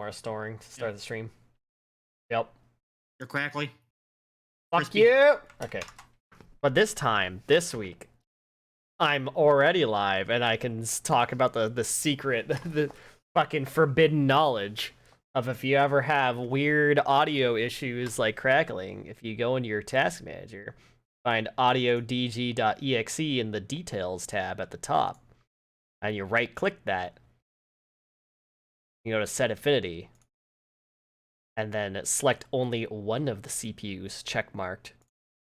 somewhere storing to start the stream. Yep. You're crackly. Fuck Crispy. you! Okay. But this week, I'm already live, and I can talk about the secret, the fucking forbidden knowledge of if you ever have weird audio issues like crackling, if you go into your task manager, find audiodg.exe in the details tab at the top, and you right-click that, you go to set affinity, and then select only one of the CPUs checkmarked,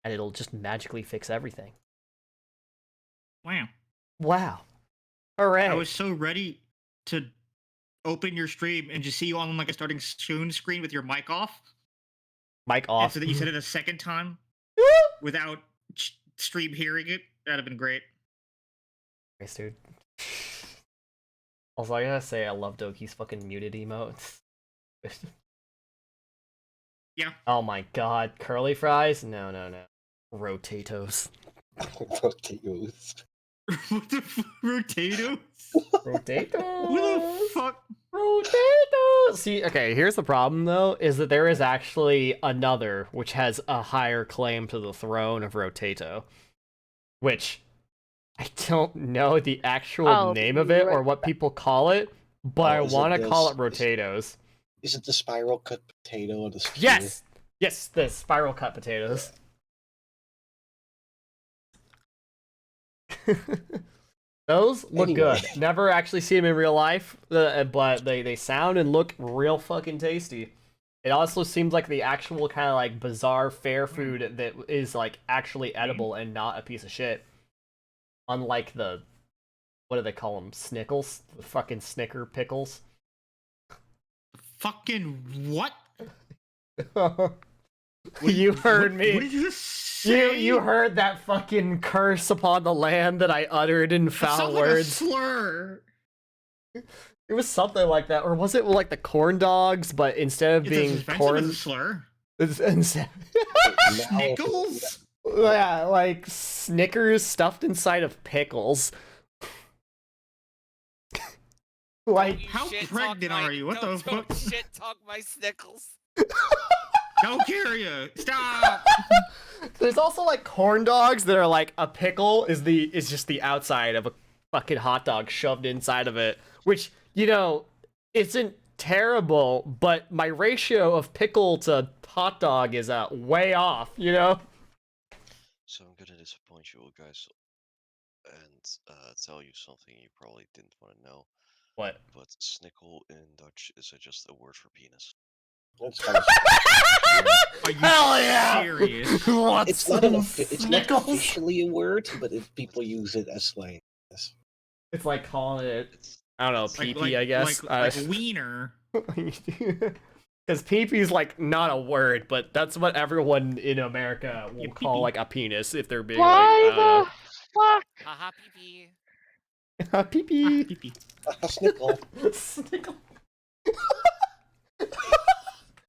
and it'll just magically fix everything. Wow. Wow. Hooray. I was so ready to open your stream and just see you on like a starting soon screen with your mic off. Mic And off. so that you said it a second time without stream hearing it. That'd have been great. Nice, dude. Also, I gotta say, I love Doki's fucking muted emotes. Yeah. Oh my god. Curly fries? No. Rotatos. Potatoes. What the fuck? Rotatos? Rotatos! What the fuck? Rotatos! See, okay, here's the problem, though, is that there is actually another which has a higher claim to the throne of Rotato. Which, I don't know the actual name of it or what people call it, but I want to call it Rotatos. Is it the spiral cut potato or the skewer? Yes! Yes, the spiral cut potatoes. Those look good. Never actually see them in real life, but they sound and look real fucking tasty. It also seems like the actual kind of like bizarre fair food that is like actually edible and not a piece of shit. Unlike the, what do they call them? Snickles? The fucking Snicker pickles. Fucking what? You heard me. What did you say? You heard that fucking curse upon the land that I uttered in foul words. Like a slur. It was something like that, or was it like the corn dogs? But instead of being corn, as a slur. Snickles? Yeah, like Snickers stuffed inside of pickles. Like, how pregnant are you? What the fuck? Shit talk my Snickles. How dare you? Stop! There's also like corn dogs that are like a pickle is just the outside of a fucking hot dog shoved inside of it, which, you know, isn't terrible, but my ratio of pickle to hot dog is way off, you know? So I'm gonna disappoint you all guys and tell you something you probably didn't want to know. What? But snickle in Dutch is just a word for penis. That's kind of Are you Hell yeah! serious? What's it's not Snickles? officially a word, but people use it as slang. Yes. It's like calling it, I don't know, pee-pee, I guess. Like wiener. Because pee-pee's like not a word, but that's what everyone in America will call like a penis if they're being Why like, the fuck? Haha, pee pee. pee-pee. Pee-pee. Snickle. Snickle.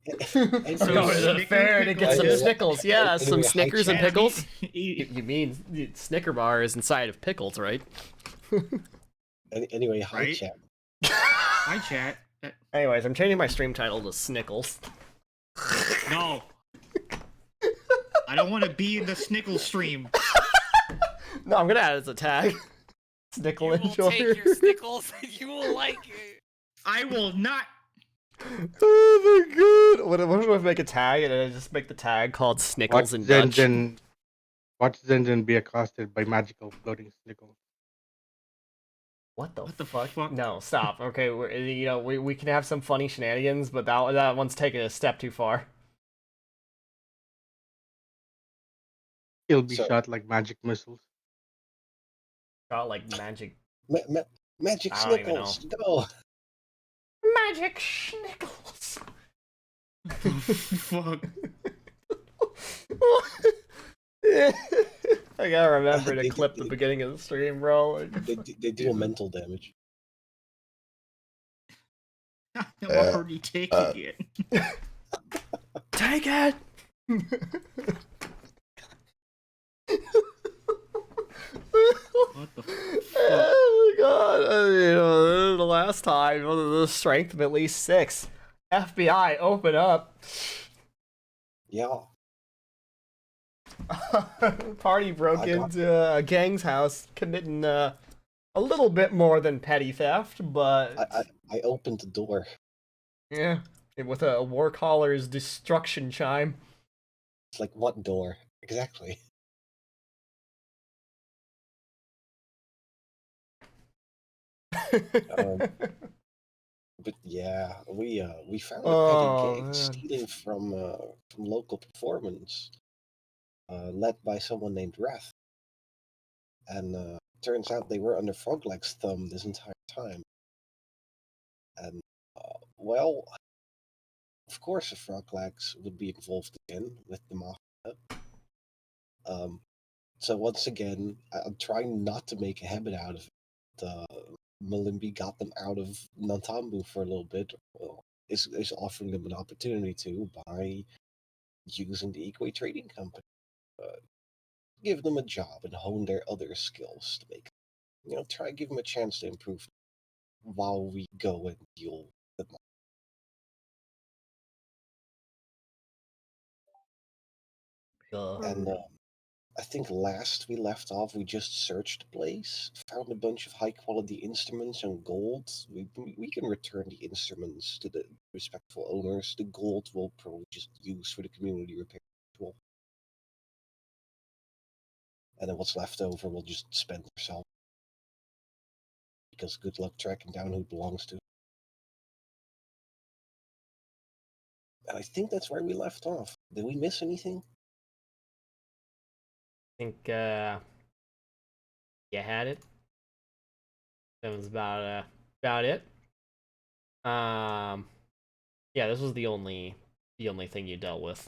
And I'm so going to the Snicker fair to get some pickles. Snickles. Yeah, some Anyway, Snickers and hi, chat. pickles. You mean Snicker bar is inside of pickles, right? Anyway, hi, Right? chat. Hi, chat. Anyways, I'm changing my stream title to Snickles. No. I don't want to be in the Snickle stream. No, I'm gonna add it as a tag. Snickle You will enjoyer. take your Snickles and you will like it. I will not. Oh my god! What if I make a tag and I just make the tag called Snickles in Dutch? Watch Zenzen be accosted by magical floating Snickles. What the What the fuck? fuck? No, stop. Okay, we can have some funny shenanigans, but that one's taking a step too far. He'll be So- shot like magic missiles. Got like magic. Magic I don't even Snickles, go! Magic Snickles. Fuck. I gotta remember to They- clip the beginning of the stream, bro. They do mental damage. I'm already taking it. Take it. What the fuck? Oh my god! The last time the strength of at least 6. FBI, open up. Yeah, Party broke I got- into a gang's house, committing a little bit more than petty theft, but I opened the door. yeah, with a war caller's destruction chime. It's like, what door? Exactly. But yeah, we found a petty Oh, gang man. stealing from local performance, led by someone named Wrath. And turns out they were under Frogleg's thumb this entire time. And well, of course, the Froglegs would be involved again with the mafia. So once again, I'm trying not to make a habit out of it. Malimbi got them out of Nantambu for a little bit. Well, is offering them an opportunity to by using the Equate Trading Company. Give them a job and hone their other skills to make, try give them a chance to improve while we go and deal with them. And I think last we left off, we just searched the place, found a bunch of high quality instruments and gold. We can return the instruments to the respectful owners. The gold we'll probably just use for the community repair tool. And then what's left over we'll just spend ourselves. Because good luck tracking down who it belongs to. And I think that's where we left off. Did we miss anything? I think you had it. That was about it. Yeah, this was the only thing you dealt with.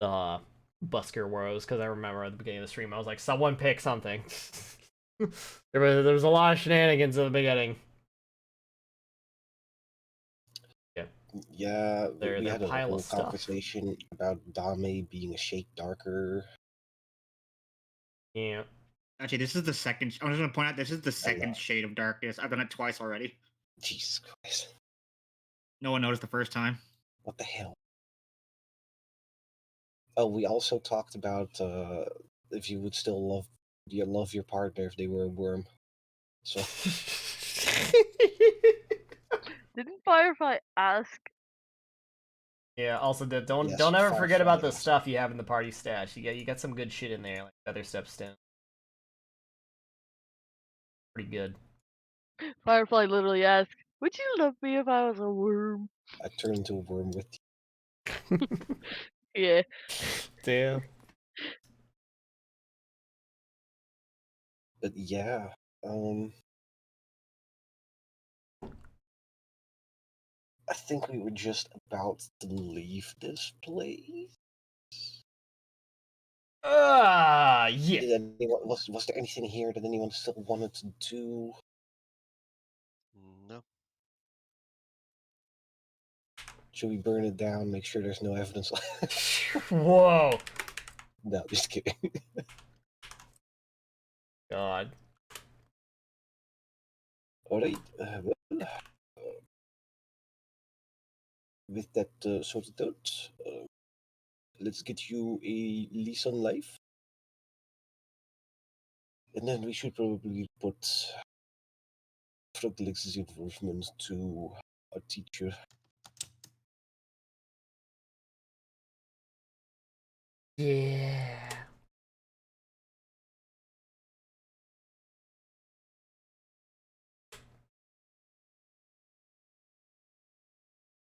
The Busker Woes, because I remember at the beginning of the stream I was like, someone pick something. there was a lot of shenanigans in the beginning. Yeah, we Their had a pile whole of stuff. conversation about Dame being a shade darker. Yeah. Actually, this is the second. I'm just gonna point out this is the second shade of darkness. I've done it twice already. Jesus Christ. No one noticed the first time. What the hell? Oh, we also talked about if you would still love your partner if they were a worm. So Didn't Firefly ask? Yeah, also don't Yes, ever forget about the Firefly asked. stuff you have in the party stash. You got some good shit in there, like Feather Stepstone. Pretty good. Firefly literally asked, "Would you love me if I was a worm?" I turned into a worm with Yeah. Damn. But yeah, I think we were just about to leave this place. Yeah. Did anyone, was there anything here that anyone still wanted to do? No. Should we burn it down? Make sure there's no evidence left? Whoa. No, just kidding. God. Alright, with that sorted out, let's get you a lease on life. And then we should probably put Froglix's involvement to a teacher. Yeah.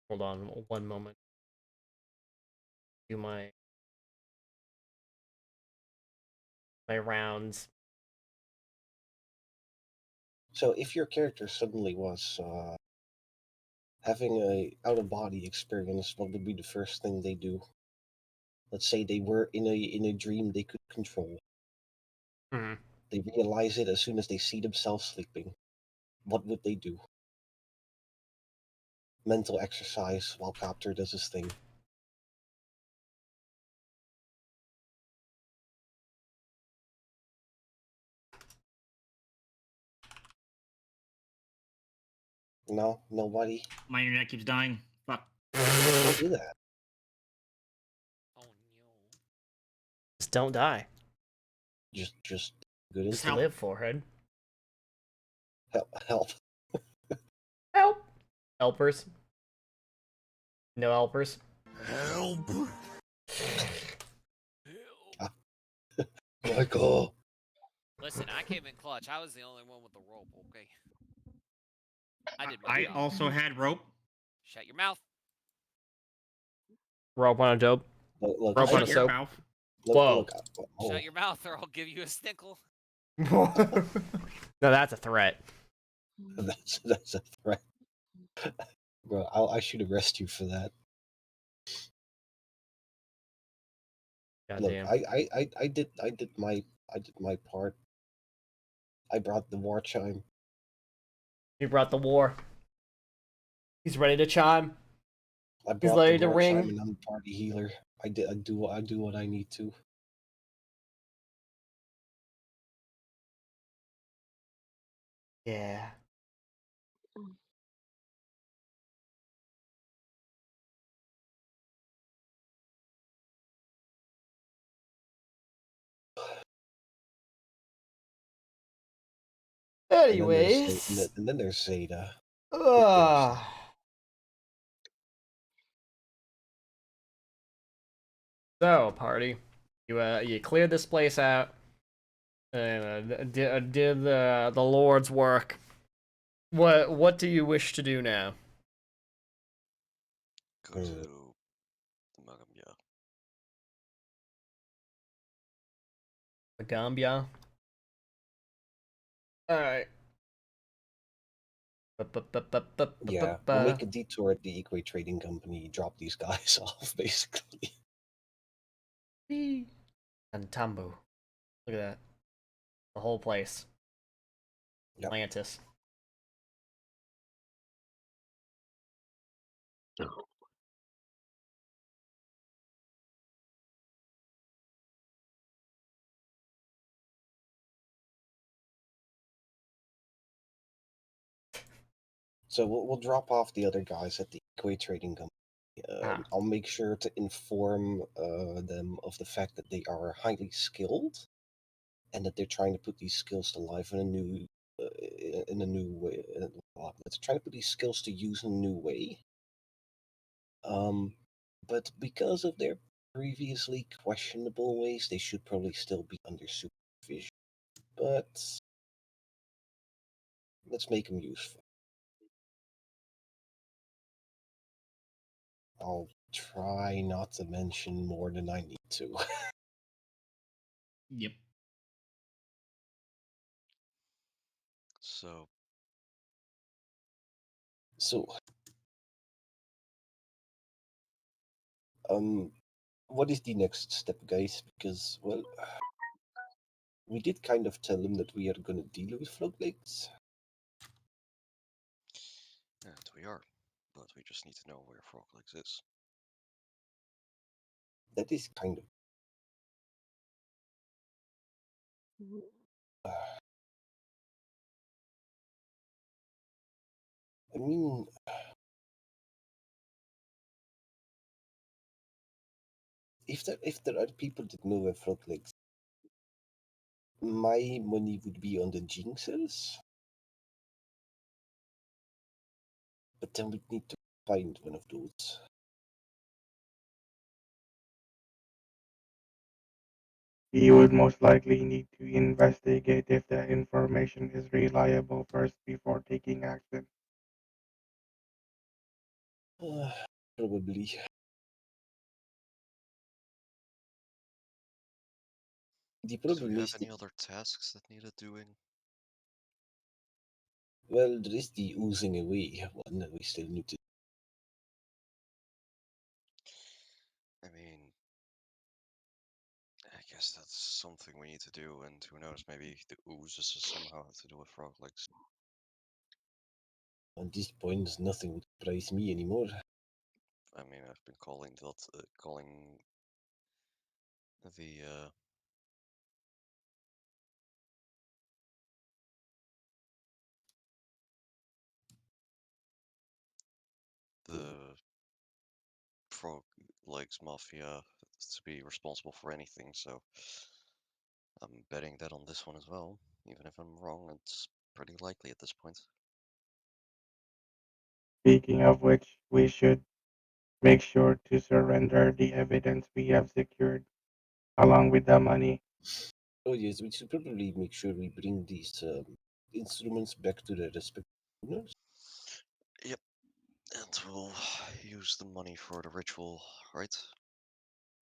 Hold on one moment. Do my rounds. So if your character suddenly was having a out-of-body experience, what would be the first thing they do? Let's say they were in a dream they could control. Mhm. They realize it as soon as they see themselves sleeping. What would they do? Mental exercise while Copter does his thing. No, nobody. My internet keeps dying. Fuck. Don't do that. Oh no. Just don't die. Just good Just help. live, forehead. help. Help. Helpers. No helpers. Help! Michael. Listen, I came in clutch. I was the only one with the rope, okay? I did my I job. also had rope. Shut your mouth. Rope on a dope. Look, Rope on a Shut your soap. mouth. Whoa. Oh, Shut your mouth or I'll give you a stinkle. No, that's a threat. that's a threat, bro. I should arrest you for that. Look, Goddamn. I did my part. I brought the war chime. He brought the war. He's ready to chime. I He's brought ready the to war ring. chime, and I'm the party healer. I do what I need to. Yeah. Anyways. And then there's Zeta. So, party, you cleared this place out and did the Lord's work. What do you wish to do now? Go to the Magambia. The Gambia. All right. Yeah, we'll make a detour at the Equate Trading Company. Drop these guys off, basically. And Tambu. Look at that. The whole place. Yep. Atlantis. So we'll drop off the other guys at the Equate Trading Company. I'll make sure to inform them of the fact that they are highly skilled, and that they're trying to put these skills to life in a new way. They're trying to put these skills to use in a new way. But because of their previously questionable ways, they should probably still be under supervision. But let's make them useful. I'll try not to mention more than I need to. Yep. So, So, what is the next step, guys? Because, well, we did kind of tell them that we are going to deal with Froglegs. and we are. But we just need to know where Froglegs is. That is kind of. I mean, if there are people that know where Froglegs, my money would be on the Jinxers. But then we'd need to find one of those. We would most likely need to investigate if the information is reliable first before taking action. Probably. The Do we problem have is any other tasks that needed doing? well, there is the oozing away one that we still need to. I mean, I guess that's something we need to do, and who knows, maybe the oozes somehow have to do with Froglegs. At this point, nothing would surprise me anymore. I mean, I've been calling the the Frog Legs Mafia to be responsible for anything, so I'm betting that on this one as well. Even if I'm wrong, it's pretty likely at this point. Speaking of which, we should make sure to surrender the evidence we have secured, along with the money. Oh yes, we should probably make sure we bring these instruments back to their respective owners. Yep, and we'll use the money for the ritual, right?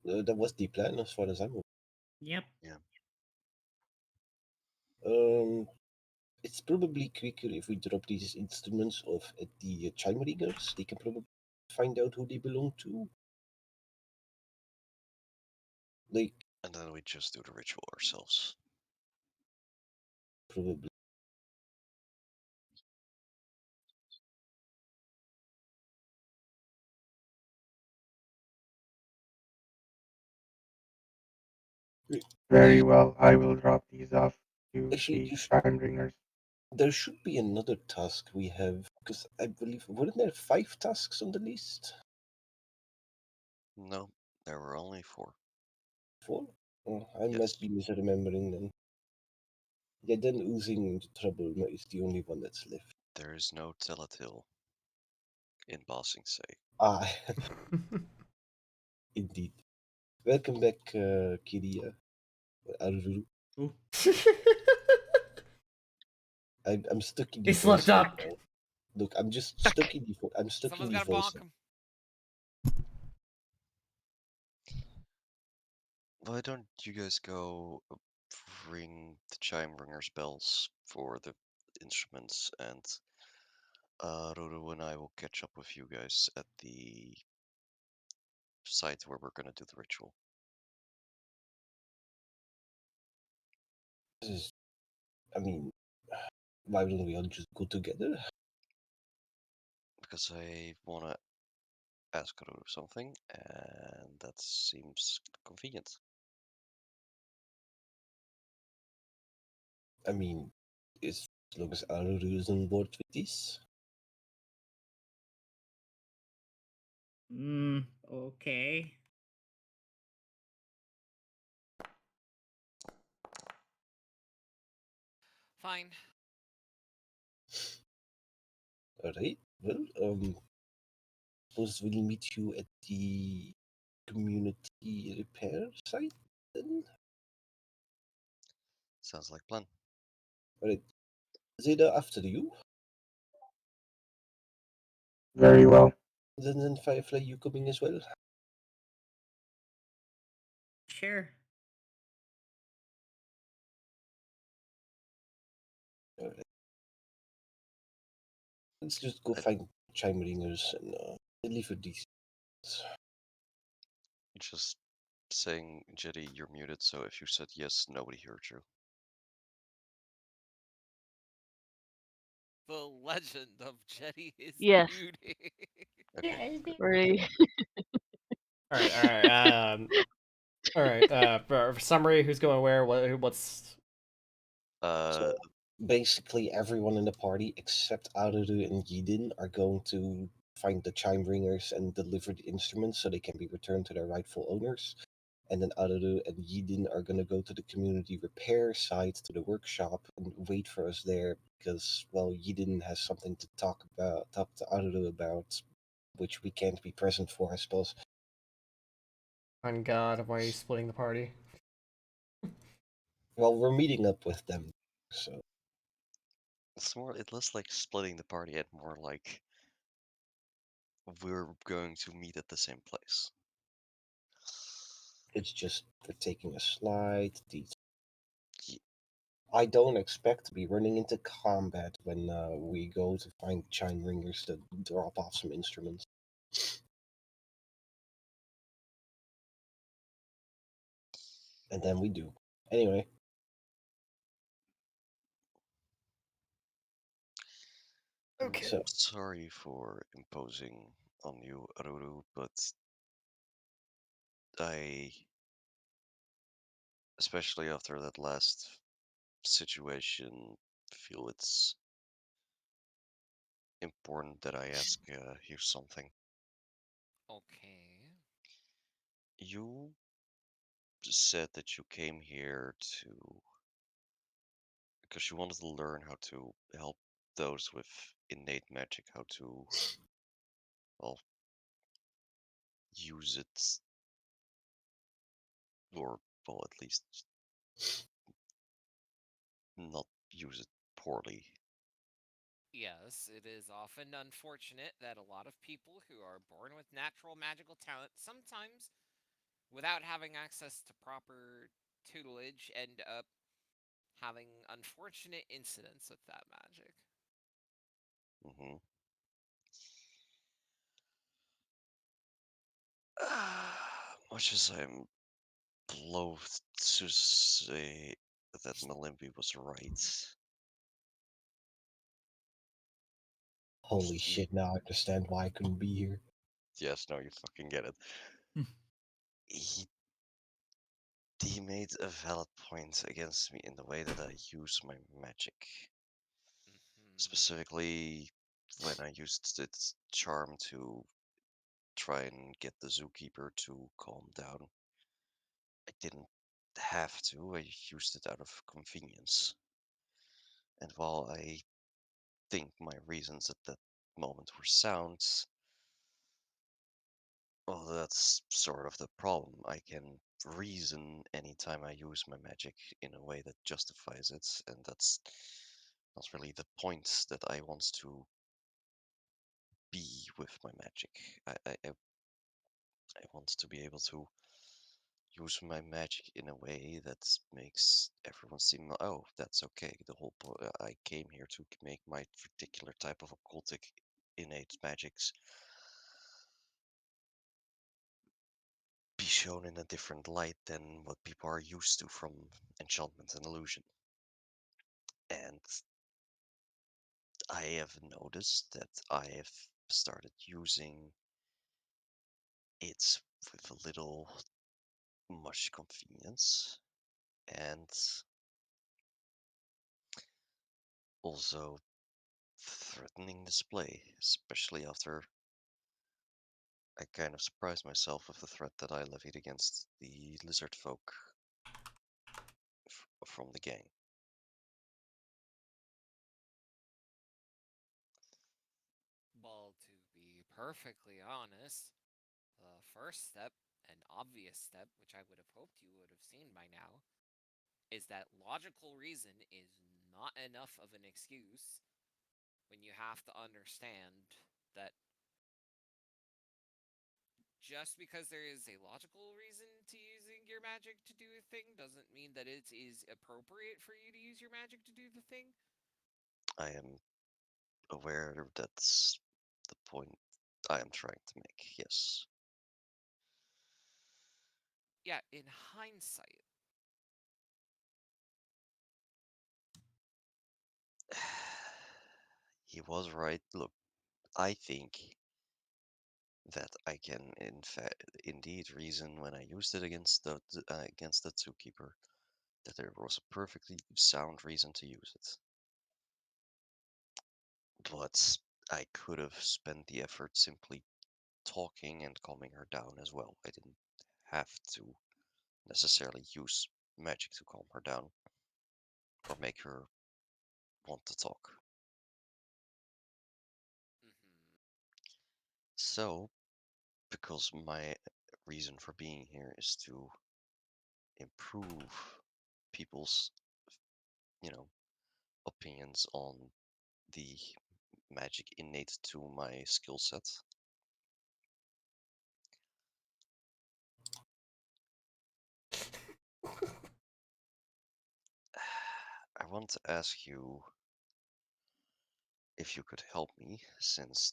That was the plan, as far as I'm aware. Yep. Um, it's probably quicker if we drop these instruments off at the chime ringers. They can probably find out who they belong to. Like, And then we just do the ritual ourselves. probably. Very well, I will drop these off to Actually, the time ringers. there should be another task we have, because I believe, weren't there 5 tasks on the list? No, there were only 4. 4? Oh, I Yes. must be misremembering then. Yeah, then oozing into trouble is the only one that's left. There is no telltale in Bossing Say. Ah, indeed. Welcome back, Kiria. Aruru. Ooh. I'm stuck in the He slipped voice right up. now. Look, I'm just stuck in the I'm stuck in Someone's the gotta voice. bonk him. Why don't you guys go ring the chime ringers bells for the instruments, and Roro and I will catch up with you guys at the site where we're gonna do the ritual. This is, I mean, why don't we all just go together? Because I wanna ask Roro something, and that seems convenient. I mean, as long as Aruru is on board with this. Okay. Fine. Alright, well, suppose we'll meet you at the community repair site then? Sounds like plan. Alright, Zeta after you. Very well. Then Firefly, you coming as well? Sure. Alright. Let's just go I- find chime ringers and deliver these. Just saying, Jetty, you're muted, so if you said yes, nobody heard you. The legend of Jetty is Yes. muted. Okay. Great. All right, all right. All right. For summary, who's going where? What's? Uh, Basically, everyone in the party except Aruru and Yidin are going to find the chime ringers and deliver the instruments so they can be returned to their rightful owners. And then Aruru and Yidin are going to go to the community repair site, to the workshop, and wait for us there because, well, Yidin has something to talk to Aruru about, which we can't be present for, I suppose. On God, why are you splitting the party? Well, we're meeting up with them, so it's more, it less like splitting the party and more like we're going to meet at the same place. it's just we're taking a slight detour. Ye- I don't expect to be running into combat when we go to find chime ringers to drop off some instruments. And then we do. Anyway, Okay. so Sorry for imposing on you, Aruru, but I, especially after that last situation, feel it's important that I ask you something. Okay. You said that you came here because you wanted to learn how to help those with innate magic, how to, well, use it, or, well, at least not use it poorly. Yes, it is often unfortunate that a lot of people who are born with natural magical talent, sometimes without having access to proper tutelage, end up having unfortunate incidents with that magic. Hmm. Much as I'm loath to say that Malimbi was right, Holy he, shit! Now I understand why I couldn't be here. yes, no, you fucking get it. He he made a valid point against me in the way that I use my magic. Hmm. Specifically, when I used its charm to try and get the zookeeper to calm down, I didn't have to. I used it out of convenience. And while I think my reasons at that moment were sound, well, that's sort of the problem. I can reason anytime I use my magic in a way that justifies it, and that's not really the point that I want to be with my magic. I want to be able to use my magic in a way that makes everyone seem, oh, that's okay. The whole I came here to make my particular type of occultic innate magics be shown in a different light than what people are used to from enchantment and illusion. And I have noticed that I have started using it with a little much convenience and also threatening display, especially after I kind of surprised myself with the threat that I levied against the lizard folk from the gang. Well, to be perfectly honest, the first step, an obvious step, which I would have hoped you would have seen by now, is that logical reason is not enough of an excuse when you have to understand that just because there is a logical reason to using your magic to do a thing doesn't mean that it is appropriate for you to use your magic to do the thing. I am aware that's the point I am trying to make, yes. Yeah, in hindsight, He was right. Look, I think that I can, in fact, indeed reason when I used it against the zookeeper that there was a perfectly sound reason to use it. But I could have spent the effort simply talking and calming her down as well. I didn't have to necessarily use magic to calm her down or make her want to talk. hmm So, because my reason for being here is to improve people's, you know, opinions on the magic innate to my skill set, I want to ask you if you could help me, since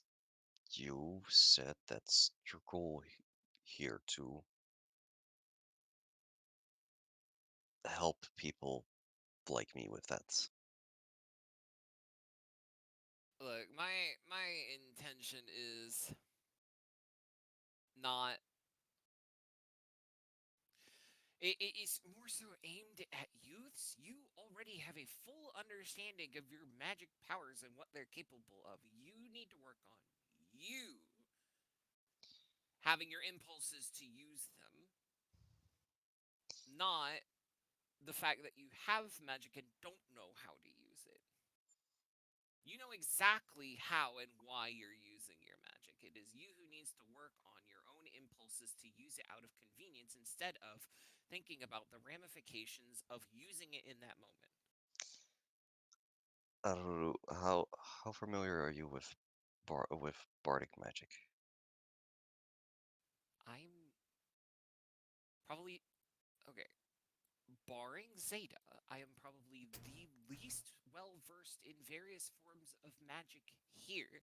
you said that's your goal here to help people like me with that. look, my intention is not. It is more so aimed at youths. You already have a full understanding of your magic powers and what they're capable of. You need to work on you having your impulses to use them not the fact that you have magic and don't know how to use it. You know exactly how and why you're using your magic. It is you who needs to work on your own impulses to use it out of convenience instead of thinking about the ramifications of using it in that moment. Aruru, how familiar are you with bardic magic? I'm probably okay. Barring Zeta, I am probably the least well versed in various forms of magic here.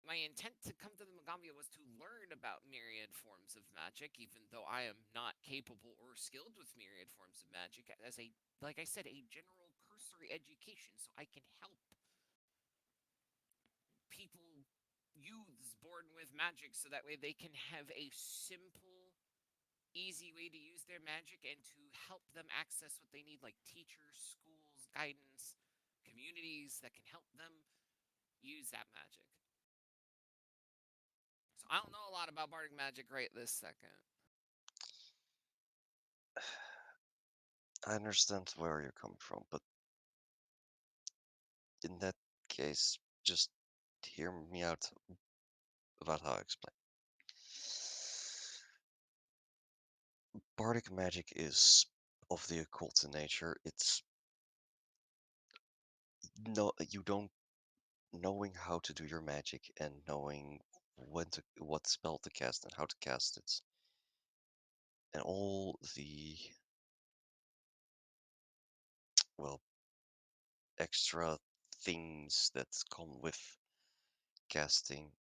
My intent to come to the Magambia was to learn about myriad forms of magic, even though I am not capable or skilled with myriad forms of magic, as a, like I said, a general cursory education, so I can help people, youths born with magic, so that way they can have a simple, easy way to use their magic and to help them access what they need, like teachers, schools, guidance, communities that can help them use that magic. So I don't know a lot about bardic magic right this second. I understand where you're coming from, but in that case, just hear me out about how I explain. Bardic magic is of the occult in nature. It's no, you don't knowing how to do your magic and knowing what spell to cast and how to cast it, and all the well extra things that come with casting.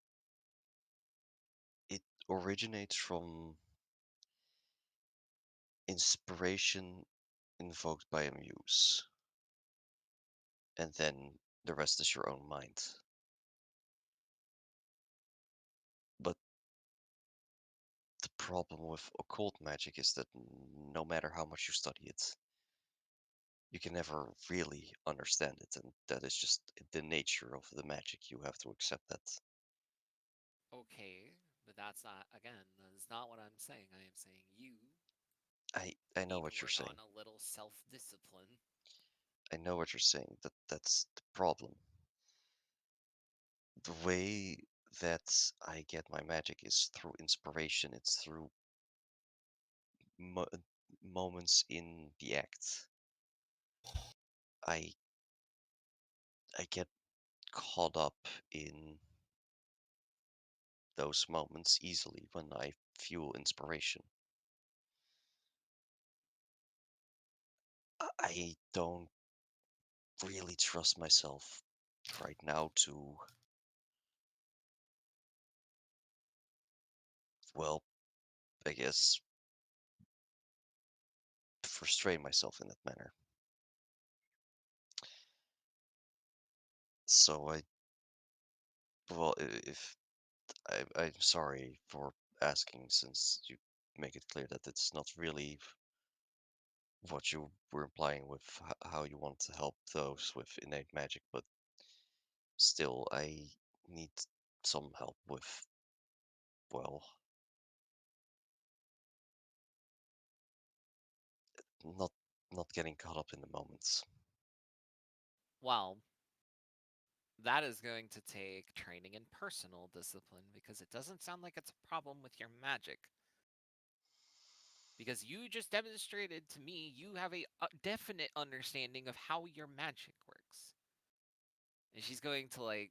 It originates from inspiration invoked by a muse, and then the rest is your own mind. But the problem with occult magic is that no matter how much you study it, you can never really understand it, and that is just the nature of the magic. You have to accept that. Okay, but that's not, again, that's not what I'm saying. I am saying you I know need to what you're work on saying. a little self discipline. I know what you're saying. That's the problem. The way that I get my magic is through inspiration. It's through mo moments in the act. I I get caught up in those moments easily when I feel inspiration. I don't really trust myself right now to, well, I guess, frustrate myself in that manner. So well, if I'm sorry for asking, since you make it clear that it's not really what you were implying with how you want to help those with innate magic, but still, I need some help with, well, not not getting caught up in the moments. Well, that is going to take training and personal discipline because it doesn't sound like it's a problem with your magic. Because you just demonstrated to me you have a definite understanding of how your magic works. And she's going to, like,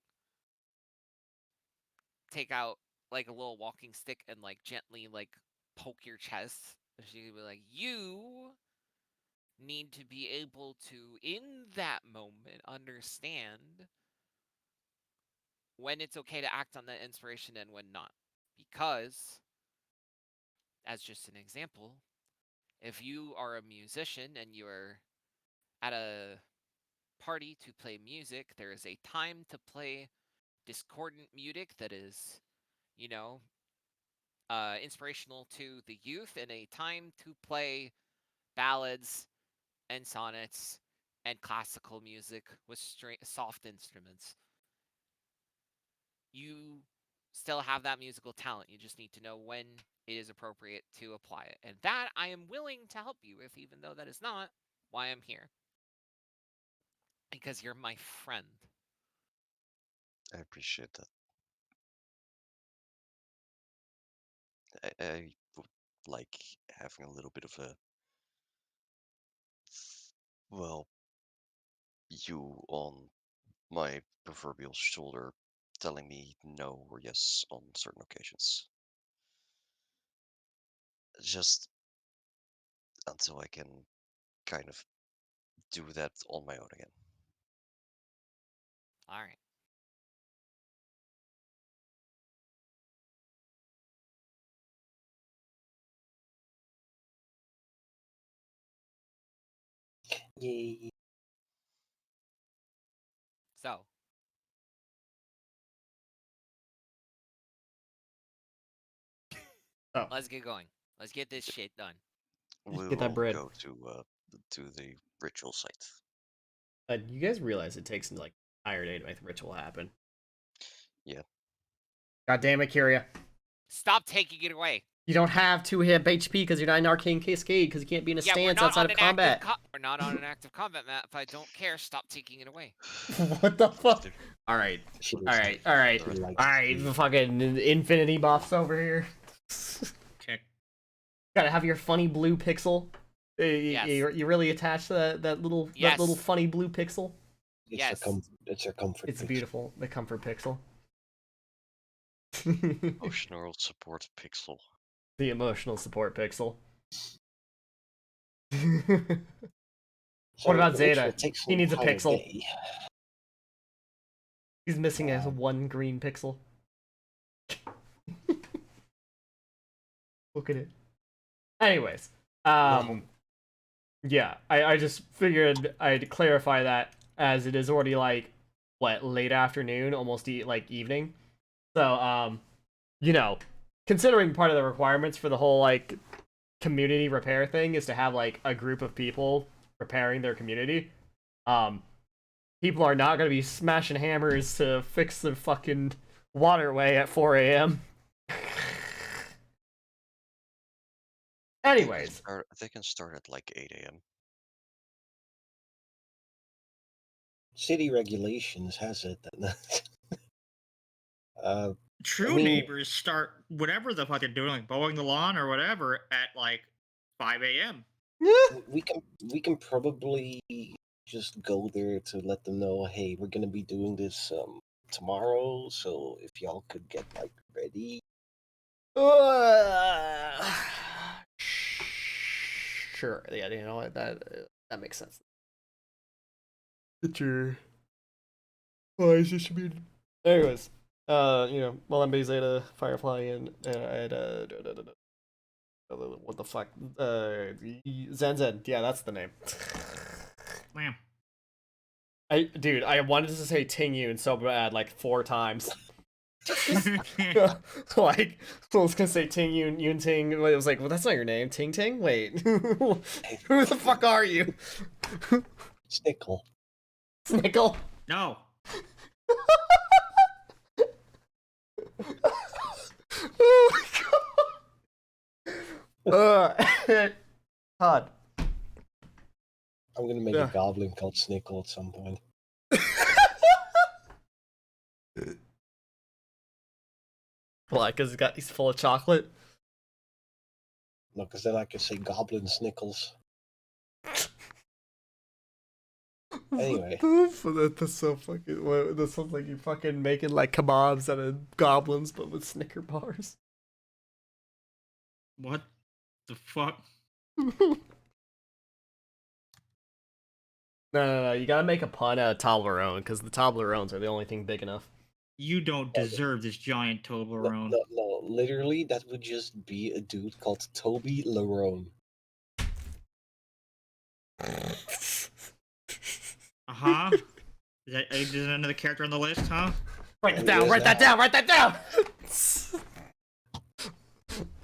take out, like, a little walking stick and, like, gently, like, poke your chest. And she'll be like, you need to be able to, in that moment, understand when it's okay to act on that inspiration and when not. Because, as just an example, if you are a musician and you're at a party to play music, there is a time to play discordant music that is, you know, inspirational to the youth, and a time to play ballads and sonnets and classical music with soft instruments. You still have that musical talent. You just need to know when it is appropriate to apply it. And that I am willing to help you with, even though that is not why I'm here. Because you're my friend. I appreciate that. I would like having a little bit of a, well, you on my proverbial shoulder telling me no or yes on certain occasions. Just until I can kind of do that on my own again. All right. Yay. So, Oh, let's get going. Let's get this shit done. We get that will bread. go to the ritual site. You guys realize it takes like an entire day to make the ritual happen. Yeah. God damn it, Kyria. Stop taking it away. You don't have 2 hit HP because you're not in Arcane Cascade because you can't be in a Yeah, we're stance not outside on of an combat. we're not on an active combat map. If I don't care, stop taking it away. What the fuck? There- Alright. She Alright, likes- alright. she likes Alright, to- the fucking infinity buffs over here. Okay. Gotta have your funny blue pixel. Yes. You really attached to that little Yes. funny blue pixel. It's Yes. It's her comfort. It's pixel. beautiful. The comfort pixel. Emotional support pixel. The emotional support pixel. So What about the ritual Zeta? takes He some needs a time pixel. day. He's missing a 1 green pixel. Look at it. Anyways, yeah, I just figured I'd clarify that as it is already like what, late afternoon, almost like evening. So you know, considering part of the requirements for the whole like community repair thing is to have like a group of people repairing their community. People are not going to be smashing hammers to fix the fucking waterway at 4 a.m. Anyways, They can start at like 8 a.m. City regulations has it that. True mean- neighbors start whatever the fuck they're doing, like mowing the lawn or whatever, at like 5 a.m. we can probably just go there to let them know, hey, we're gonna be doing this tomorrow, so if y'all could get like ready. Sure. Yeah, you know what? That makes sense. Get your eyes distributed. Anyways, you know, Molembe, Zeta, Firefly, and what the fuck? Zen Zen. Yeah, that's the name. Wham. Dude, I wanted to say Ting Yun so bad, like 4 times. Like, I was gonna say Ting Yun, Yun Ting. It was like, well, that's not your name. Ting Ting? Wait. Who the fuck are you? Snickle. Snickle? No. Oh my god. Todd. I'm gonna make Yeah. a goblin called Snickle at some point. Why? Because he's full of chocolate? No, because then I can say Goblin Snickles. Anyway. That's so fucking. That sounds like you're fucking making like kebabs out of goblins, but with Snicker bars. What the fuck? No. You gotta make a pun out of Toblerone, because the Toblerones are the only thing big enough. You don't deserve this giant Toblerone. No, literally, that would just be a dude called Toby Lerone. Uh-huh. Is that another character on the list, huh? Write that down, write that down, write that down!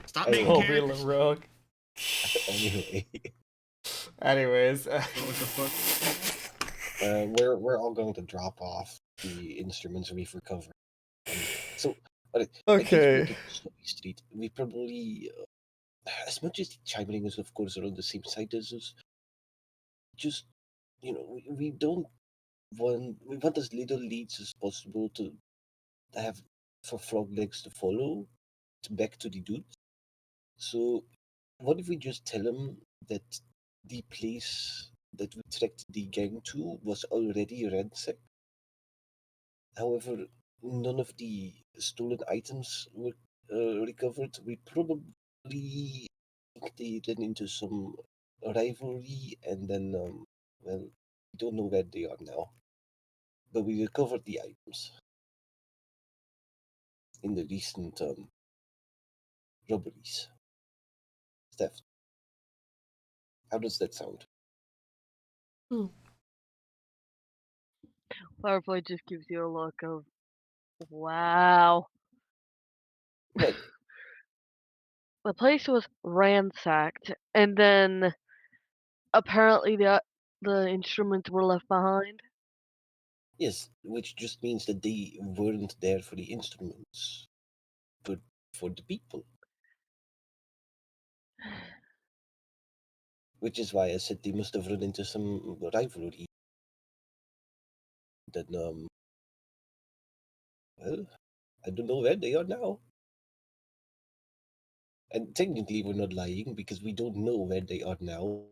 Stop Hey, making Toby characters. LaRogue. Anyway, Anyways. What the fuck? we're all going to drop off the instruments we've recovered. So, Alright, I guess we Okay. get to Snowy Street. We probably, as much as the chime ringers, of course, are on the same side as us, just, we don't we want as little leads as possible to have for frog legs to follow back to the dudes. So what if we just tell them that the place that we tracked the gang to was already ransacked? However, none of the stolen items were recovered. We probably think they ran into some rivalry, and then, well, we don't know where they are now. But we recovered the items in the recent robberies. Theft. How does that sound? Firefly just gives you a look of, wow. What? The place was ransacked, and then apparently the instruments were left behind. Yes, which just means that they weren't there for the instruments, but for the people. Which is why I said they must have run into some rivalry. Then, well, I don't know where they are now. And technically, we're not lying because we don't know where they are now.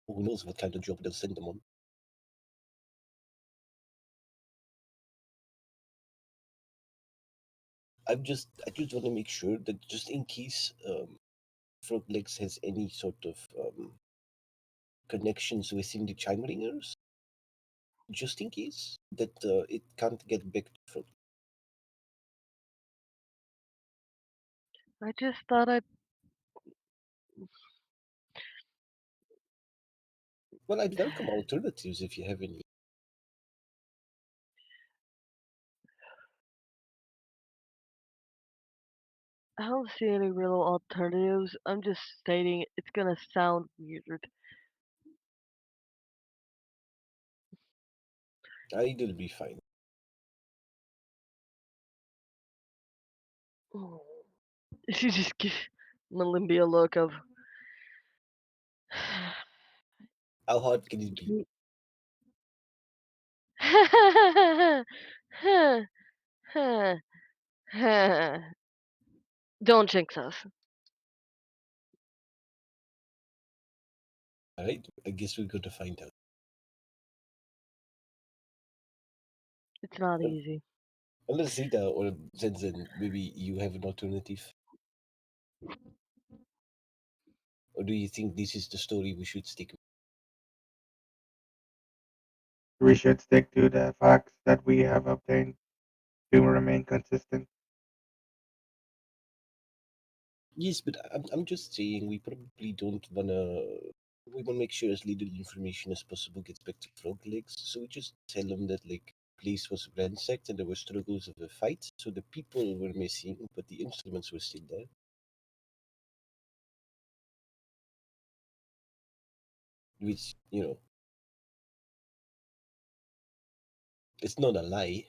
Who knows what kind of job they'll send them on? I just want to make sure that just in case Frog Legs has any sort of connections within the Chime Ringers, just in case that it can't get back to Frog. I just thought I'd. Well, I'd welcome alternatives if you have any. I don't see any real alternatives. I'm just stating it's gonna sound weird. It'll be fine. She just gives Malimby a look of. How hard can it be? Don't jinx us. Alright, I guess we're going to find out. It's not Well, easy. unless Zeta or Zenzen, maybe you have an alternative. Or do you think this is the story we should stick with? We should stick to the facts that we have obtained to remain consistent. Yes, but I'm just saying we probably don't wanna. We wanna make sure as little information as possible gets back to Frog Legs, so we just tell them that like place was ransacked and there were struggles of a fight, so the people were missing, but the instruments were still there. Which it's not a lie.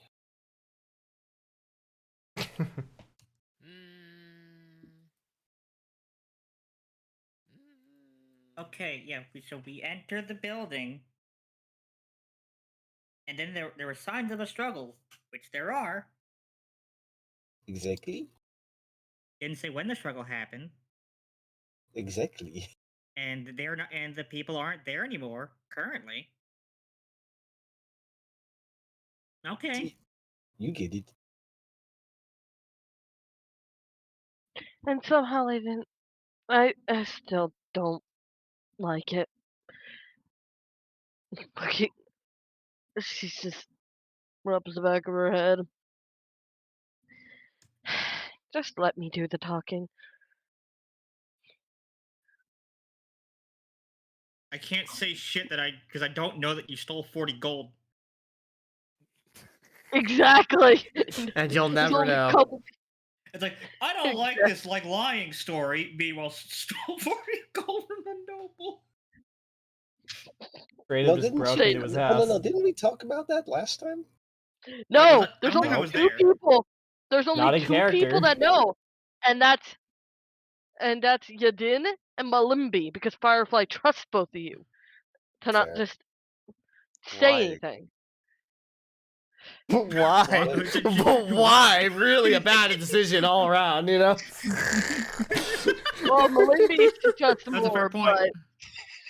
Okay, yeah. So we enter the building, and then there were signs of a struggle, which there are. Exactly. Didn't say when the struggle happened, Exactly. and they're not, and the people aren't there anymore currently. Okay. See, you get it. And somehow they didn't. I still don't like it. She just rubs the back of her head. Just let me do the talking. I can't say shit that because I don't know that you stole 40 gold. Exactly. And you'll There's never only a know. couple. It's like I don't like this like lying story. Meanwhile, stole 40 gold from the noble. Straight No, up just didn't broke she? into his No, house. Didn't we talk about that last time? No, I there's don't think only I was two there. people. There's only Not in two people character. that know, and that's Yadin and Malimbi, because Firefly trusts both of you to not Fair. just say Why? anything. But why? But why? Really a bad decision all around, you know? Well, Malimbi she trusts That's a fair more, point.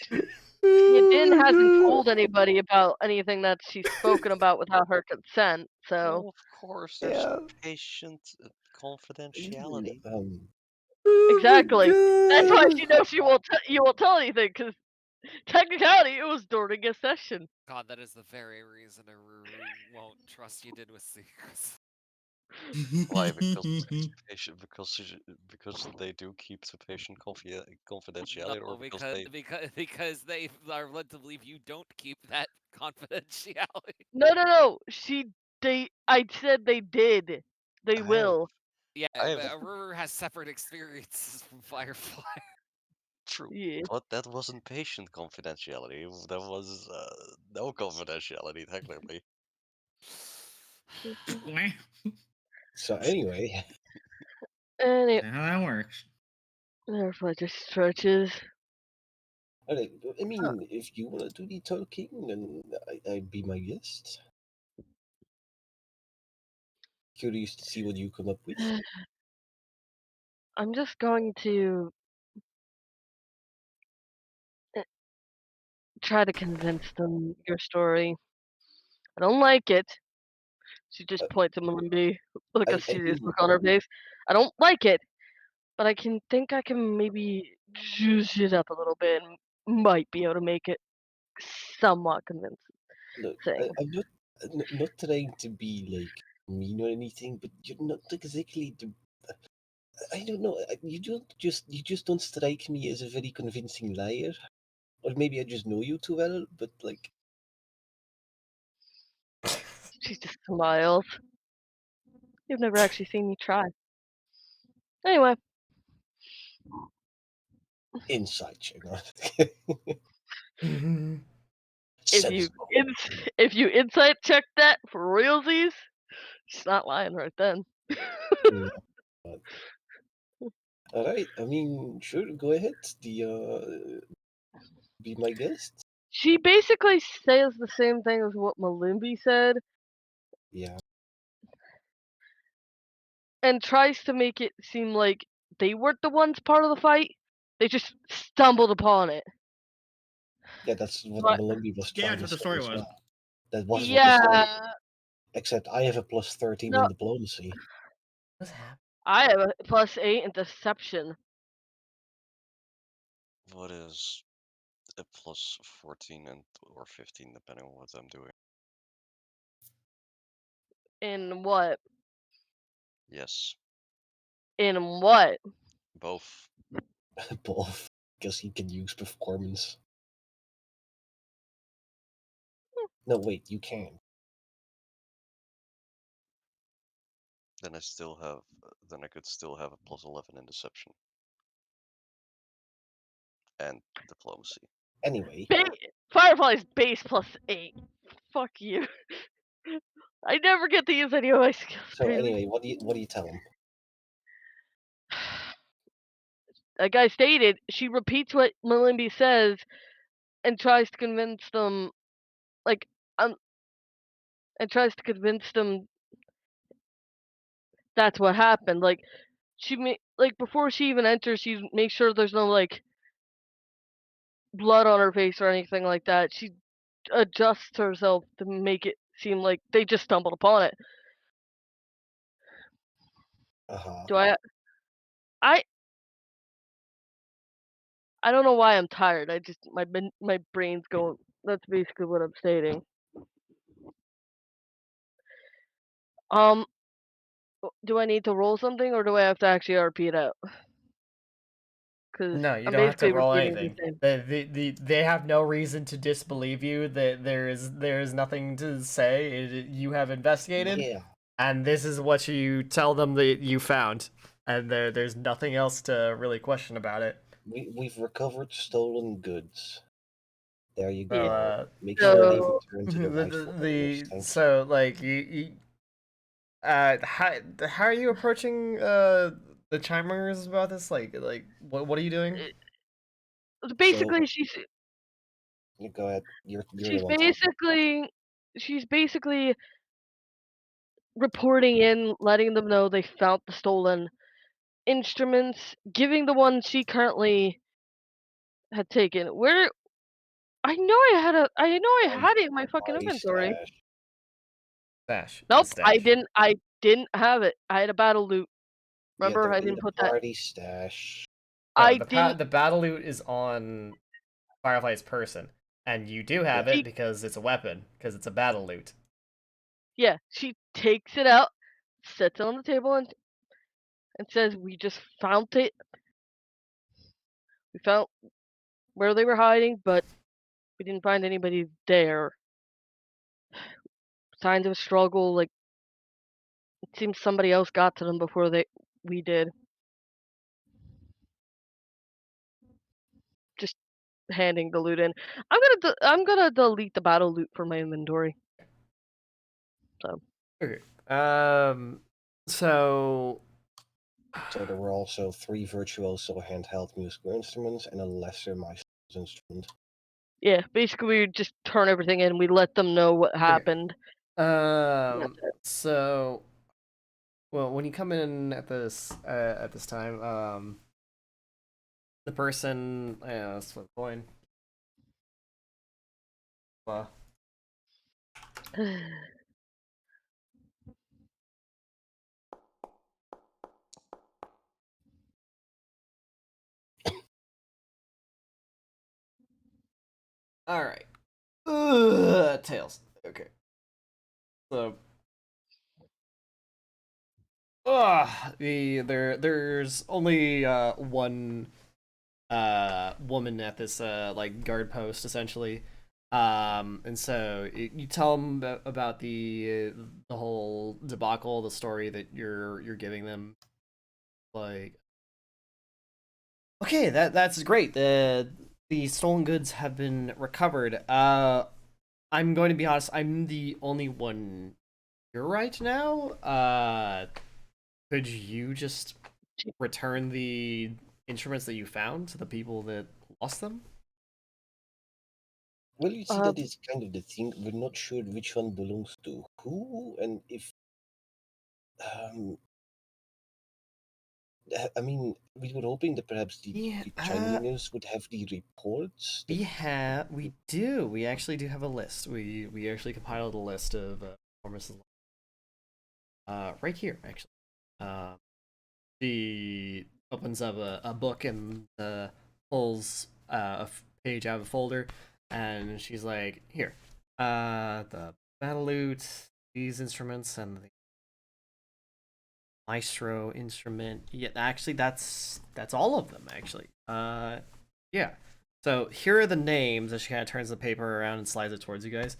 but Yadin hasn't told anybody about anything that she's spoken about without her consent. So Well, of course, there's Yeah. patient Mm, confidentiality. exactly, that's why God. she knows you won't tell anything, because technicality it was during a session. God, that is the very reason Aruru won't trust you did with secrets. Why? Because it's patient. Because they do keep the patient confidentiality, or No, because because they are led to believe you don't keep that confidentiality. No. I said they did. They I have will. Yeah, I but have Aruru has separate experiences from Firefly. true, Yeah. but that wasn't patient confidentiality. That was no confidentiality technically. So anyway, And it How that works. Firefly just stretches. alright, I mean, if you want to do the talking, then I'd be my guest. Curious to see what you come up with. I'm just going to try to convince them your story. I don't like it. She just Uh, points at Malimbi with like a I serious mean, look on her face. I don't like it, but I can maybe juice it up a little bit and might be able to make it somewhat convincing. look, I'm not trying to be like mean or anything, but you're not exactly the. I don't know. You just don't strike me as a very convincing liar, or maybe I just know you too well. But like, She just smiles. You've never actually seen me try. Anyway, inside check. if you Sensible. if you insight check that for realsies, she's not lying right then. No, but- all right. I mean, sure. Go ahead. Be my guest. She basically says the same thing as what Malimbi said Yeah. and tries to make it seem like they weren't the ones part of the fight. They just stumbled upon it. Yeah, that's what But Malimbi was Yeah, trying that's to what the say story as was. well. That was what the story. yeah, Except I have a plus 13 no, in diplomacy. What's happening? I have a +8 in deception. What is a plus 14 and or 15 depending on what I'm doing? In what? Yes, In what? both. Both. Because he can use performance. No, wait, you can. Then I still have. Then I could still have a plus 11 in deception and diplomacy. Anyway, Firefly's base +8. Fuck you. I never get to use any of my skills, so baby. anyway, what do you tell him? Like I stated, she repeats what Malimbi says and tries to convince them, like, um, and tries to convince them that's what happened. Like, like before she even enters, she makes sure there's no like blood on her face or anything like that. She adjusts herself to make it seem like they just stumbled upon it. Uh-huh. Do I I don't know why I'm tired. I just my brain's going. That's basically what I'm stating. Um, do I need to roll something or do I have to actually repeat out? Because No, you I'm don't have to basically roll repeating the anything. same. They have no reason to disbelieve you. That there is nothing to say. You have investigated, Yeah, and this is what you tell them that you found, and there's nothing else to really question about it. we've recovered stolen goods. There you So, go. Make sure they So return to the rightful owners. Thank you. so like you how are you approaching the chimers about this? Like what are you doing? So basically, you go ahead. You're the she's one talking. she's basically reporting in, letting them know they found the stolen instruments, giving the one she currently had taken. Where I know I had it in my fucking Party inventory. stash. Stash. Nope, Stash. I didn't have it. I had a battle loot. Yeah, Remember, they're I in didn't the put that. party stash. No, I didn't. the battle loot is on Firefly's person, and you do have Yeah. it because it's a weapon, because it's a battle loot. Yeah, she takes it out, sets it on the table, and says, "We just found it. We found where they were hiding, but we didn't find anybody there. Signs of a struggle. Like it seems somebody else got to them before we did." Just handing the loot in. I'm gonna delete the battle loot from my inventory. So Okay. So So there were also 3 virtuoso handheld musical instruments and a lesser maestro's instrument. yeah, basically we just turn everything in. We let them know what happened. That's it. So well, when you come in at this time, the person, let's flip a coin. All right. Tails. Okay. So, there's only one woman at this like guard post essentially. And so you tell them about the whole debacle, the story that you're giving them. Like, okay, that's great. The stolen goods have been recovered. I'm going to be honest. I'm the only one here right now. Could you just return the instruments that you found to the people that lost them? Well, you see, Um, that is kind of the thing. We're not sure which one belongs to who, and if I mean, we were hoping that perhaps Yeah, the Chinese would have the reports. we do. We actually do have a list. We actually compiled a list of performances. Right here, actually. She opens up a book and pulls page out of a folder, and she's like, "Here, the battle lute, these instruments, and the maestro instrument. Yeah, actually, that's all of them. Actually, yeah. So here are the names." As she kind of turns the paper around and slides it towards you guys.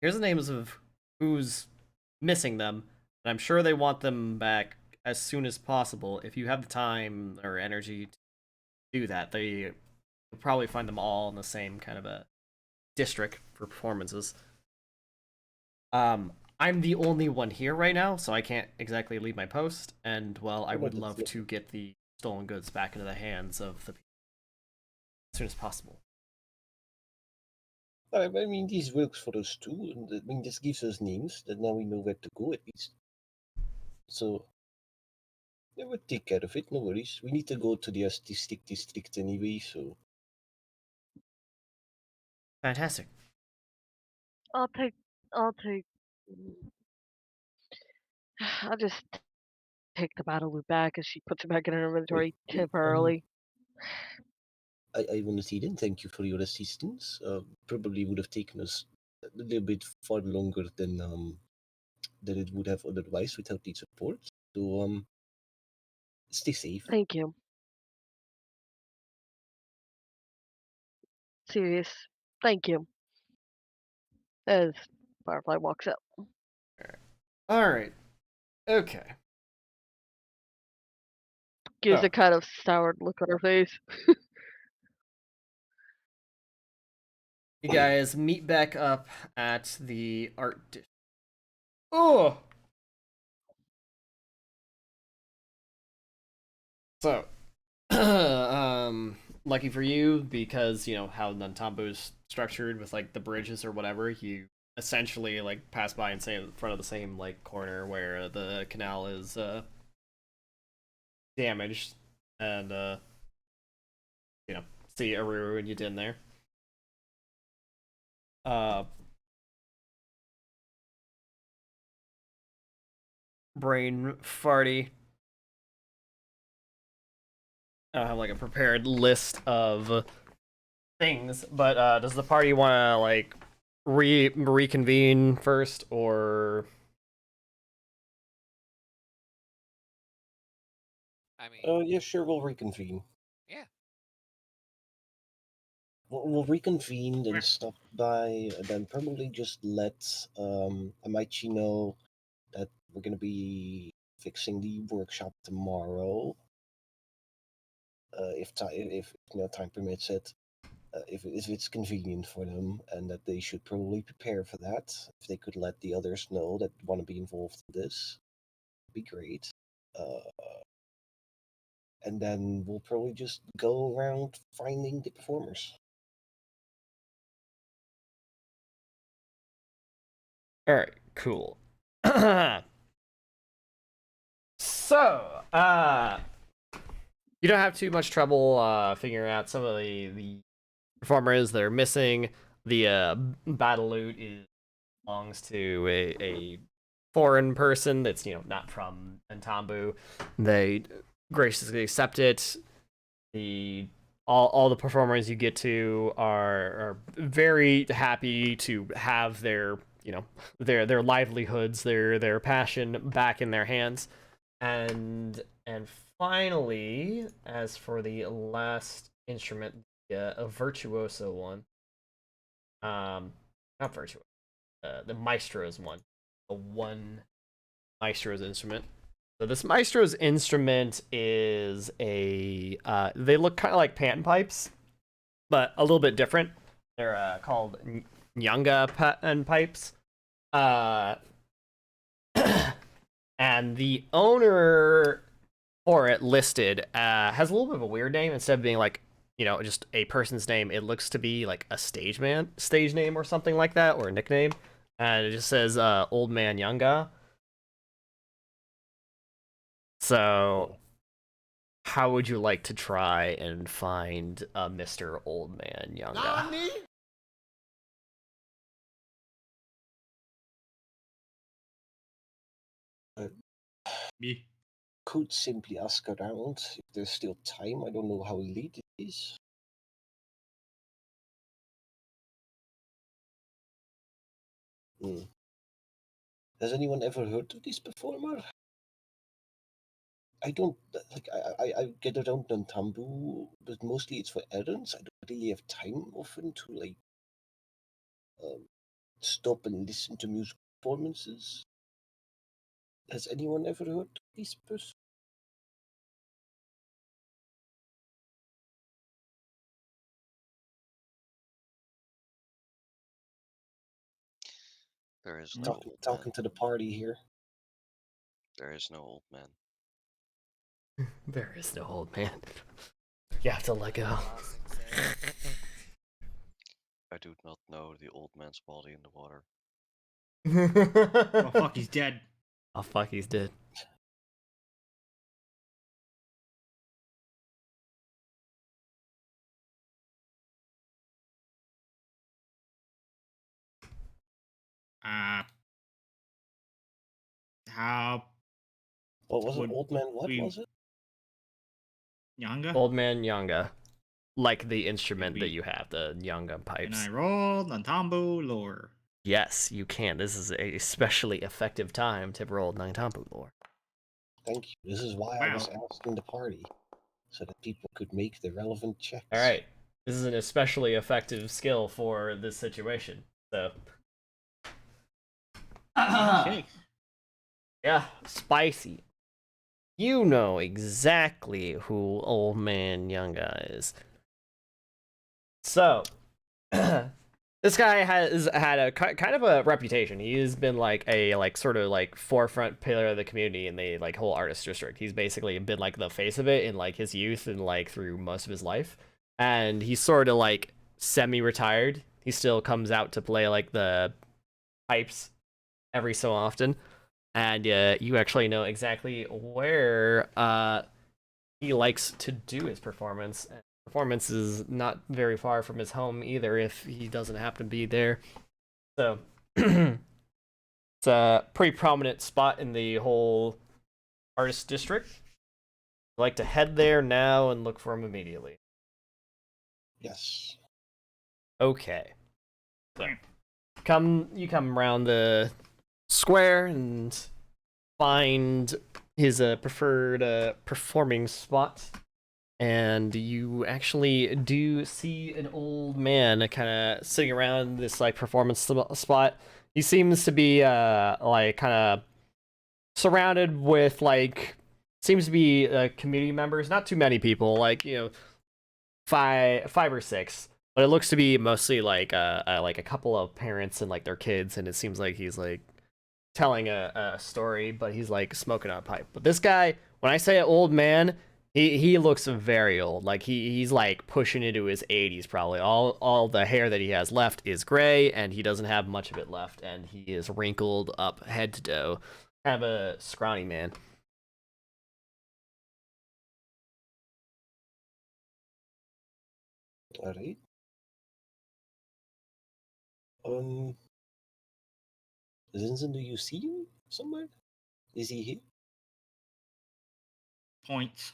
Here's the names of who's missing them, and I'm sure they want them back as soon as possible. If you have the time or energy to do that, they will probably find them all in the same kind of a district for performances. I'm the only one here right now, so I can't exactly leave my post. And well, I would love to get the stolen goods back into the hands of the people as soon as possible. I mean, this works for us too. And I mean, this gives us names that now we know where to go at least. So, yeah, we'll take care of it. No worries. We need to go to the artistic district anyway, so. Fantastic. I'll take. I'll take. I'll just take the battle loot back as she puts it back in her inventory temporarily. I want to say then, thank you for your assistance. Probably would have taken us a little bit far longer than it would have otherwise without the support. So stay safe. Thank you. Serious. Thank you. As Firefly walks out. All right. Okay. Gives Oh. a kind of soured look on her face. You guys meet back up at the art. Oh. So, lucky for you, because you know how Nantambu's structured with like the bridges or whatever, you essentially like pass by and stay in front of the same like corner where the canal is damaged, and you know, see Aruru and Yudin there. Brain farty. I don't have like a prepared list of things, but does the party want to like reconvene first, or I mean, Oh, yeah, sure, we'll reconvene. yeah. We'll reconvene and stop by, and then probably just let Amaichi know that we're gonna be fixing the workshop tomorrow. If time permits it, if it's convenient for them, and that they should probably prepare for that. If they could let the others know that want to be involved in this, it'd be great. And then we'll probably just go around finding the performers. all right, cool. So, you don't have too much trouble figuring out some of the performers that are missing. The battle loot belongs to a foreign person that's not from Ntambu. They graciously accept it. All the performers you get to are very happy to have their their livelihoods, their passion back in their hands. And finally, as for the last instrument, a virtuoso one, not virtuoso, the maestro's one, the one maestro's instrument. So this maestro's instrument is they look kind of like panpipes, but a little bit different. They're called nyanga pipes. And the owner for it listed has a little bit of a weird name. Instead of being like just a person's name, it looks to be like a stage name or something like that, or a nickname. And it just says Old Man Yanga. So, how would you like to try and find Mr. Old Man Yanga? Me. Could simply ask around if there's still time. I don't know how late it is. Has anyone ever heard of this performer? I don't like. I get around Nantambu, but mostly it's for errands. I don't really have time often to like stop and listen to music performances. Has anyone ever heard of this person? There is no Talking, old talking man. to the party here. There is no old man. There is no old man. You have to let go. Crossing sail. I do not know the old man's body in the water. Oh fuck, he's dead. Oh fuck, he's dead. How What was it? Would Old man? What we- was it? Yanga? Old Man Yanga. Like the instrument we- that you have, the Yanga And pipes. I rolled Nantambu lore. Yes, you can. This is a especially effective time to roll Nantambu lore. Thank you. This is why I was asking the party, so that people could make the relevant checks. All right. This is an especially effective skill for this situation. So. Okay. Yeah, spicy. You know exactly who Old Man Yanga is. So, this This guy has had a kind of a reputation. He's been like a sort of like forefront pillar of the community in the like whole artist district. He's basically been like the face of it in like his youth and like through most of his life. And he's sort of like semi-retired. He still comes out to play like the pipes every so often. And you actually know exactly where he likes to do his performance. Performance is not very far from his home either if he doesn't happen to be there. So it's a pretty prominent spot in the whole artist district. I'd like to head there now and look for him immediately. Yes. Okay. So you come around the square and find his preferred performing spot. And you actually do see an old man kind of sitting around this like performance spot. He seems to be like kind of surrounded with like seems to be community members, not too many people, like five or six, but it looks to be mostly like a couple of parents and like their kids, and it seems like he's like telling a story, but he's like smoking on a pipe. But this guy, when I say an old man, he looks very old. Like he's like pushing into his 80s probably. All the hair that he has left is gray, and he doesn't have much of it left, and he is wrinkled up head to toe. Kind of a scrawny man. All right. Um, Zinzin, do you see him somewhere? Is he here? Points.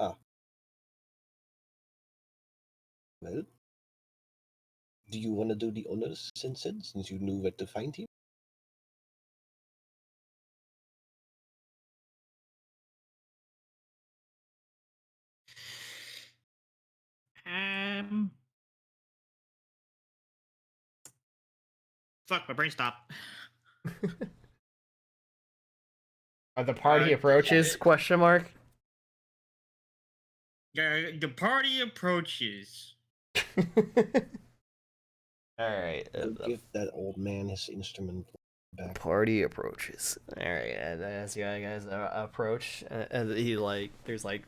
Ah. Well, do you want to do the honors, Zinzin, since you knew where to find him? Um. Fuck, my brain stopped. Are the party Uh, approaches? Question mark. The party approaches. All right. I'll give that old man his instrument back. Party approaches. All right, and as you guys approach, and he like, there's like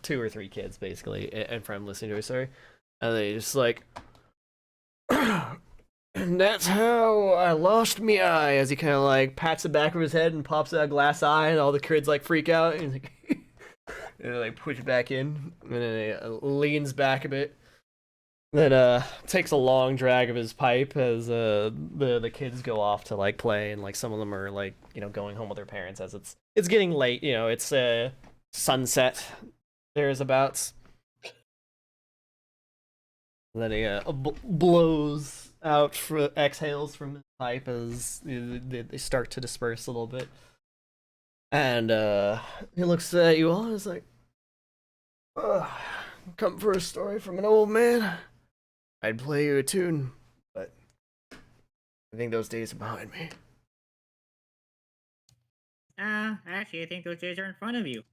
two or three kids basically in front of him listening to his story, and they just like, and that's how I lost me eye. As he kind of like pats the back of his head and pops out a glass eye, and all the kids like freak out, and he's like, and like push it back in, and then he leans back a bit. Then takes a long drag of his pipe as the kids go off to like play, and like some of them are like going home with their parents as it's getting late. It's sunset thereabouts. Then he blows out exhales from his pipe as they start to disperse a little bit, and he looks at you all and is like, "Come for a story from an old man. I'd play you a tune, but I think those days are behind me." Actually, I think those days are in front of you.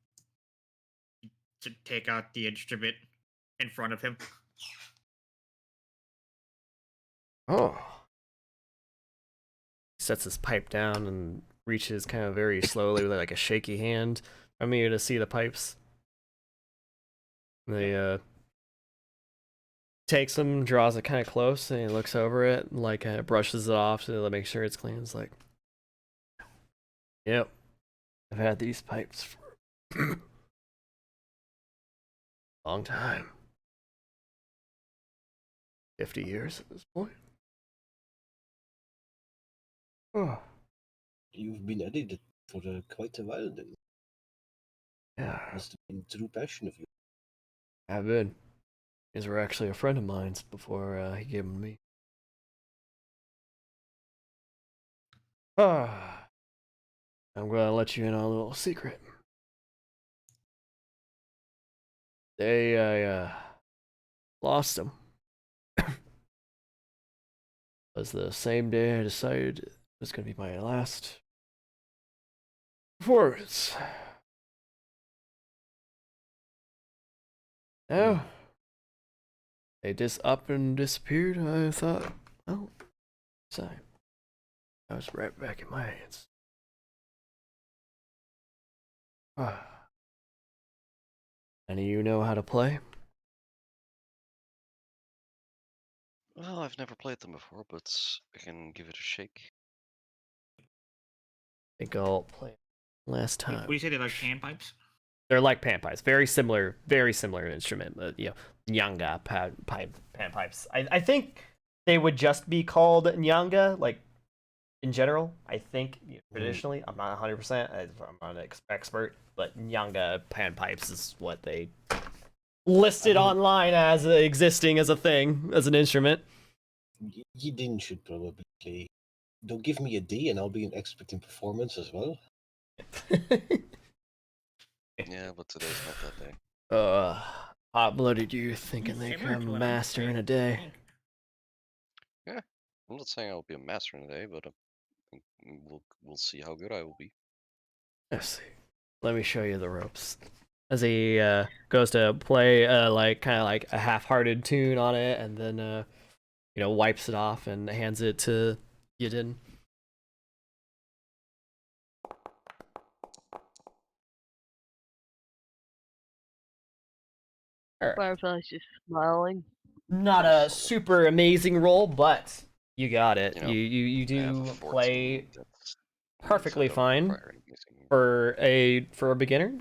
To take out the instrument in front of him. Oh. He sets his pipe down and reaches kind of very slowly with like a shaky hand from you to see the pipes. They takes them, draws it kind of close, and he looks over it, and like brushes it off to make sure it's clean. It's like, yep, I've had these pipes for a long time. 50 years at this point. Oh. You've been at it for quite a while then. Yeah. Must have been true passion of you. I've been. These were actually a friend of mine's before he gave them to me. Ah. I'm gonna let you in on a little secret. I lost him. It was the same day I decided it was gonna be my last performance. Now, they just up and disappeared. I thought, oh, sorry. I was right back in my hands. Any of you know how to play? Well, I've never played them before, but I can give it a shake. I think I'll play last time. What do you say? They're like panpipes? They're like panpipes, very similar instrument. Nyanga panpipes. I think they would just be called Nyanga, like in general. I think traditionally, I'm not 100%. I'm not an expert, but Nyanga panpipes is what they listed online as existing as a thing, as an instrument. Yidin should probably play. Don't give me a D and I'll be an expert in performance as well. Yeah, but today's not that day. Hot-blooded youth thinking they Similar to become a what I'm master in a saying, I day. think. Yeah, I'm not saying I'll be a master in a day, but we'll see how good I will be. Let's see. Let me show you the ropes. As he goes to play like kind of like a half-hearted tune on it, and then wipes it off and hands it to Yidin. Firefly's just smiling. Not a super amazing roll, but you got it. You know, You I have do a 14 play that's perfectly don't fine require any mixing. for a beginner.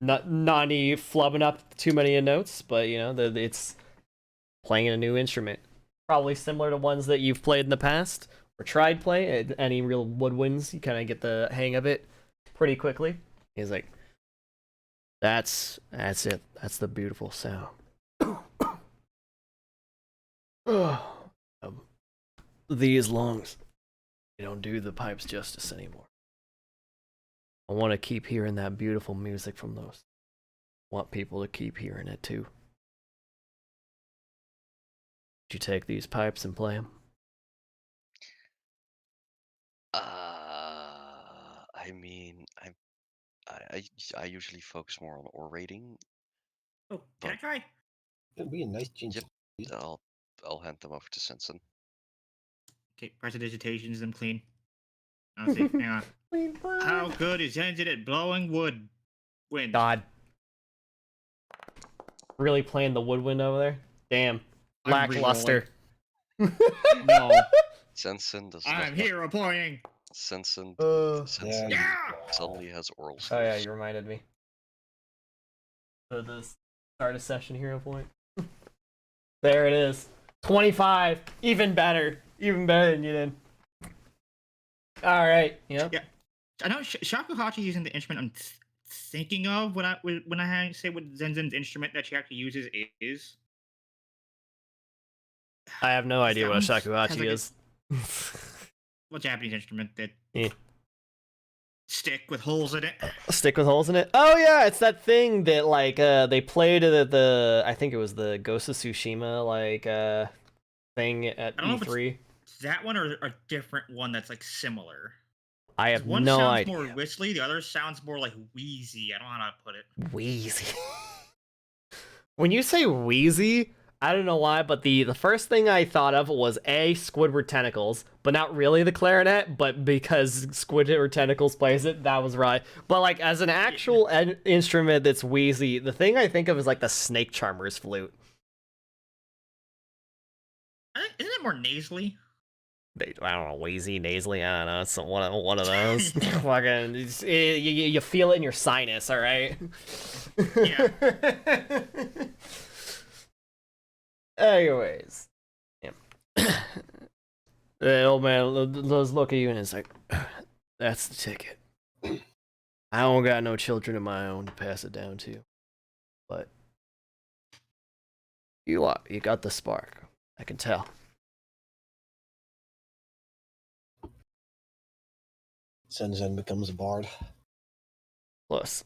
Not any flubbing up too many notes, but it's playing a new instrument, probably similar to ones that you've played in the past or tried play. Any real woodwinds, you kind of get the hang of it pretty quickly. He's like, that's it. That's the beautiful sound. These lungs, they don't do the pipes justice anymore. I want to keep hearing that beautiful music from those. I want people to keep hearing it too. Would you take these pipes and play them? I mean, I usually focus more on orating. Oh, can I try? It'd be a nice ginger. Yep, I'll hand them over to Sensen. Okay, prestidigitations them clean. I'll see. Hang on. How good is Zenjin at blowing wood wind? God. Really playing the woodwind over there? Damn. I'm Lackluster. No. Sensen does I'm not. hero pointing. Sensen Yeah! suddenly has oral skills. Oh yeah, you reminded me. So this start a session hero point. There it is. 25. Even better. Even better than you did. Alright, yep. Yeah. I know Shakuhachi using the instrument I'm thinking of when I say what Zenzin's instrument that she actually uses is. I have no idea what a Sounds- has shakuhachi like a- is. Well, Japanese instrument that Yeah. stick with holes in it. A stick with holes in it? Oh yeah, it's that thing that like they played at the I think it was the Ghost of Tsushima thing at I don't know if E3. it's that one or a different one that's like similar. I have One no sounds idea. more whistly, the other sounds more like wheezy. I don't know how to put it. Wheezy. When you say wheezy, I don't know why, but the first thing I thought of was Squidward Tentacles, but not really the clarinet, but because Squidward Tentacles plays it, that was right. But like as an actual instrument that's wheezy, the thing I think of is like the Snake Charmer's flute. Isn't it more nasally? I don't know, wheezy, nasally, I don't know, it's one of those. Fucking, you feel it in your sinus, all right? Yeah. Anyways, yeah. The old man does look at you and it's like, that's the ticket. I don't got no children of my own to pass it down to, but you got the spark. I can tell. Senzen becomes a bard. Plus,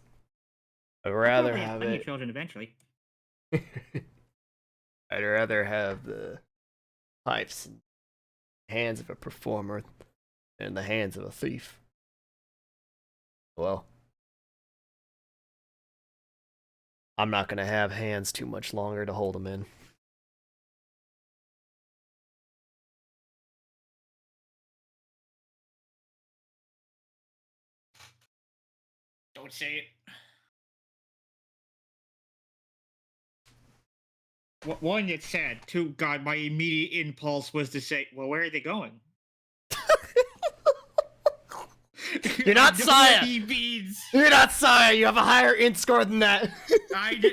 I'd rather Probably have plenty it. of children eventually. I'd rather have the pipes in the hands of a performer than in the hands of a thief. Well, I'm not gonna have hands too much longer to hold them in. would say it. One, it's sad. Two, God, my immediate impulse was to say, well, where are they going? You're not I know Saya! what he means. You're not Saya! You have a higher int score than that! I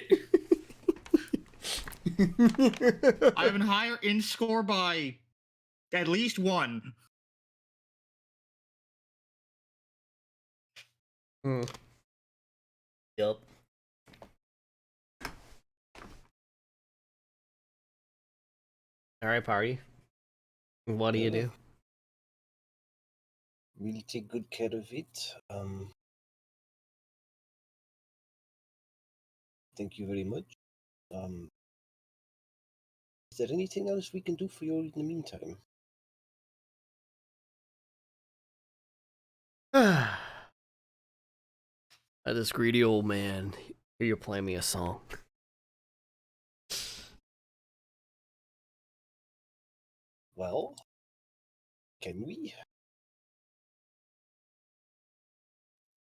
have a higher int score by at least one. Yup. Alright, party. What do you do? Really take good care of it. Thank you very much. Is there anything else we can do for you in the meantime? This greedy old man. Here, you're playing me a song. Well, can we?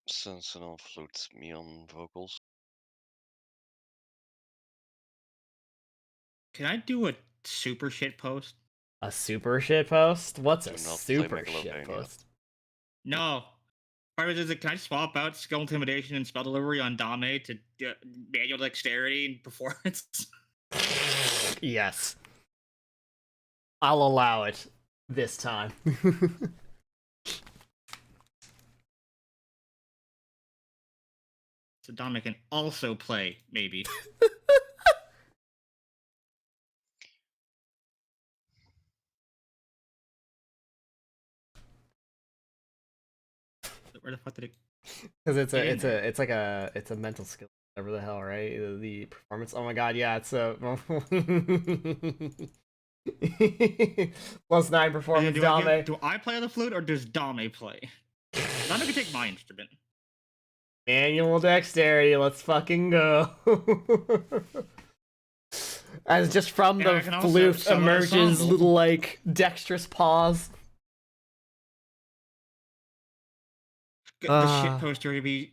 Sentinel flute me on vocals. Can I do a super shit post? A super shit post? What's Do a not play super shit Megalovania. post? No. Can I swap out skill intimidation and spell delivery on Dame to manual dexterity and performance? Yes. I'll allow it this time. So Dame can also play, maybe. Where the fuck did it? Because it's Get in a mental skill, whatever the hell, right? The performance. Oh my god, yeah, it's a +9 performance. Dame. Do I play the flute or does Dame play? Dame can take my instrument. Manual dexterity. Let's fucking go. As just from And I the can also flute summon a emerges ensemble. little like dexterous paws. The shit poster to be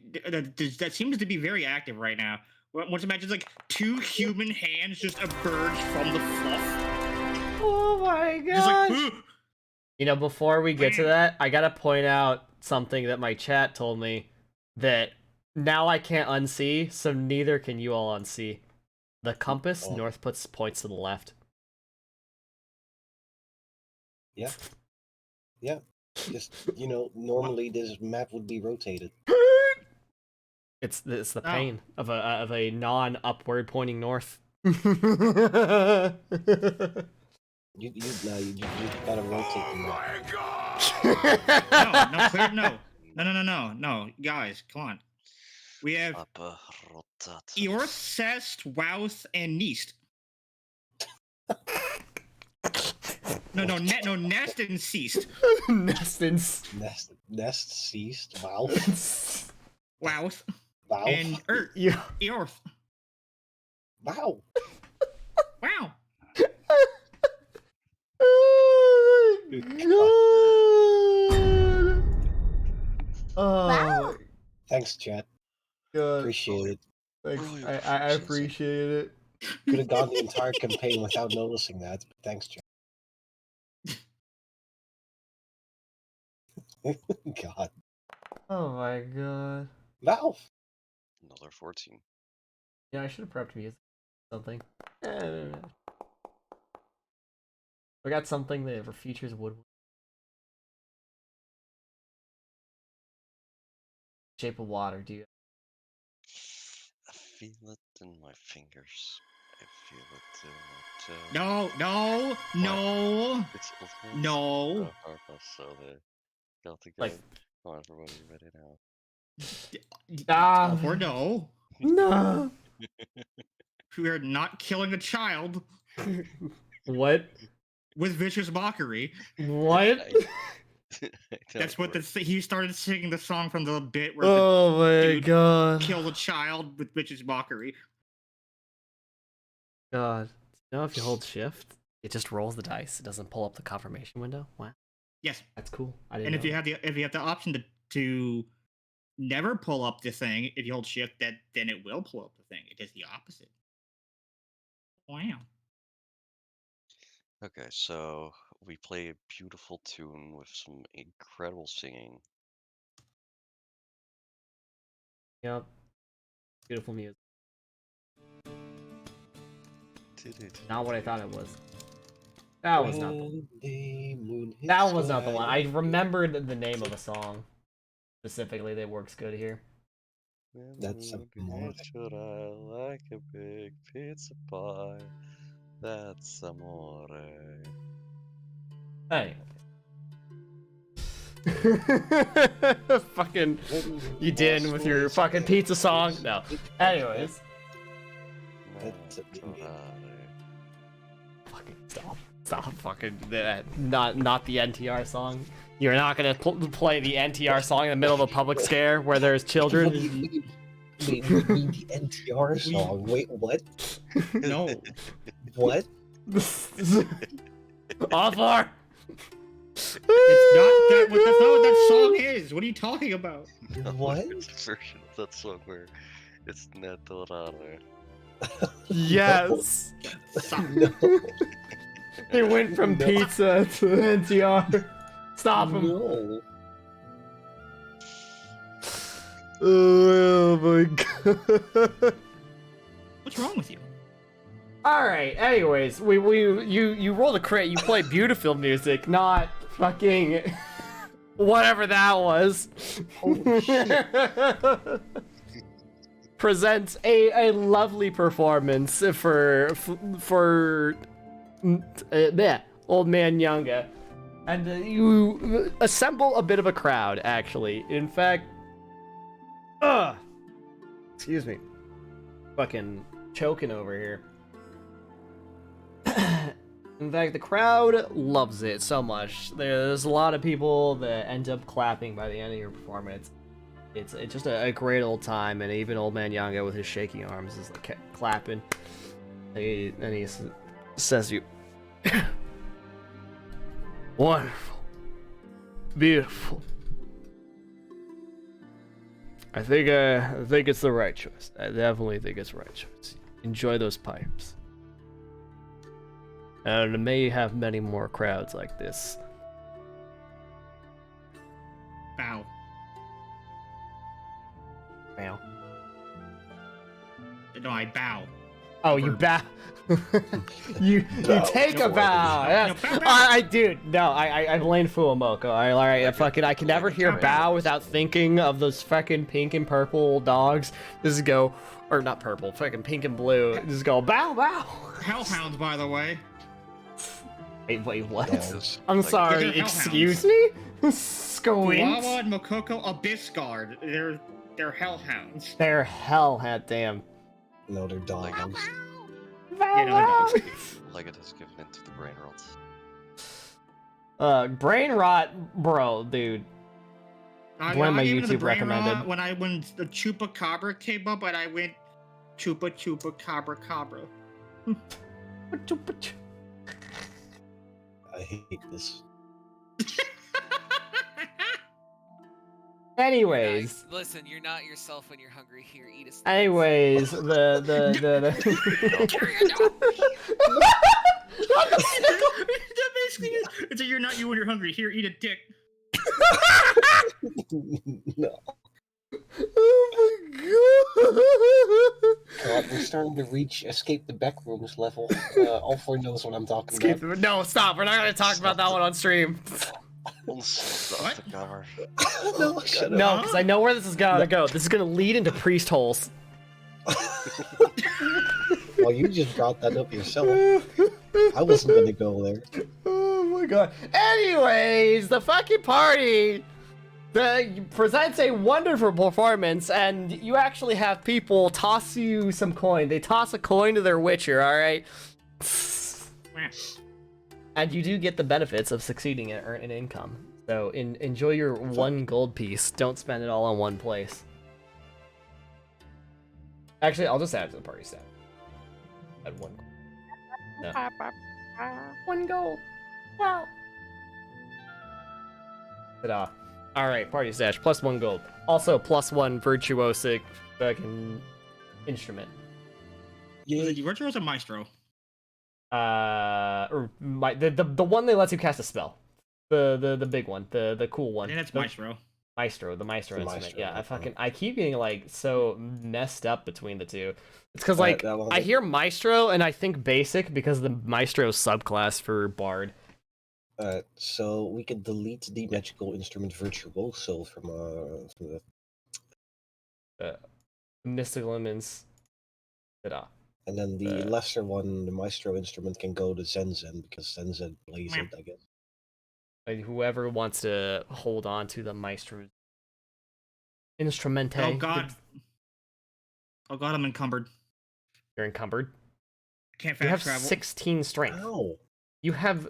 that seems to be very active right now. Once imagine like two human hands just emerge from the fluff. Oh my Just god. like, You know, before we get to Bam. that, I gotta point out something that my chat told me that now I can't unsee, so neither can you all unsee. The compass Oh. north points to the left. Yeah. Yeah. Just, normally this map would be rotated. It's the No. pain of a non-upward pointing north. You gotta rotate the map. No, guys, come on. We have Upper rotate. Eorth, Cest, Wouth, and Neast. No, Nest and Ceased. Nestins. Nest ceased. Wow. Wouth Wow. and Yeah. Eorth. Wow. Wow. Oh, Thanks, chat. God. Appreciate it. Thanks. Royal I proficiency. appreciate it. Could have gone the entire campaign without noticing that. But thanks, chat. God. Oh my god. Valve. Another 14. Yeah, I should have prepped music. Something. I got something that features wood. Shape of Water, do you? I feel it in my fingers. I feel it in my toe. No. It's ultimate. No. So they got to go. Like- Come on, everybody, ready now. Ah. Or no. No. We are not killing a child What? with vicious mockery. What? That's what he started singing the song from the bit where Oh my dude god. killed a child with vicious mockery. God. You know, if you hold shift, it just rolls the dice. It doesn't pull up the confirmation window. Wow. Yes. That's cool. I didn't And know. if you have the option to never pull up the thing. If you hold shift, then it will pull up the thing. It does the opposite. Wow. Okay, so we play a beautiful tune with some incredible singing. Yep. Beautiful music. Not what I thought it was. That was not the That was not the one. I remembered the name of a song specifically that works good here. That's amore. Should I like a big pizza pie? That's amore. Hey. Fucking you did with your fucking pizza song. No. Anyways. That's Fucking stop fucking not the NTR song. You're not gonna play the NTR song in the middle of a public scare where there's children. Wait, the NTR song. Wait, what? No. What? Offer. It's not that's not what that song is. What are you talking about? What? It's a version of that song where it's naturale. Yes. No. It went from No. pizza to NTR. Stop him. No. Oh my god. What's wrong with you? Alright, anyways, you roll a crit, you play beautiful music, not fucking whatever that was. Holy shit. Presents a lovely performance for Old Man Yanga. And you assemble a bit of a crowd, actually. In fact, excuse me. Fucking choking over here. In fact, the crowd loves it so much. There's a lot of people that end up clapping by the end of your performance. It's just a great old time, and even Old Man Yanga with his shaking arms is like clapping. And he says you wonderful, beautiful. I think it's the right choice. I definitely think it's the right choice. Enjoy those pipes. And may have many more crowds like this. Bow. Wow. No, I bow. Oh, you bow. you take a bow. Yes. No, bow, bow. I dude, no, I blame Fuamoko. I can never hear bow without thinking of those fucking pink and purple dogs. Just go, or not purple, fucking pink and blue. Just go bow bow. Hellhounds, by the way. Wait, what? Dogs. I'm Like, sorry. they're Excuse me. Squint. Wawa and Mokoko Abyssguard. They're hellhounds. They're hell hat damn. No, they're dogs. Yeah, no, they're dogs. Leggett has given into the brain rot. Brain rot, bro, dude. Blame my I gave it the YouTube brain recommended. rot when the Chupacabra came up, and I went Chupa Cabra Cabra. I hate this. Anyways. Guys, listen, you're not yourself when you're hungry. Here, eat a snack. Anyways, the That basically is. It's a you're not you when you're hungry. Here, eat a dick. No. Oh my God, we're starting to reach escape the back rooms level. All four knows what I'm talking god. about. No, stop. We're not gonna talk about that one on stream. Stop the cover. No, shut No, up. because I know where this is gonna go. This is gonna lead into priest holes. Well, you just brought that up yourself. I wasn't gonna go there. Oh my god. Anyways, the fucking party presents a wonderful performance, and you actually have people toss you some coin. They toss a coin to their witcher, alright? And you do get the benefits of succeeding and earn an income. So enjoy your 1 gold piece. Don't spend it all on one place. Actually, I'll just add it to the party stat. Add 1 gold. No. 1 gold. Wow. Ta-da. All right, party stash +1 gold. Also +1 virtuosic fucking instrument. Was it Virtuoso or Maestro? Or the one that lets you cast a spell. The big one, the cool I one. think that's the Maestro. the Maestro The instrument. Maestro, Yeah, okay. I keep getting like so messed up between the two. It's because like that one- I hear Maestro and I think basic because the Maestro subclass for Bard. So we can delete the magical instrument virtuoso from the Mystic Lemons. Ta-da. and then the lesser one, the maestro instrument, can go to Zenzen because Zenzen plays it, I guess. Like whoever wants to hold on to the Maestro Instrumente. Oh god. Oh god, I'm encumbered. You're encumbered. Can't You fast have travel. 16 strength. Ow. You have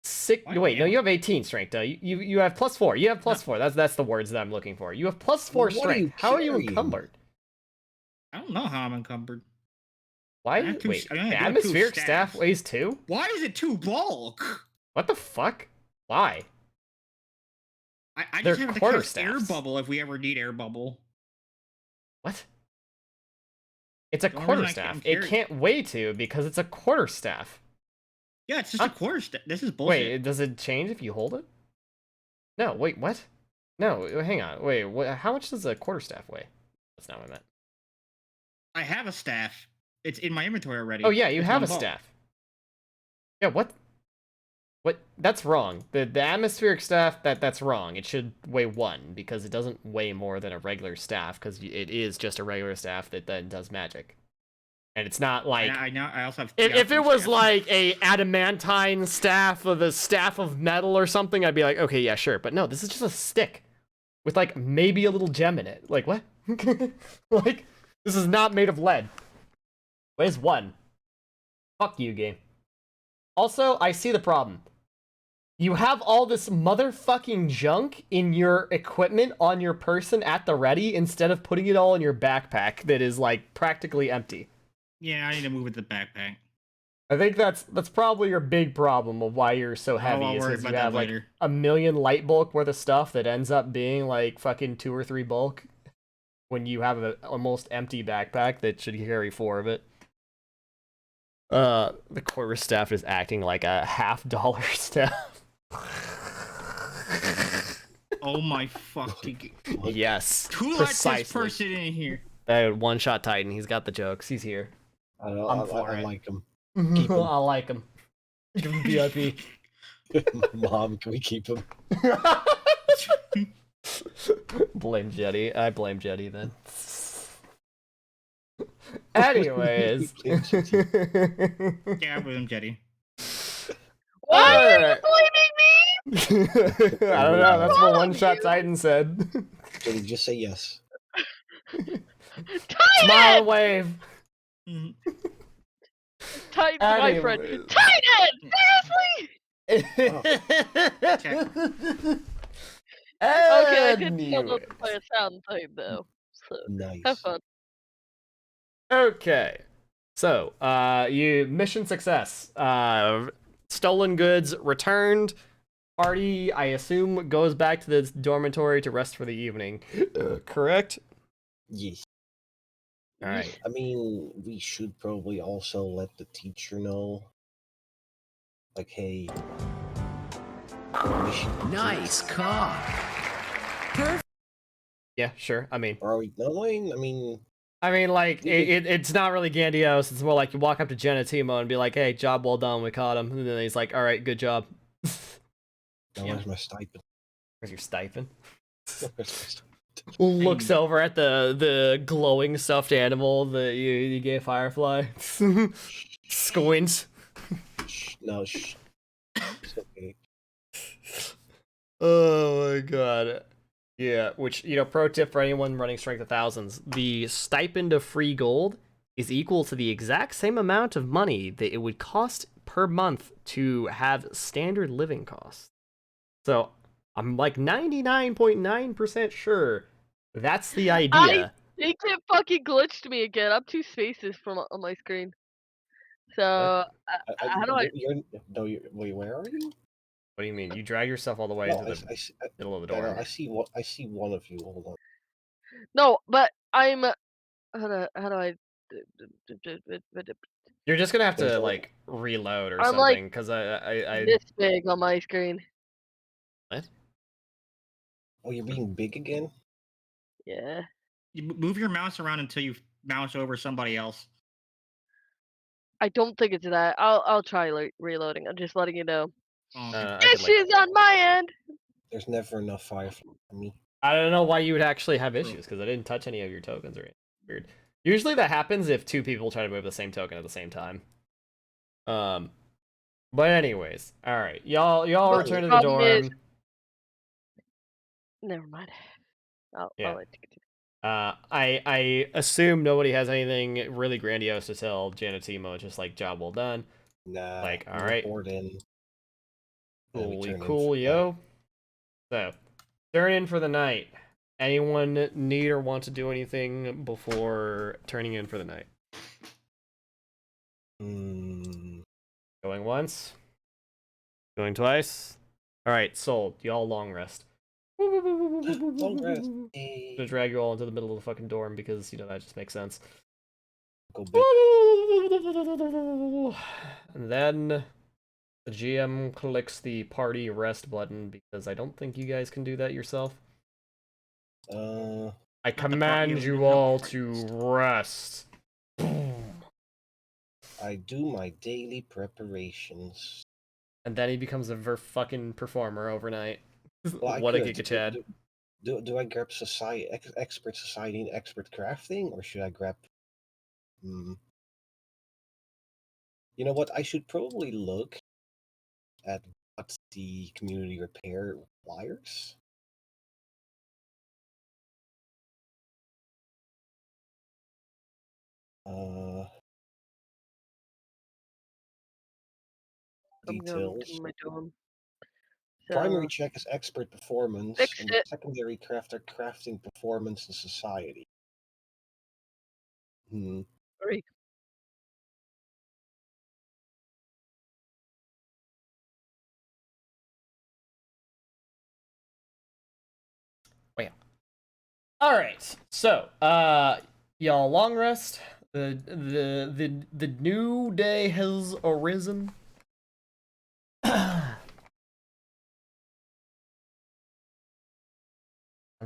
six. What? Wait, no, Yeah. you have 18 strength. Though you have +4. You have +4. That's the words that I'm looking for. You have +4 What are strength. you How are you carrying? encumbered? I don't know how I'm encumbered. Why? I have two- Wait, I only the have two atmospheric staff staffs. weighs 2? Why is it 2 bulk? What the fuck? Why? I They're just have to quarter cast air staffs. bubble if we ever need air bubble. What? It's a The only quarter reason I staff. can't It carry- can't weigh 2 because it's a quarter staff. Yeah, it's just Huh? a quarter staff. This is bullshit. Wait, does it change if you hold it? No, wait, what? No, hang on. Wait, how much does a quarter staff weigh? That's not what I meant. I have a staff. It's in my inventory already. Oh yeah, you It's have a 1 bulk. staff. Yeah, what? What? That's wrong. The atmospheric staff, that's wrong. It should weigh 1 because it doesn't weigh more than a regular staff because it is just a regular staff that then does magic. And it's not like I know. I also have. if it was staffs. like a adamantine staff of a staff of metal or something, I'd be like, okay, yeah, sure. But no, this is just a stick with like maybe a little gem in it. Like what? Like this is not made of lead. Weighs 1. Fuck you, game. Also, I see the problem. You have all this motherfucking junk in your equipment on your person at the ready instead of putting it all in your backpack that is like practically empty. Yeah, I need to move with the backpack. I think that's probably your big problem of why you're so heavy I'll is worry because you about that have like later. 1,000,000 light bulk worth of stuff that ends up being like fucking 2 or 3 bulk when you have an almost empty backpack that should carry 4 of it. The quarter staff is acting like a $50 staff. Oh my fucking. Yes, Who let precisely. this person in here? That one-shot Titan. He's got the jokes. He's here. I don't know. I'm for I it. like him. Keep him. I like him. Give him VIP. Mom, can we keep him? Blame Jetty. I blame Jetty then. Anyways. Blame Jetty. Yeah, with him, Jetty. Why are you Alright. blaming me? I don't know. That's what One Shot Titan said. Jenny, just say yes. Smile Titan! and wave. Mhm. Titan's my friend. Anyways. Titan! Seriously? Okay, I did tell them to play a sound Titan though. So Nice. have fun. Okay. So, you mission success. Stolen goods returned. Party, I assume, goes back to the dormitory to rest for the evening. Correct? Yes. All right. I mean, we should probably also let the teacher know. Like, hey. Nice cock. Yeah, sure. I mean, Are we knowing? I mean, like it's not really Gandios. It's more like you walk up to Genetimo and be like, "Hey, job well done. We caught him." And then he's like, "All right, good job." now where's my stipend? Where's your stipend? Where's my stipend? Looks over at the glowing stuffed animal that you gave Firefly. Squints. Shh, no, shh. It's okay. Oh my god. Yeah, which, pro tip for anyone running Strength of Thousands, the stipend of free gold is equal to the exact same amount of money that it would cost per month to have standard living costs. So, I'm like 99.9% sure that's the idea. I think it fucking glitched me again. I'm 2 spaces from on my screen. So how do I? Wait, where are you? What do you mean? You drag yourself all the way No, into the middle of the yeah, no, dorm. I see one of you. Hold on. No, but I'm how do I You're just gonna have There's to only like reload or I'm like something, because I this big on my screen. what? Oh, you're being big again? Yeah. You move your mouse around until you mouse over somebody else. I don't think it's that. I'll try reloading. I'm just letting you know. Oh, okay. I could like Issues on my end. There's never enough Firefly for me. I don't know why you would actually have issues, because I didn't touch any of your tokens or anything. Weird. Usually that happens if two people try to move the same token at the same time. But anyways, all right, y'all But return to the problem is, dorm. never mind. I'll Yeah. let you continue. I assume nobody has anything really grandiose to tell Janatimo. Just like, job well done. Nah, Like, all we right, report in. And we turn in for cool, the yo. So, turn in for the night. Anyone need or want to do anything before turning in for the night? night. Going once. Going twice. All right, sold. Y'all long rest. Long rest. Gonna drag you all into the middle of the fucking dorm because, you know, that just makes sense. Go big. And then the GM clicks the party rest button because I don't think you guys can do that yourself. I command you all to rest. I do my daily preparations. And then he becomes a fucking performer overnight. Well, I What a could. Giga Chad. Do I grab expert society and expert crafting, or should I grab? You know what? I should probably look at what the community repair requires. I'm going Details. to my dorm. Primary So check is expert performance, fixed and it. secondary crafting performance and society. Three. Well. Alright, so, y'all long rest. The new day has arisen. And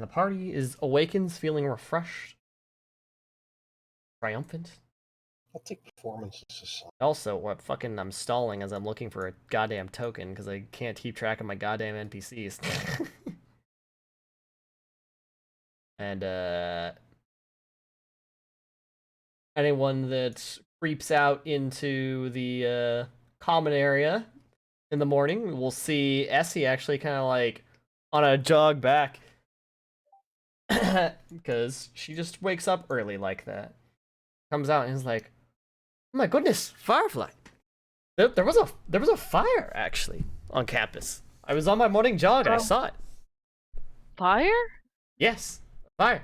the party awakens feeling refreshed, triumphant. I'll take performance and society. Also, I'm stalling as I'm looking for a goddamn token because I can't keep track of my goddamn NPCs. And anyone that creeps out into the common area in the morning will see Essie actually kind of like on a jog back because she just wakes up early like that. Comes out and is like, "Oh my goodness, Firefly! There was a fire actually on campus. I was on my morning jog and I saw it. Fire? Yes, fire.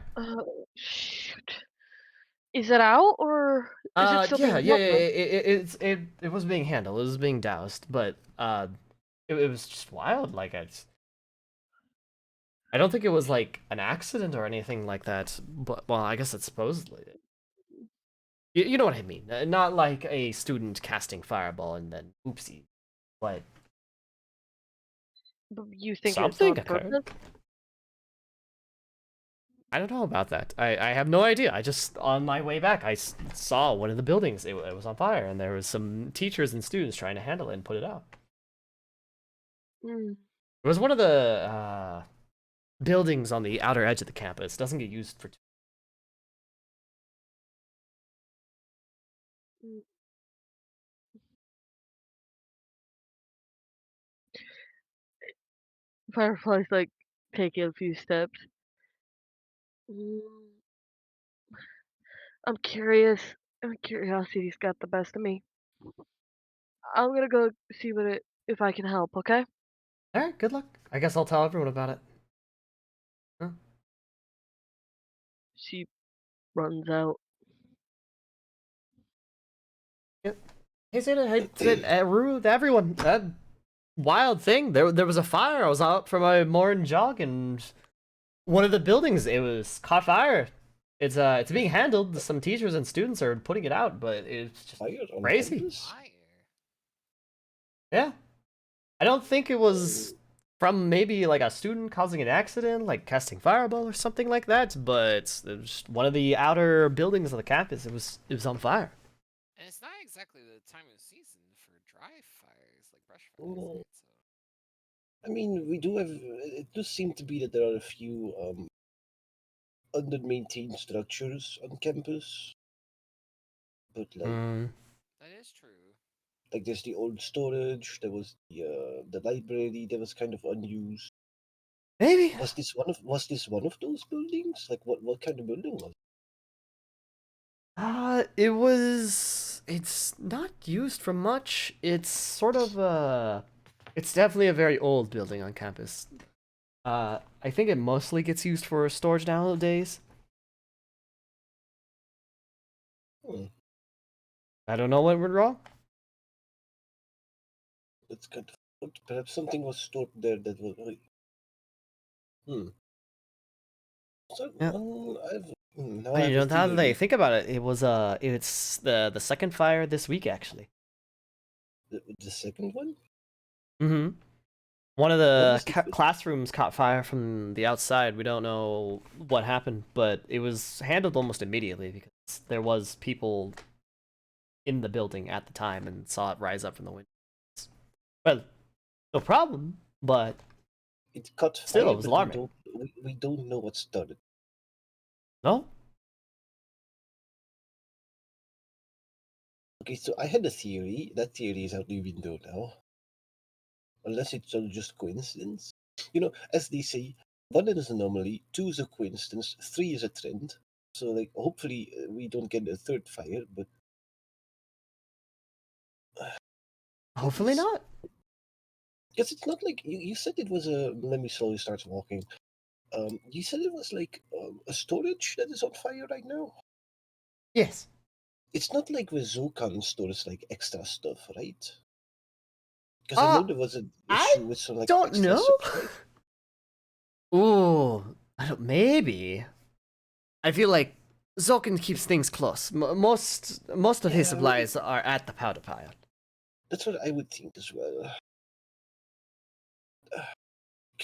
Shoot. Is it out or is it still being Yeah. handled? It was being handled. It was being doused, but it was just wild. Like I don't think it was like an accident or anything like that. But well, I guess it's supposedly. You know what I mean? Not like a student casting fireball and then oopsie, but You think it's something on occurred. purpose? I don't know about that. I have no idea. I just, on my way back, I saw one of the buildings. It was on fire, and there was some teachers and students trying to handle it and put it out. Mm. It was one of the buildings on the outer edge of the campus. It doesn't get used for. Firefly's like taking a few steps. I'm curious. Curiosity's got the best of me. I'm gonna go see if I can help. Okay. All right. Good luck. I guess I'll tell everyone about it. Huh? She runs out. Yep. Hey, Zeta. Hey, Zeta. Rue, everyone. wild thing. There was a fire. I was out for my morning jog, and one of the buildings it was caught fire. It's being handled. Some teachers and students are putting it out, but it's just Fire on crazy. campus? Fire. Yeah, I don't think it was from maybe like a student causing an accident, like casting fireball or something like that. But it was one of the outer buildings of the campus. It was on fire. And it's not exactly the time of season for dry fires, like brush fires, Well, right? So I mean, we do have. It does seem to be that there are a few under-maintained structures on campus, but that is true. like there's the old storage. There was the library that was kind of unused. Maybe. Was this one of those buildings? Like what kind of building was it? It was. It's not used for much. It's sort of It's definitely a very old building on campus. I think it mostly gets used for storage nowadays. Hmm, I don't know what went wrong. that's kind of odd. Perhaps something was stored there that was. Hmm. So, Yeah. now Oh, I you have a know, now that I theory. think about it, it's the second fire this week actually. The second one? Mm-hmm. One of When the was the first? classrooms caught fire from the outside. We don't know what happened, but it was handled almost immediately because there was people in the building at the time and saw it rise up from the windows. Well, no problem, but It caught still, fire, it was but we alarming. we don't know what started. No? Okay, so I had a theory. That theory is out the window now. Unless it's all just coincidence. You know, as they say, one is an anomaly, two is a coincidence, three is a trend. So, like, hopefully we don't get a third fire, but it Hopefully is not. because it's not like you said it was a. Let me slowly start walking. You said it was like a storage that is on fire right now. Yes. It's not like with Zokan stores like extra stuff, right? Because I Uh, know there was an I issue with some like don't extra know. supply. Ooh, I don't. Maybe. I feel like Zulkin keeps things close. Most of his Yeah, well, supplies are at the powder pile. that's what I would think as well.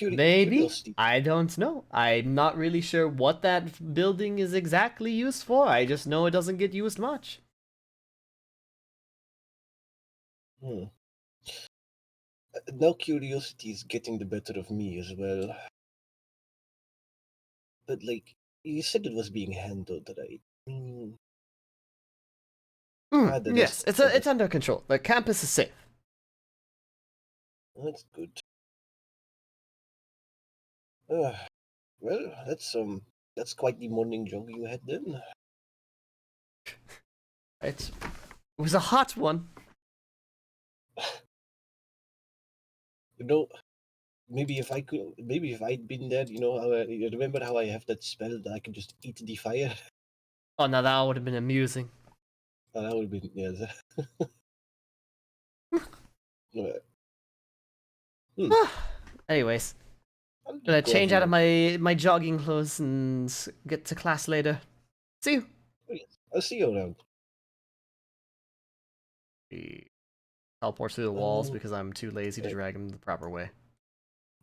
Maybe. Curiosity. I don't know. I'm not really sure what that building is exactly used for. I just know it doesn't get used much. Hmm. Now curiosity is getting the better of me as well. But like you said, it was being handled right. That is Yes, it's that is under control. The campus is safe. that's good. Well, that's quite the morning jog you had then. It was a hot one. You know, maybe if I'd been there, you know, you remember how I have that spell that I can just eat the fire? Oh, now that would have been amusing. That would have been yes. Uh, hmm, Anyways, I'll gonna just go have change a out of look. my jogging clothes and get to class later. See you. Oh, yes. I'll see you around. He teleports through the walls because I'm too lazy to drag him the proper way.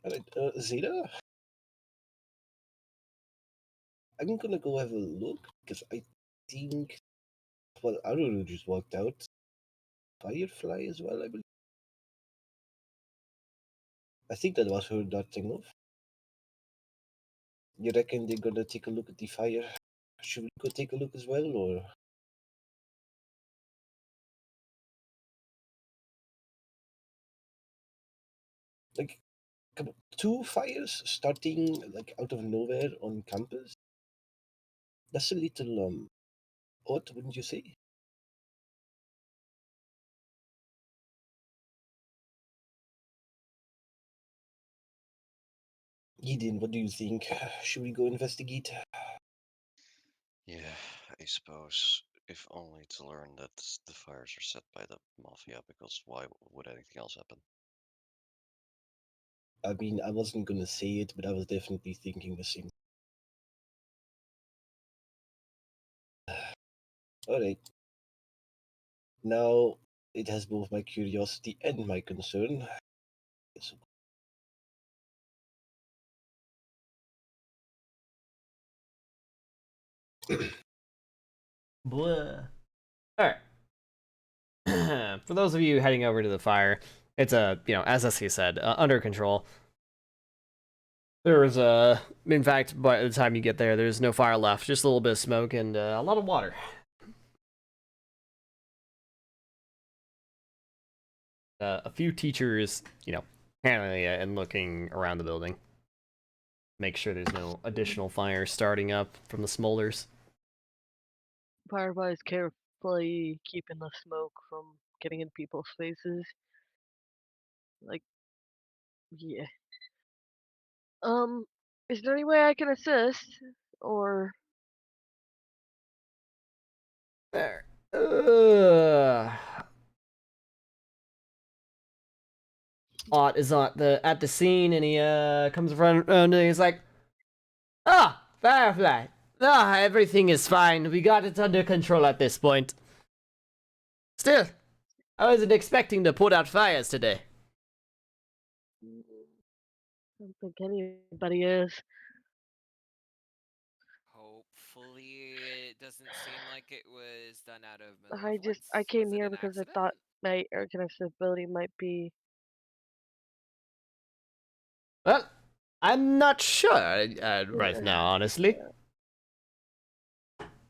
Alright, Zeta, I'm gonna go have a look because I think, well, Aruru just walked out. Firefly as well, I believe. I think that was her darting off. You reckon they're gonna take a look at the fire? Should we go take a look as well, or like, come on, two fires starting like out of nowhere on campus? That's a little odd, wouldn't you say? Eden, what do you think? Should we go investigate? Yeah, I suppose. If only to learn that the fires are set by the mafia, because why would anything else happen? I mean, I wasn't gonna say it, but I was definitely thinking the same. Alright. Now, it has both my curiosity and my concern. Yes. Blah. All right. For those of you heading over to the fire, it's as he said, under control. There is in fact, by the time you get there, there's no fire left, just a little bit of smoke and a lot of water. A few teachers, handling it and looking around the building. Make sure there's no additional fire starting up from the smolders. Fireflies carefully keeping the smoke from getting in people's faces. Like, yeah. Is there any way I can assist? Or There. Ott is at the scene and he comes in front and he's like, Firefly. Everything is fine. We got it under control at this point. Still, I wasn't expecting to put out fires today. I don't think anybody is. Hopefully, it doesn't seem like it was done out of I malevolence. came Was it here an because I accident? thought my air accessibility might be. Well, I'm not sure right now, honestly.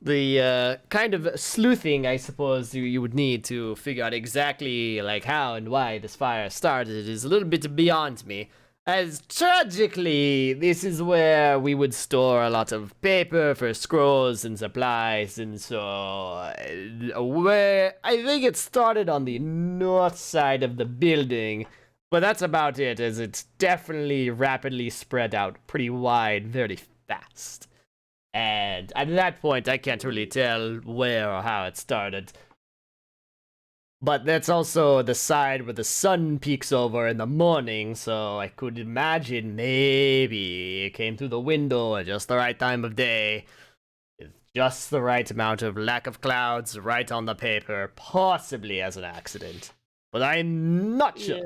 The kind of sleuthing, I suppose, you would need to figure out exactly like how and why this fire started is a little bit beyond me. As tragically, this is where we would store a lot of paper for scrolls and supplies, and so where I think it started on the north side of the building, but that's about it, as it's definitely rapidly spread out pretty wide very fast. And at that point, I can't really tell where or how it started. But that's also the side where the sun peeks over in the morning, so I could imagine maybe it came through the window at just the right time of day, with just the right amount of lack of clouds right on the paper, possibly as an accident. But I'm not sure.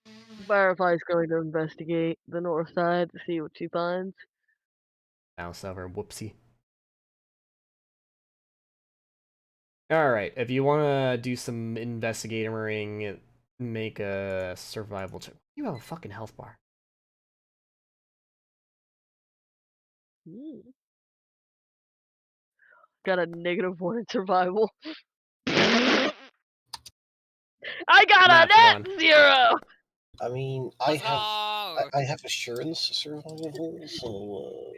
Yeah. Firefly's going to investigate the north side to see what she finds. Mouse over, whoopsie. Alright, if you want to do some investigating, make a survival check. You have a fucking health bar. Got a -1 in survival. I got a Natural net 0! I mean, Let's go! I have assurance survival, so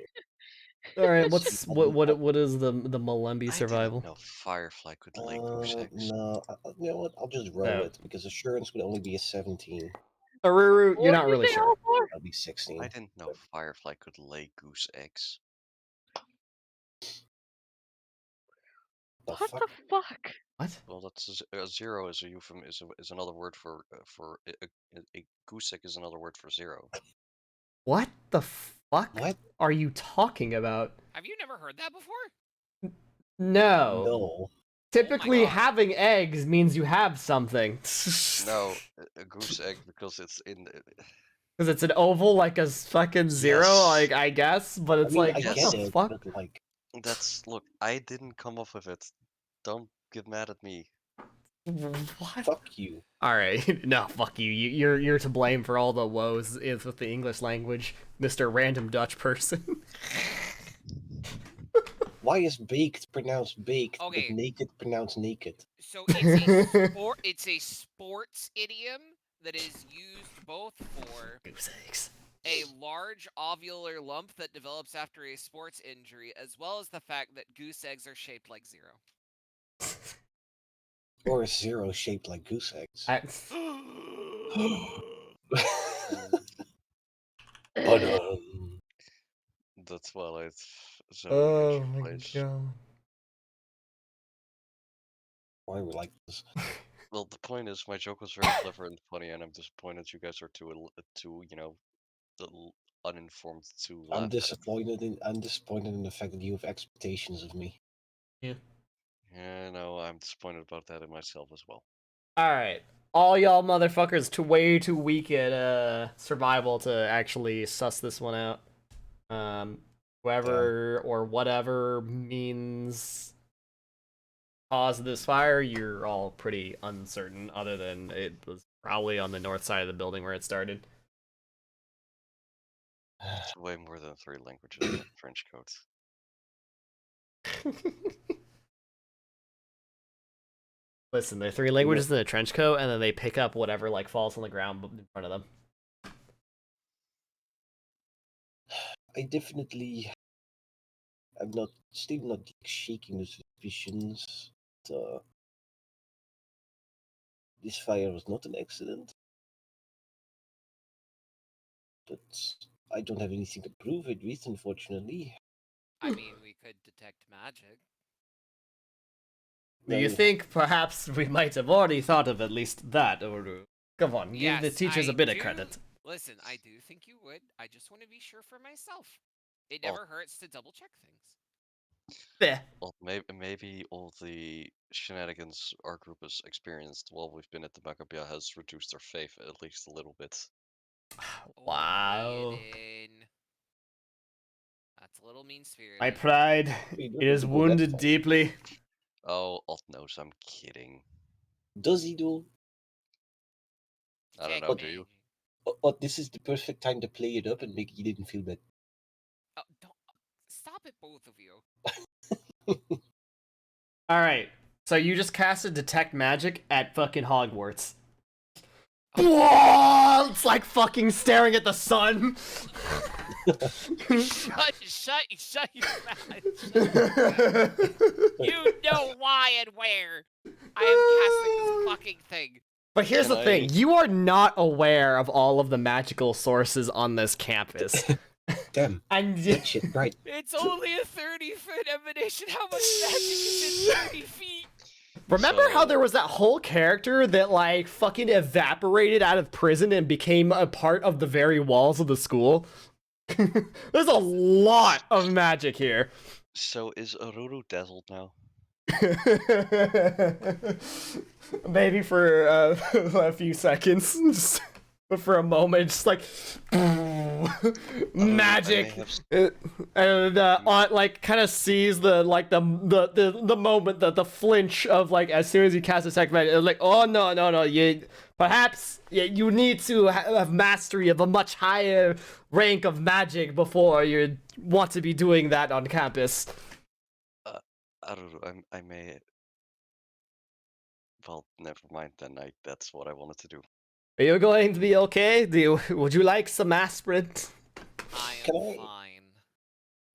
Alright, see, what is the Malembi I survival? didn't know Firefly could lay goose eggs. no, you know what? I'll just roll No. it because assurance would only be a 17. Aruru, you're What not did you really say, sure. Alpar? That'll be 16. I didn't know Firefly could lay goose eggs. The What fuck? the fuck? What? Well, that's a zero is a euphemism is another word for a goose egg is another word for zero. What the fuck What? are you talking about? Have you never heard that before? No. No. Typically, God. having eggs means you have something. No, a goose egg because it's in. Because it's an oval like a fucking zero, Yes. like, I guess, but it's I mean, like, I what get the it, fuck? but like, That's look. I didn't come up with it. Don't get mad at me. What? fuck you. Alright, no, fuck you. You're to blame for all the woes with the English language, Mr. Random Dutch person. Why is baked pronounced baked, Okay. but naked pronounced naked? So it's a sports idiom that is used both for Goose eggs. a large ovular lump that develops after a sports injury, as well as the fact that goose eggs are shaped like zero. Or a zero shaped like goose eggs. But That's Twilight Zone Oh actually my plays. god. why we like this? Well, the point is, my joke was very clever and funny, and I'm disappointed you guys are too uninformed to laugh I'm at it. disappointed in the fact that you have expectations of me. Yeah, no, I'm disappointed about that in myself as well. Alright. All y'all motherfuckers way too weak at survival to actually suss this one out. Whoever or whatever means caused this fire, you're all pretty uncertain, other than it was probably on the north side of the building where it started. It's way more than 3 languages in French code. Listen, they're 3 languages in a trench coat, and then they pick up whatever like falls on the ground in front of them. I definitely, I'm not still not shaking the suspicions. This fire was not an accident, but I don't have anything to prove it with, unfortunately. I mean, we could detect magic. Do you think perhaps we might have already thought of at least that, or come on, give the Yes, teachers I a bit of do- credit. Listen, I do think you would. I just want to be sure for myself. It Well- never hurts to double check things. Yeah. Well, maybe all the shenanigans our group has experienced while we've been at the Maccabea has reduced our faith at least a little bit. Wow. Ryan. That's a little mean-spirited. My pride, You don't it is need to go that wounded far. deeply. Oh, Alt knows I'm kidding. Does he do? I don't Check know, do you? But this is the perfect time to play it up and make you didn't feel bad. Oh, don't stop it, both of you. Alright, so you just casted Detect Magic at fucking Hogwarts. Whoa! It's like fucking staring at the sun. Shut your mouth. You know why and where. I am casting this fucking thing. But here's Can the thing, you are not aware of all of the magical sources on this campus. Damn, And that shit, right. It's only a 30-foot emanation. How much magic is in 30 feet? remember how So- there was that whole character that like fucking evaporated out of prison and became a part of the very walls of the school? There's a lot of magic here. So is Aruru dazzled now? Maybe for a few seconds, but for a moment, just like magic, and Aunt like kind of sees the like the moment, the flinch of like as soon as you cast Detect Magic, like oh no, you perhaps you need to have mastery of a much higher rank of magic before you want to be doing that on campus. Aruru, I may. Well, never mind then. That's what I wanted to do. Are you going to be okay? Would you like some aspirin? I Can am I- fine.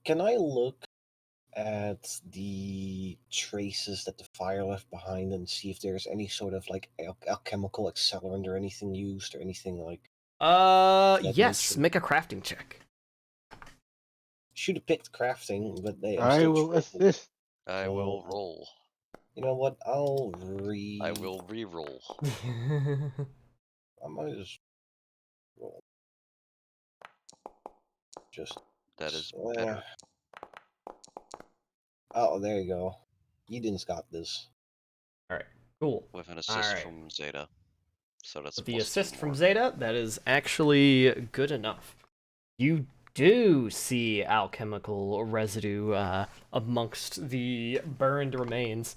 Can I look at the traces that the fire left behind and see if there's any sort of like alchemical accelerant or anything used or anything like? That Yes, nature. make a crafting check. Should have picked crafting, but they. I will assist. I Oh. will roll. You know what? I'll re. I will re-roll. I might just roll. Just. That is uh, better. Oh, there you go. Eden's got this. Cool. With an assist Alright. from Zeta. So that's a With the plus 2 assist from more. Zeta, that is actually good enough. You do see alchemical residue amongst the burned remains.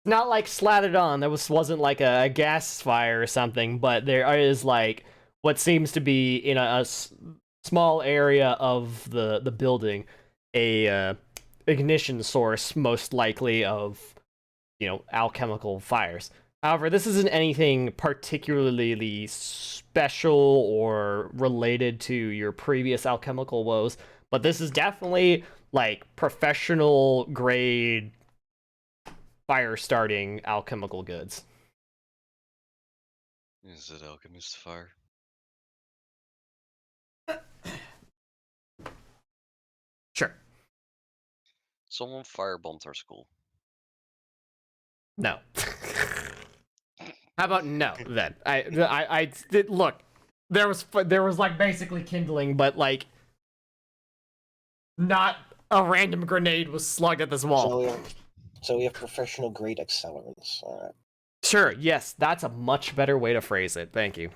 Not like slathered on. There wasn't like a gas fire or something, but there is like what seems to be in a small area of the building, a ignition source, most likely of alchemical fires. However, this isn't anything particularly special or related to your previous alchemical woes, but this is definitely like professional grade fire starting alchemical goods. Is it alchemist fire? Sure. Someone firebombed our school. No. How about no then? I did look. There was like basically kindling, but like not a random grenade was slugged at this wall. So we have professional grade accelerants. All right. Sure, yes, that's a much better way to phrase it. Thank you.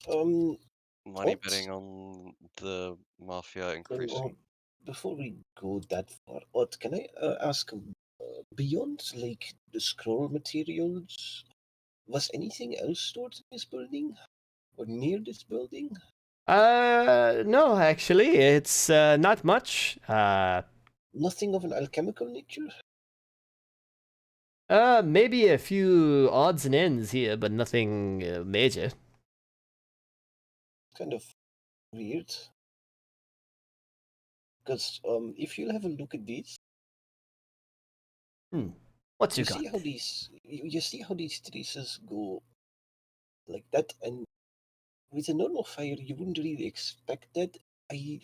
Money What? betting on the mafia increasing. Before we go that far, what can I ask? Beyond like the scroll materials, was anything else stored in this building or near this building? No, actually, it's not much. Nothing of an alchemical nature. Maybe a few odds and ends here, but nothing major. Kind of weird. Because if you'll have a look at these, What's you you got? see how you see how these traces go like that, and with a normal fire, you wouldn't really expect that. I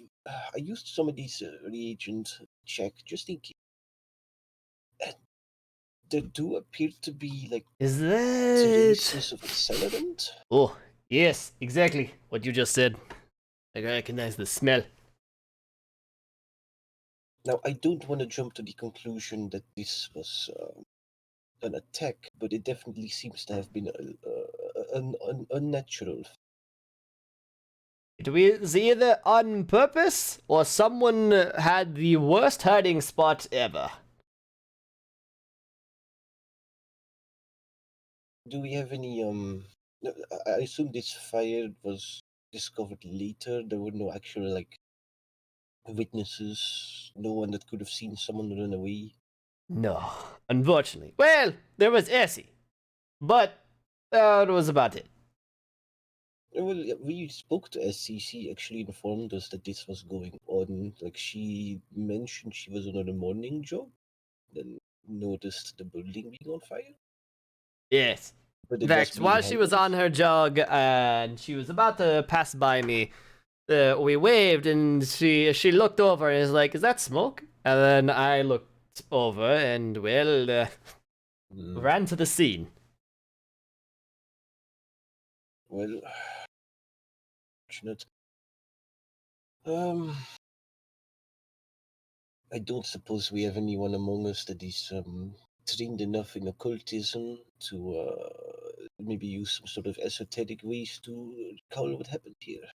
used some of these reagent check just in case. There do appear to be like Is that? traces of accelerant. Oh, yes, exactly what you just said. I recognize the smell. Now, I don't want to jump to the conclusion that this was an attack, but it definitely seems to have been an unnatural. It was either on purpose or someone had the worst hiding spot ever. Do we have any no, I assume this fire was discovered later. There were no actual like witnesses, no one that could have seen someone run away. No, unfortunately. Well, there was Essie, but that was about it. Well, we spoke to SCC. Actually informed us that this was going on. Like she mentioned, she was on a morning job, then noticed the building being on fire. Yes. But In it was fact, being while she was on handled. her jog and she was about to pass by me, we waved and she looked over and is like, "Is that smoke?" And then I looked over and ran to the scene. Well, fortunate. I don't suppose we have anyone among us that is trained enough in occultism to maybe use some sort of esoteric ways to recall what happened here.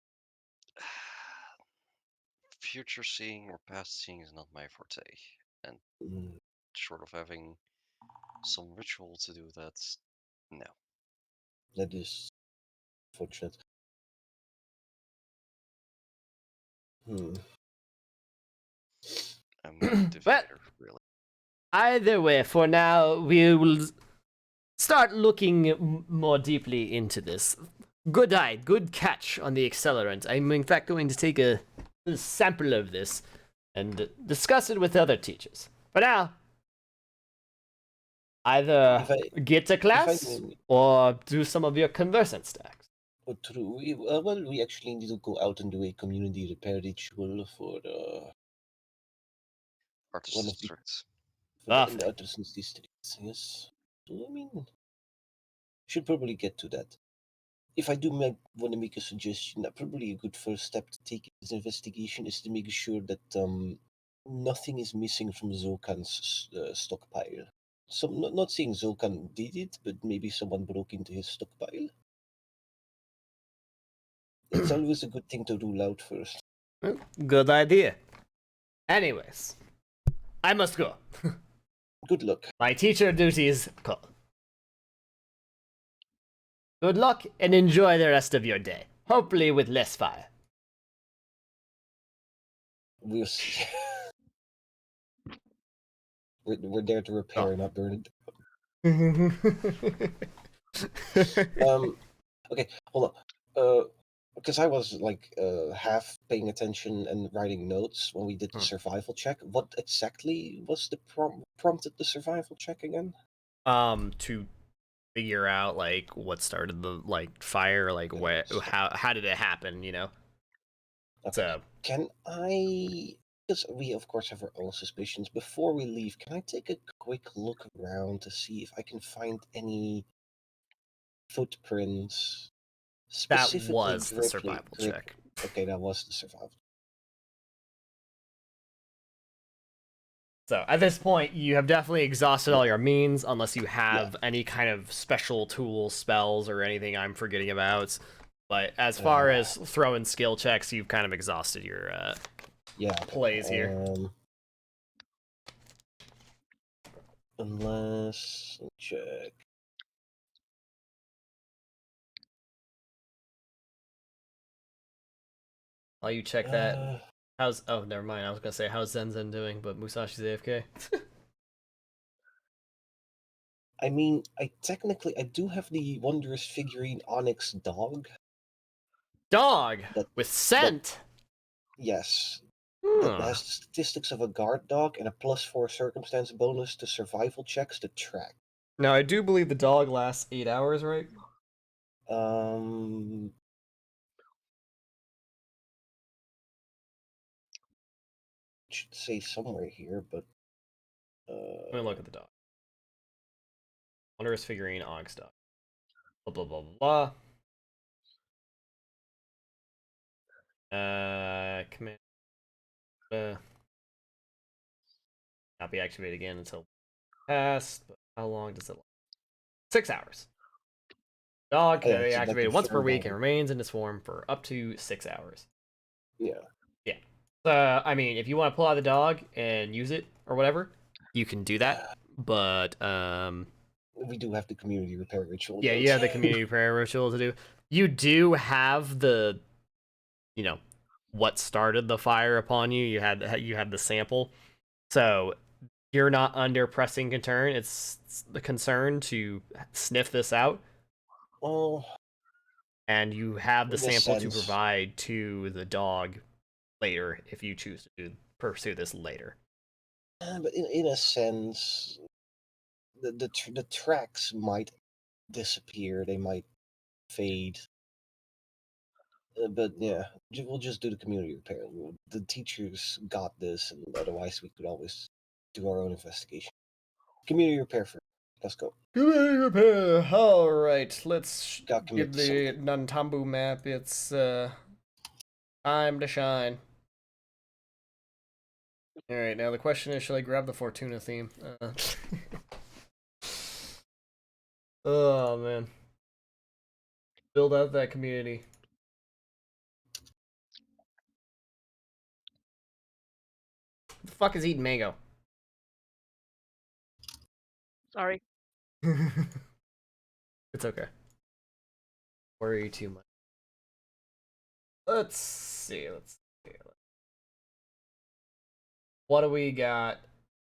Future seeing or past seeing is not my forte, and short of having some ritual to do that, no. That is fortunate. I'm more of a diviner, really. Either way, for now, we will start looking more deeply into this. Good eye, good catch on the accelerant. I'm in fact going to take a sample of this and discuss it with other teachers. For now, either get to class or do some of your conversant stacks. Oh, true. We actually need to go out and do a community repair ritual for one of the in the Artisans districts. Yes. So I mean, should probably get to that. If I do want to make a suggestion, probably a good first step to take in this investigation is to make sure that nothing is missing from Zokan's stockpile. So, not saying Zokan did it, but maybe someone broke into his stockpile. It's always a good thing to rule out first. Good idea. Anyways, I must go. Good luck. My teacher duties call. Good luck and enjoy the rest of your day. Hopefully with less fire. We'll see. we're there to repair, not burn it. Okay, hold on. Because I was like half paying attention and writing notes when we did the survival check. What exactly was the prompted the survival check again? To figure out like what started the like fire, like how did it happen, you know? Okay. So can I? Because we of course have our own suspicions. Before we leave, can I take a quick look around to see if I can find any footprints That specifically was the survival check. Okay, that was the survival. So at this point, you have definitely exhausted all your means, unless you have any kind of special tools, spells, or anything I'm forgetting about. But as far as throwing skill checks, you've kind of exhausted your plays here. Unless, let me check. While you check that, oh, never mind. I was gonna say, how's Zenzen doing? But Musashi's AFK. I mean, I do have the wondrous figurine Onyx dog. Dog with scent. Yes. That has the statistics of a guard dog and a +4 circumstance bonus to survival checks to track. Now, I do believe the dog lasts 8 hours, right? Should say somewhere here, but Let me look at the dog. Wondrous figurine, Onyx dog. Blah blah blah blah. Command. Not be activated again until past. But how long does it last? 6 hours. Dog can be activated once per week and remains in its form for up to 6 hours. Yeah. Yeah. I mean, if you want to pull out the dog and use it or whatever, you can do that. But we do have the community repair ritual. Yeah, you have the community repair ritual to do. You do have the, what started the fire upon you. You had the sample, so you're not under pressing concern. It's the concern to sniff this out. Oh. And you have the sample to provide to the dog later if you choose to pursue this later. But in a sense, the tracks might disappear. They might fade. But yeah, we'll just do the community repair. The teachers got this, and otherwise we could always do our own investigation. Community repair first. Let's go. Community repair. All right, let's give the Nantambu map its time to shine. All right, now the question is, should I grab the Fortuna theme? Oh man, build out that community. What the fuck is eating mango? Sorry. It's okay. Worry too much. Let's see. What do we got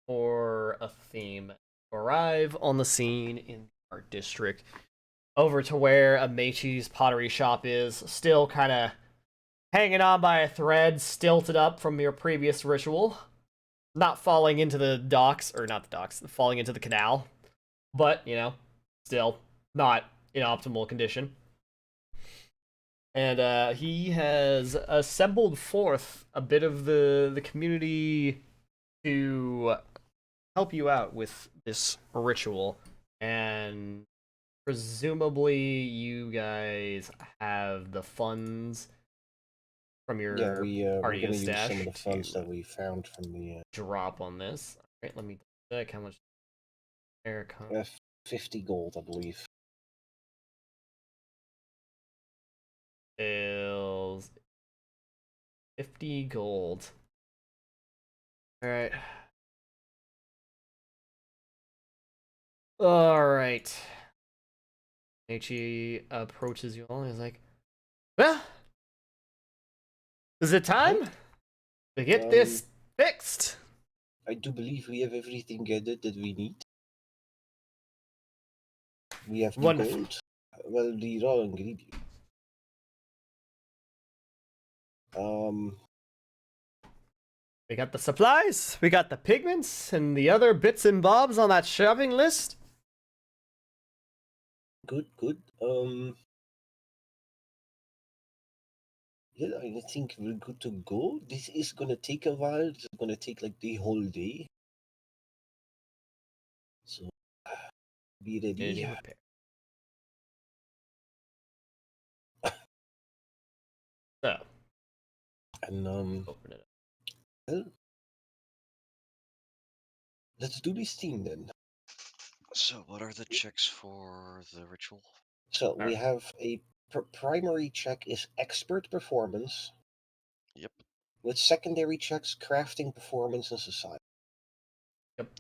for a theme? Arrive on the scene in our district, over to where a Meichi's pottery shop is, still kind of hanging on by a thread, stilted up from your previous ritual. Not falling into the docks, or not the docks, falling into the canal. But, still not in optimal condition. And he has assembled forth a bit of the community to help you out with this ritual. And presumably you guys have the funds from your party we're gonna stash use some of the funds that we found from the drop on this. All right, let me check how much. 50 gold, I believe. Is 50 gold. Alright. Alright. Ichi approaches you all and is like, well, is it time to get this fixed? I do believe we have everything gathered that we need. We have the gold. Well, the raw ingredient. We got the supplies, we got the pigments, and the other bits and bobs on that shopping list. Good. Yeah, I think we're good to go. This is gonna take a while. It's gonna take like the whole day. Community BDD. repair. So, And open it up. well, let's do this thing then. So, what are the checks for the ritual? So we Alright. have a primary check is expert performance, Yep. with secondary checks crafting, performance, and society.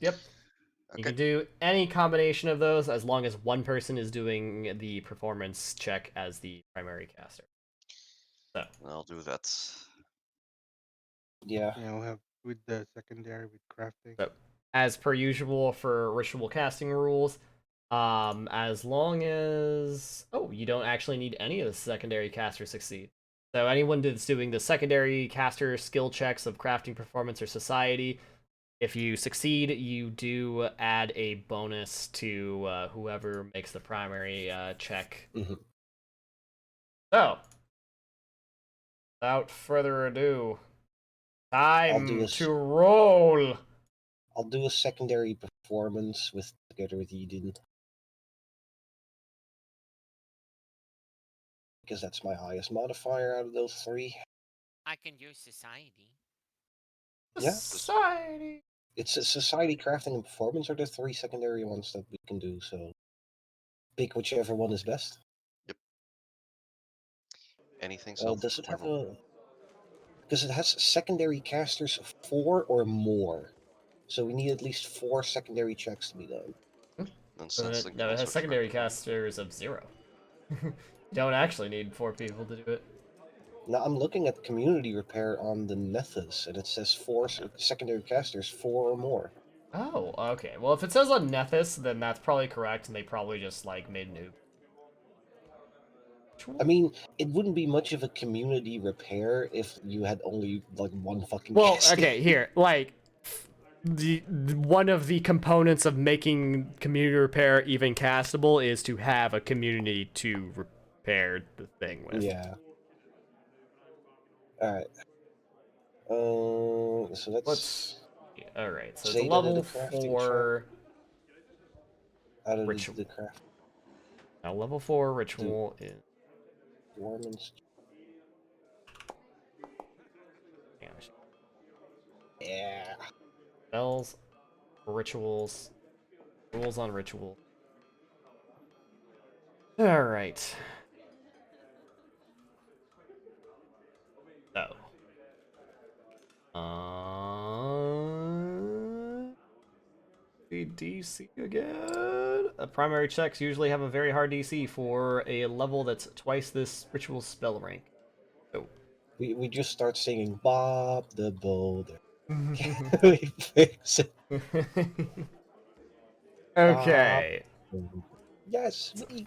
Yep. You Okay. can do any combination of those as long as one person is doing the performance check as the primary caster. So, I'll do that. Yeah. Yeah, we'll have with the secondary with crafting. so as per usual for ritual casting rules, as long as you don't actually need any of the secondary casters succeed. So anyone that's doing the secondary caster skill checks of crafting, performance, or society, if you succeed, you do add a bonus to whoever makes the primary check. Mhm. So, without further ado, I'll do time a to roll. I'll do a secondary performance together with Eden. Because that's my highest modifier out of those three. I can use society. Yeah. Society. It's a society, crafting, and performance are the three secondary ones that we can do, so pick whichever one is best. Anything self Does it have determinable. because it has secondary casters of 4 or more. So we need at least 4 secondary checks to be done. And sensing can No, it also has track secondary it. casters of 0. You don't actually need 4 people to do it. Now I'm looking at community repair on the Nethys, and it says 4 secondary casters, 4 or more. Oh, okay. Well, if it says on Nethys, then that's probably correct, and they probably just, like, made noob. I mean, it wouldn't be much of a community repair if you had only like one fucking Well, caster. okay, here, like, one of the components of making community repair even castable is to have a community to repair the thing with. Yeah. Alright. So Let's... Alright, so it's a Zeta did level a crafting 4 How did ritual. the craft Now, level 4 ritual is... performance? Yeah. Spells, rituals, rules on ritual. Alright. So. The DC again. Primary checks usually have a very hard DC for a level that's twice this ritual spell rank. So. We just start singing Bob the Boulder. We fix it. Okay. Yes, me.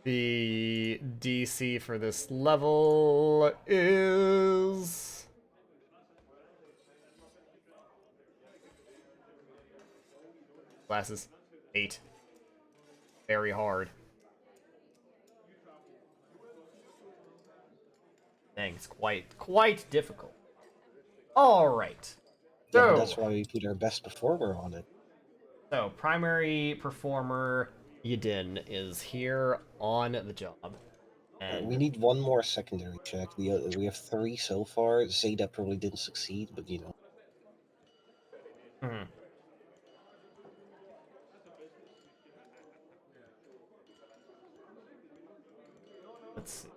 The DC for this level is... Glasses. 8. Very hard. Dang, it's quite difficult. Alright. Yeah, but So, that's why we put our best performer on it. So, primary performer Yidin is here on the job. And We need one more secondary check. We have 3 so far. Zeta probably didn't succeed, but you know. Mhm. Let's see.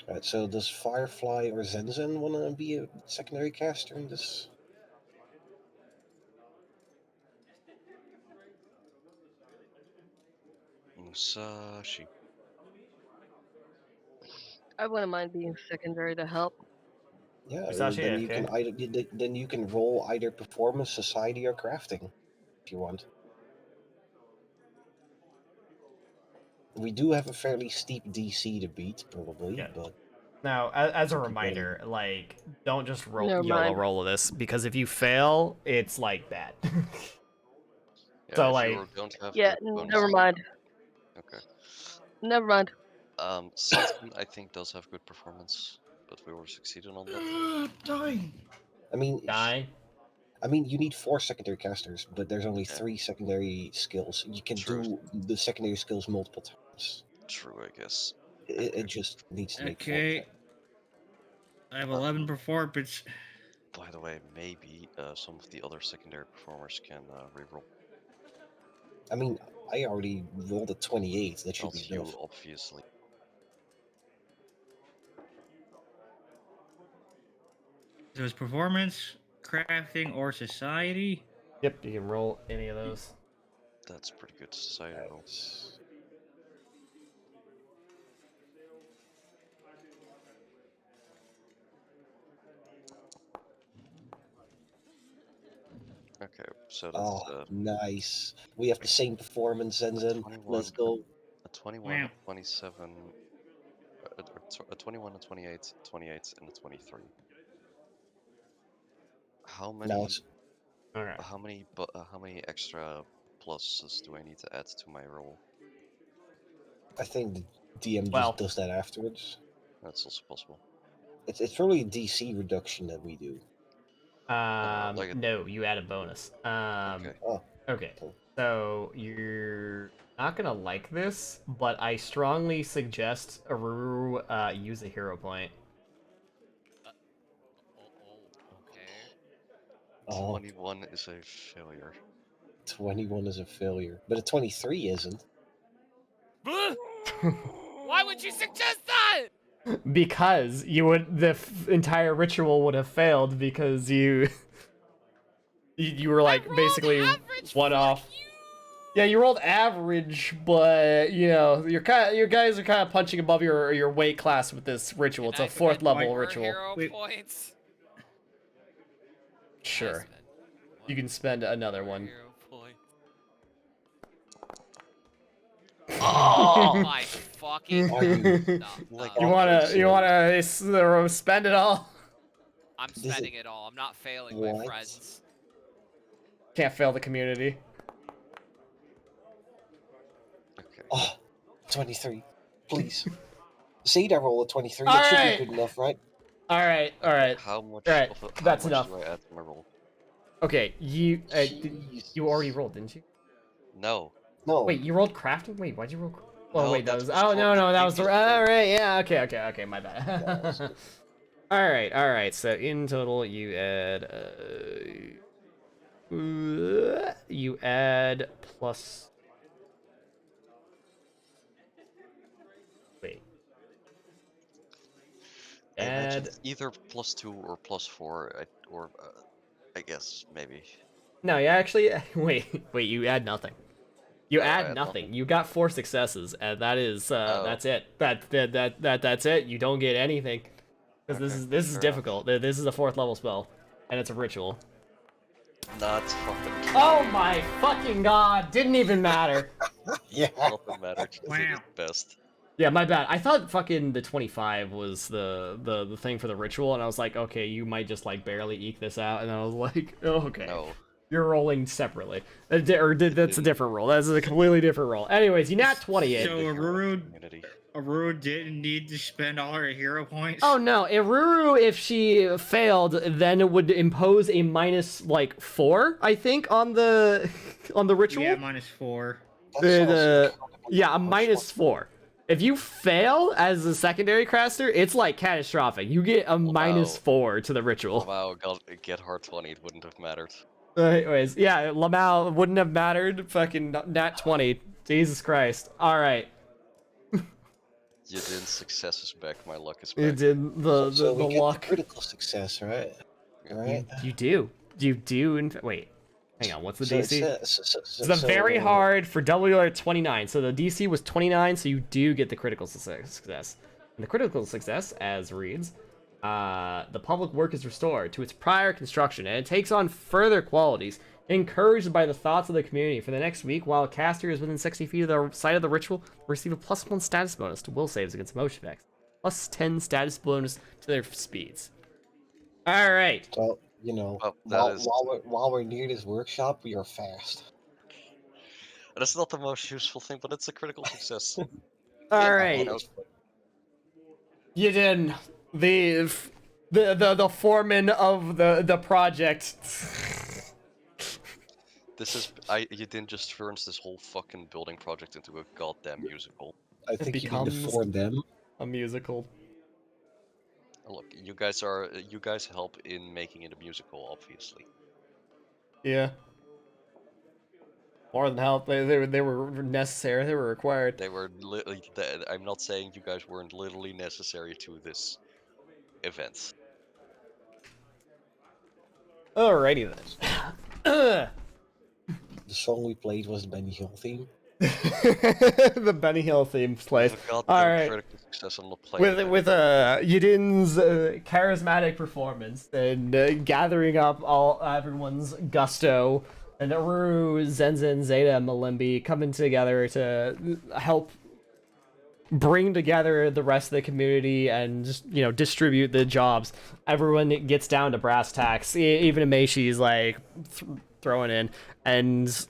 Alright, so does Firefly or Zenzen want to be a secondary caster in this? Musashi. I wouldn't mind being secondary to help. Yeah, Musashi then you AFK? can roll either performance, society, or crafting if you want. We do have a fairly steep DC to beat, probably, Yeah. but Now, as a we'll keep running. reminder, like, don't just Never YOLO mind. roll this, because if you fail, it's like bad. Yeah, So, if like, you don't have Yeah, the bonus. never mind. Okay. Never mind. Sensen, I think, does have good performance, but we were succeeding on that. Dying. I mean, Die. you need 4 secondary casters, but there's only Yeah. 3 secondary skills. You can True. do the secondary skills multiple times. True, I guess. It just needs to make Okay. I have 11 performance. By the way, maybe some of the other secondary performers can reroll. I mean, I already rolled a 28. That should Not be you, enough. obviously. So it's performance, crafting, or society. Yep, you can roll any of those. That's pretty good society roll. Nice. Okay, so that's Oh, nice. We have the same performance, Zenzen. 21, Let's go. a 21, Wow. a 27, a 21, a 28, 28, and a 23. How Now many? it's. All right. How many extra pluses do I need to add to my roll? I think the DM Well. just does that afterwards. That's also possible. It's probably a DC reduction that we do. Like a- No, you add a bonus. Okay. Oh, Okay. cool. So you're not gonna like this, but I strongly suggest Aruru use a hero point. Okay. Oh, 21 is a failure. 21 is a failure, but a 23 isn't. Why would you suggest that? Because the entire ritual would have failed because you were like I rolled basically average, one fuck off. you! Yeah, you rolled average, but you know your guys are kind of punching above your weight class with this ritual. Can It's I a 4th spend level more ritual. hero Wait. points? Can I Sure, spend you one can spend another more one. hero point? Oh! My fucking Are you- no, Like, You Oh, wanna spend it all? I'm This is- spending it all. I'm not failing my What? friends. Can't fail the community. Okay. Oh, 23. Please. See that roll of 23. All That should right. be good enough, right? All right. How much? All right, How that's much enough. do I add to my roll? Okay, you Jeez. already rolled, didn't you? No. No. Wait, you rolled crafting? Wait, why'd you roll? Oh No, wait, that that was. was Oh from no, the no, that was the. previous All thing. right, yeah, okay, my bad. that's good. All right. So in total, you add plus. Wait. I imagine Add. it's either +2 or +4, I guess maybe. No, you actually wait. You add nothing. You Oh, I add add nothing. nothing? You got 4 successes, and that is Oh. that's it. That's it. You don't get anything because Okay, this is fair enough. difficult. This is a 4th level spell, and it's a ritual. Not fucking. Oh my fucking god! Didn't even matter. Yeah. Nothing matters. It is Wow. best. Yeah, my bad. I thought fucking the 25 was the thing for the ritual, and I was like, okay, you might just like barely eke this out, and I was like, oh, okay. No. You're rolling separately. That's a didn't. different roll. That's a completely different roll. Anyways, you nat 28. So The hero Aruru, community. Aruru didn't need to spend all her hero points. Oh no, Iruru, if she failed, then it would impose a minus like 4, I think, on the ritual. Yeah, -4. That sounds incredibly Yeah, a harsh. minus 4. If you fail as a secondary caster, it's like catastrophic. You get a minus 4 to the ritual. Wow, get hard 20, it wouldn't have mattered. Anyways, yeah, Lamau wouldn't have mattered. Fucking nat 20. Jesus Christ. All right. You didn't successes back, my luck is You back. did So we the get luck. the critical success, right? Right. You do. Wait. Hang on, what's the So it DC? says- It's the very hard for W at 29. So the DC was 29, so you do get the critical success. And the critical success, as reads, the public work is restored to its prior construction, and it takes on further qualities. Encouraged by the thoughts of the community for the next week, while a caster is within 60 feet of the site of the ritual, receive a +1 status bonus to will saves against motion effects, +10 status bonus to their speeds. All right. So you know, Well, that is- while we're near this workshop, we are fast. That's not the most useful thing, but it's a critical success. All Yeah, right. you know, You did the foreman of the project. this is you didn't just turn this whole fucking building project into a goddamn musical. I It think you mean the becomes for them. a musical. Look, you guys help in making it a musical, obviously. Yeah. More than help. They were necessary. They were required. They were literally. I'm not saying you guys weren't literally necessary to this event. Alrighty then. The song we played was the Benny Hill theme. The Benny Hill theme plays. With a goddamn All right. critical success on the play. With Yidin's charismatic performance and gathering up everyone's gusto, and Uru, Zenzen, Zeta, and Malimbi coming together to help bring together the rest of the community and just, distribute the jobs. Everyone gets down to brass tacks. Even Ameishi's like throwing in, and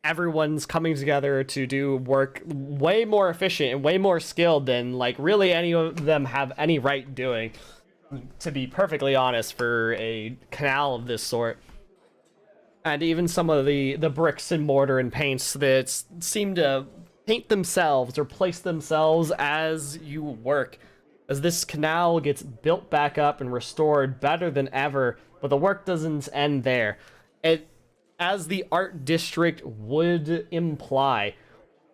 everyone's coming together to do work way more efficient and way more skilled than like really any of them have any right doing, to be perfectly honest, for a canal of this sort. And even some of the bricks and mortar and paints that seem to paint themselves or place themselves as you work, as this canal gets built back up and restored better than ever. But the work doesn't end there. It, as the art district would imply,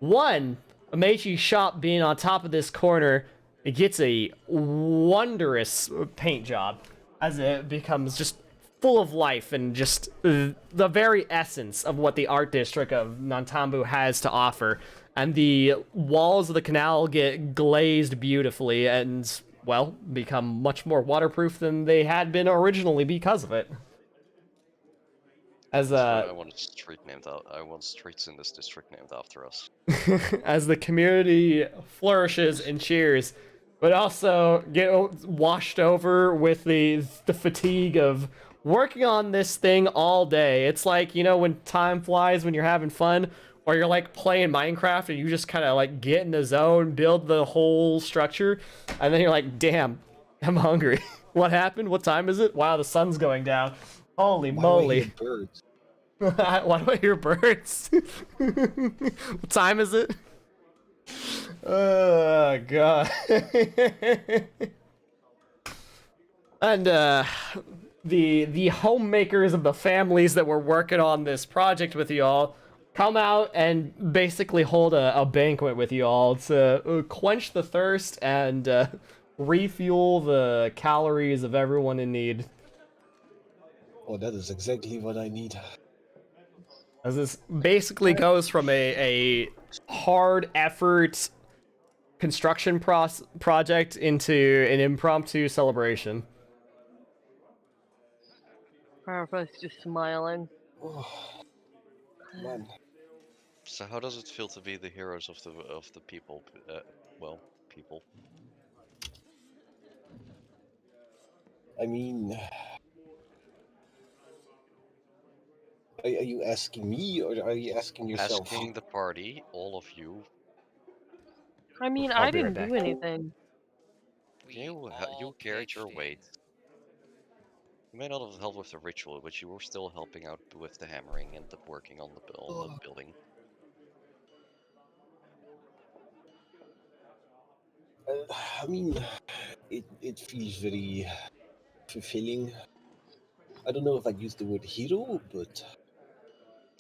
one, Ameichi's shop being on top of this corner, it gets a wondrous paint job as it becomes just full of life and just the very essence of what the art district of Nantambu has to offer. And the walls of the canal get glazed beautifully and, well, become much more waterproof than they had been originally because of it. As I want a street named out. I want streets in this district named after us. as the community flourishes and cheers, but also get washed over with the fatigue of working on this thing all day. It's like, when time flies when you're having fun, or you're like playing Minecraft and you just kind of like get in the zone, build the whole structure, and then you're like, damn, I'm hungry. What happened? What time is it? Wow, the sun's going down. Holy Why do I moly. hear birds? Why do I hear birds? What time is it? Oh, God. And, the homemakers of the families that were working on this project with y'all come out and basically hold a banquet with y'all to quench the thirst and refuel the calories of everyone in need. Oh, that is exactly what I need. As this basically goes from a hard effort construction project into an impromptu celebration. Firefly's just smiling. Oh, man. So how does it feel to be the heroes of the people? People. I mean, are you asking me or are you asking yourself? Asking the party, all of you. I mean, I'll I be right didn't do back. anything. We You all carried your pitched weight. You may not have helped with the ritual, but you were still helping out with the hammering and the working on the building. I mean, it feels very fulfilling. I don't know if I'd use the word hero, but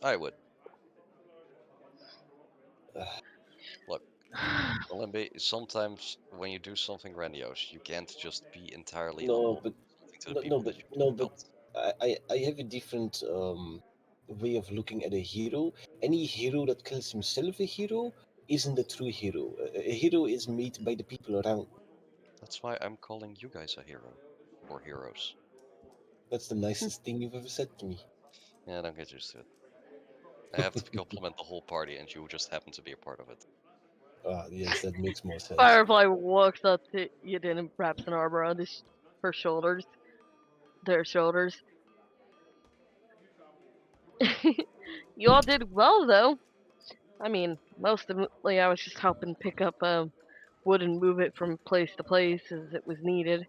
I would. uh, Look, Olimbe, sometimes when you do something grandiose, you can't just be entirely no, humble but to the people that you no, do but help. I have a different way of looking at a hero. Any hero that calls himself a hero isn't a true hero. A hero is made by the people around. That's why I'm calling you guys a hero. Or heroes. That's the nicest thing you've ever said to me. Yeah, don't get used to it. I have to compliment the whole party and you just happen to be a part of it. Ah, yes, that makes more sense. Firefly walks up to Yidin and wraps an arm around her shoulders. Their shoulders. You all did well, though. I mean, Mostly I was just helping pick up wood and move it from place to place as it was needed.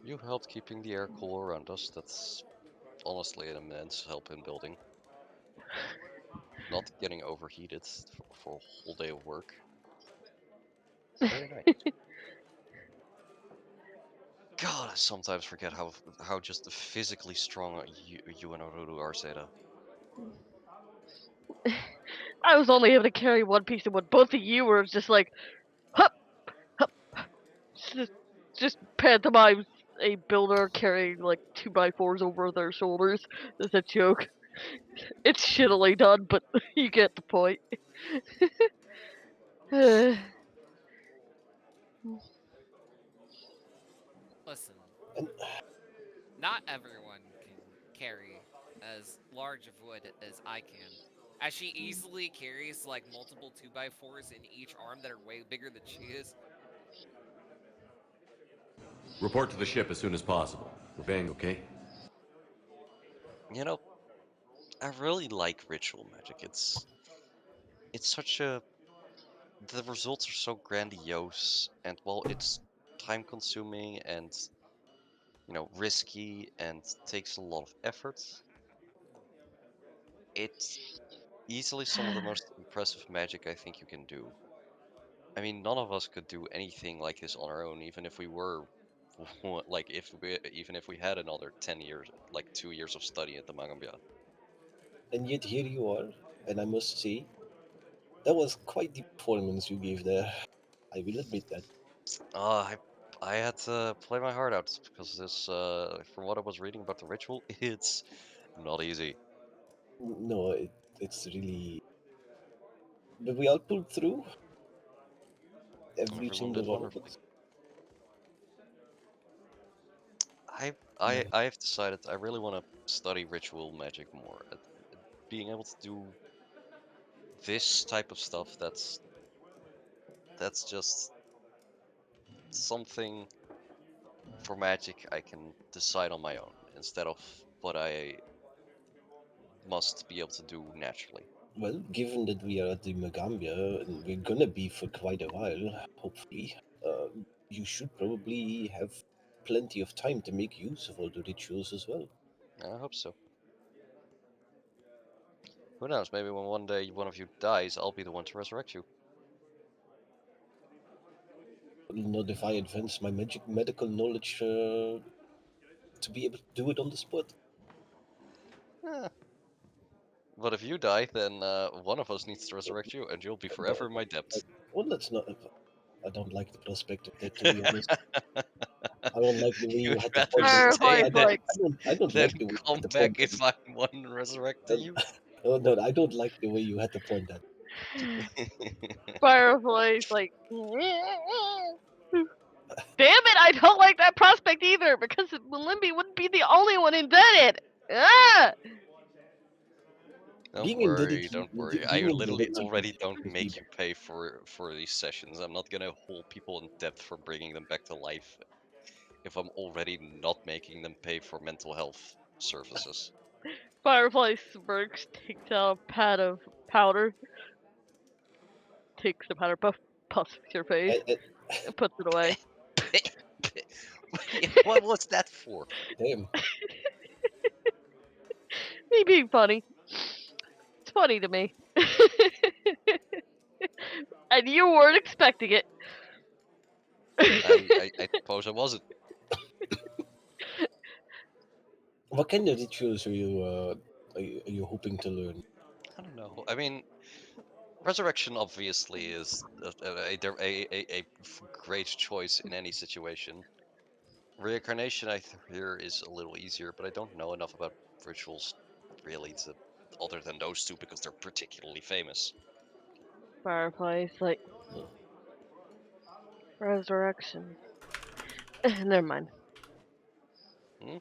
You helped keeping the air cool around us. That's honestly an immense help in building. Not getting overheated for a whole day of work. Very nice. God, I sometimes forget how just physically strong you and Oruru are, Zeta. I was only able to carry one piece of wood. Both of you were just like, hup, hup. Just, just pantomimes a builder carrying like 2x4s over their shoulders. That's a joke. It's shittily done, but you get the point. Listen, And not everyone can carry as large of wood as I can. As she easily carries like multiple 2x4s in each arm that are way bigger than she is. Report to the ship as soon as possible. We're being okay? You know, I really like ritual magic. It's such a the results are so grandiose, and while it's time consuming and risky and takes a lot of effort, it's easily some of the most impressive magic I think you can do. I mean, none of us could do anything like this on our own, even if we were like even if we had another 10 years, like 2 years of study at the Magambia. and yet here you are, and I must say, that was quite the performance you gave there. I will admit that. I had to play my heart out because this, from what I was reading about the ritual, it's not easy. No, it's really. But we all pulled through every Everyone single did one of wonderfully. us. I've decided I really want to study ritual magic more. Being able to do this type of stuff, that's just something for magic I can decide on my own instead of what I must be able to do naturally. Well, given that we are at the Magambia and we're gonna be for quite a while, hopefully, you should probably have plenty of time to make use of all the rituals as well. I hope so. Who knows? Maybe when one day one of you dies, I'll be the one to resurrect you. Not if I advance my medical knowledge to be able to do it on the spot. Eh. But if you die, then one of us needs to resurrect you, and you'll be forever in my debt. Well, that's not. I don't like the prospect of that, to be honest. I don't like the way you You'd had to rather point that. stay Firefly's I don't. dead like, I don't than like the way you come had to back point if I'm one resurrecting you? Oh no, I don't like the way you had to point that. Firefly's like, damn it, I don't like that prospect either because Malimby wouldn't be the only one indebted. Ah! Don't Being indebted, worry, don't worry. I being literally indebted to you already don't is make you pay for these sessions. I'm not gonna hold people in debt for bringing them back to life if I'm already not making them pay for mental health services. Firefly smirks, takes out a pad of powder, takes the powder puff, puffs your face, I, and puts it away. What was that for? damn. Me being funny. It's funny to me. And you weren't expecting it. I suppose I wasn't. What kind of rituals are you hoping to learn? I don't know. I mean, resurrection obviously is a great choice in any situation. Reincarnation, I hear, is a little easier, but I don't know enough about rituals really to other than those two because they're particularly famous. Firefly's like, Hmm. resurrection. Never mind. Hmm?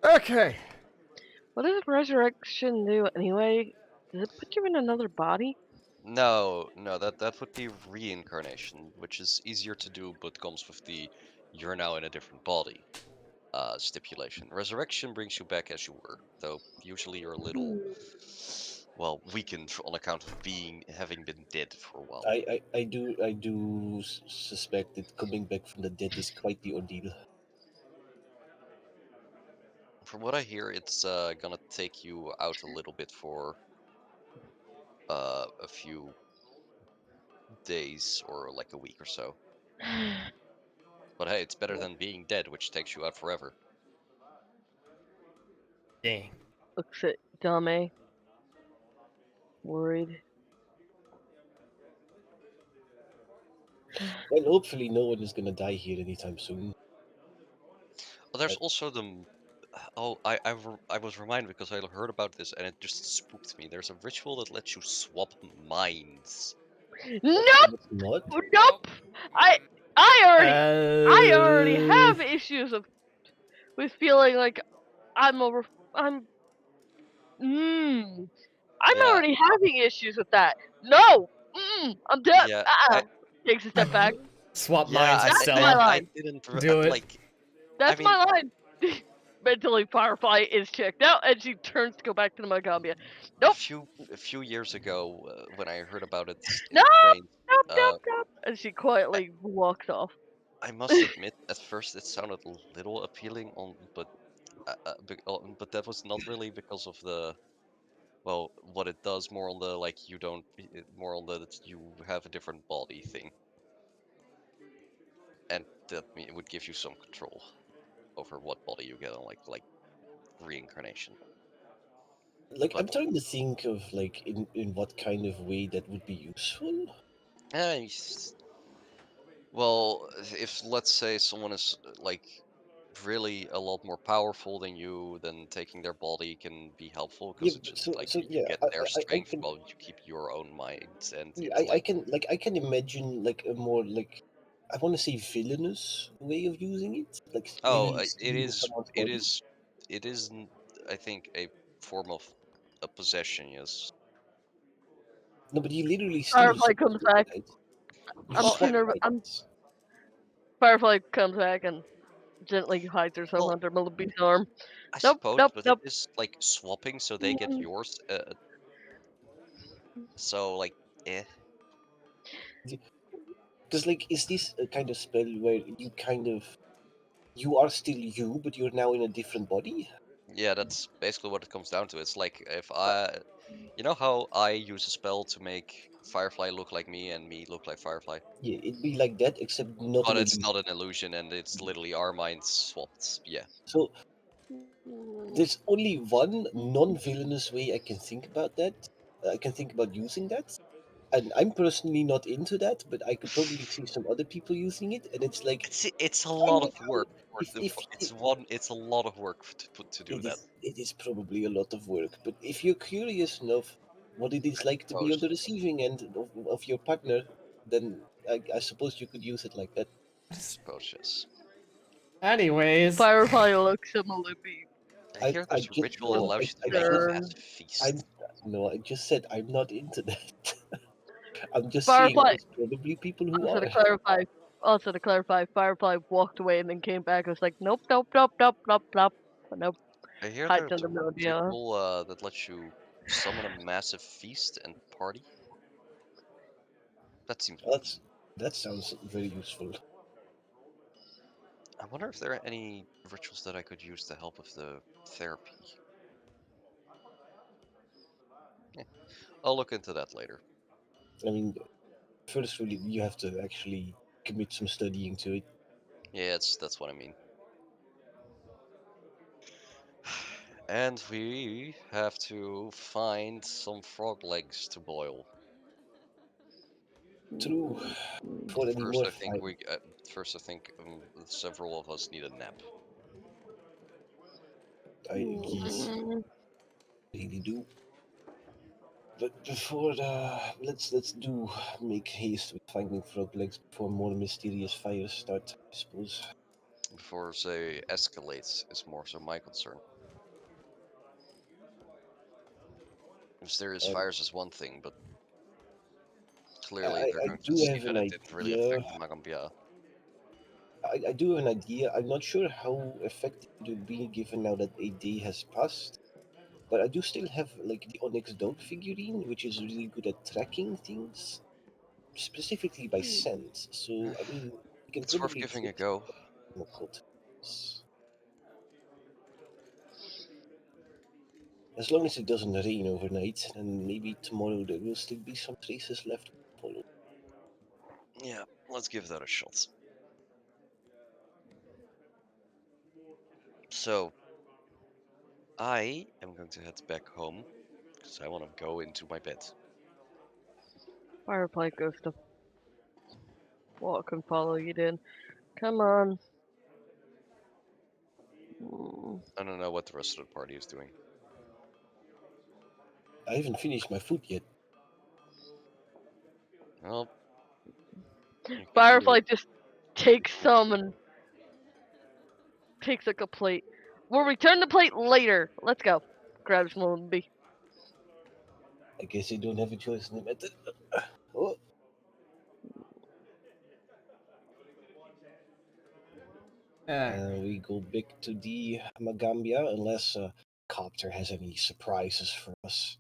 Okay. What does resurrection do anyway? Does it put you in another body? No, no, that would be reincarnation, which is easier to do, but comes with the you're now in a different body stipulation. Resurrection brings you back as you were, though usually you're a little well, weakened on account of having been dead for a while. I do suspect that coming back from the dead is quite the ordeal. From what I hear, it's gonna take you out a little bit for a few days or like a week or so. But hey, it's better than being dead, which takes you out forever. Dang. Looks at Dame, worried. Well, hopefully no one is gonna die here anytime soon. Well, there's also the. Oh, I was reminded because I heard about this and it just spooked me. There's a ritual that lets you swap minds. Nope, It's not. nope. I I already Uh, have issues with feeling like I'm over. I'm I'm Yeah, already having issues with that. No, I'm dead. yeah, Takes a step back. swap yeah. minds, That's my Stella. I line. didn't Do it. like. I That's mean, my line. Mentally, Firefly is checked out, and she turns to go back to the Magambia. Nope. a few years ago, when I heard about it in Nope. trains, Nope. uh, Nope. Nope. And she I, quietly walks off. I must admit, at first it sounded a little appealing, but that was not really because of the well, what it does, more on the like you don't, more on the that you have a different body thing, and that it would give you some control over what body you get on, like reincarnation. Like But I'm trying to think of like in what kind of way that would be useful. eh, well, if let's say someone is like really a lot more powerful than you, then taking their body can be helpful Yeah, because it's just so like so you yeah, get their I strength can while you keep your own mind and yeah, I intellect. can like I can imagine like a more like I want to say villainous way of using it, like Oh, maybe stealing someone's it body. is, it is, I think, a form of a possession. Yes. No, but you literally steal Firefly someone's comes body, back. right? You I'm Well, swap pinner. I'm minds. Firefly comes back and gently hides herself well, under Millibee's arm. I Nope. suppose, Nope. but it Nope. is like swapping, so they get yours. So like, eh. Because like, is this a kind of spell where you are still you, but you're now in a different body? Yeah, that's basically what it comes down to. It's like if you know how I use a spell to make Firefly look like me and me look like Firefly, Yeah, it'd be like that, except not but an it's illusion. not an illusion and it's literally our minds swapped. Yeah. So there's only one non-villainous way I can think about that. I can think about using that, and I'm personally not into that, but I could probably see some other people using it, and it's like It's a kind lot of of how work for if if it's a lot of work to do that. it is probably a lot of work, but if you're curious enough what it is like to be on the Suppose. receiving end of your partner, then I suppose you could use it like that. Suppose, yes. Anyways, Firefly looks at Millibee. I hear I there's a just ritual that no, allows you to I make a just Concern. massive feast. I'm no, I just said I'm not into that. I'm just saying Firefly. there's probably people who Also are. to clarify. Also to clarify, Firefly walked away and then came back. And was like, nope, nope, nope, nope, nope, nope, nope. I hear Hides there's a under Millibee. ritual that lets you summon a massive feast and party. That seems nice. That sounds very useful. I wonder if there are any rituals that I could use to help with the therapy. Yeah, I'll look into that later. I mean, first really you have to actually commit some studying to it. Yeah, that's what I mean. And we have to find some frog legs to boil. True. For any First, more I think fight, we. First, I think several of us need a nap. I yes, really do. But before let's do make haste with finding frog legs before more mysterious fires start. I suppose. Before say escalates is more so my concern. Mysterious Um, fires is one thing, but clearly I they're I going to do see have that an it didn't really idea. affect the Magambia. I do have an idea. I'm not sure how effective it will be given now that a day has passed. But I do still have like the Onyx Dog figurine, which is really good at tracking things, specifically by scent. So I mean, you can It's worth probably giving a fit go. local things. As long as it doesn't rain overnight, and maybe tomorrow there will still be some traces left. Yeah, let's give that a shot. So, I am going to head back home because I want to go into my bed. Firefly goes to walk and follow you, then. Come on. I don't know what the rest of the party is doing. I haven't finished my food yet. Well, you can Firefly either just takes some and takes like a plate. We'll return the plate later. Let's go. Grabs Moonby. I guess I don't have a choice in the matter. Oh, we go back to the Magambia unless Copter has any surprises for us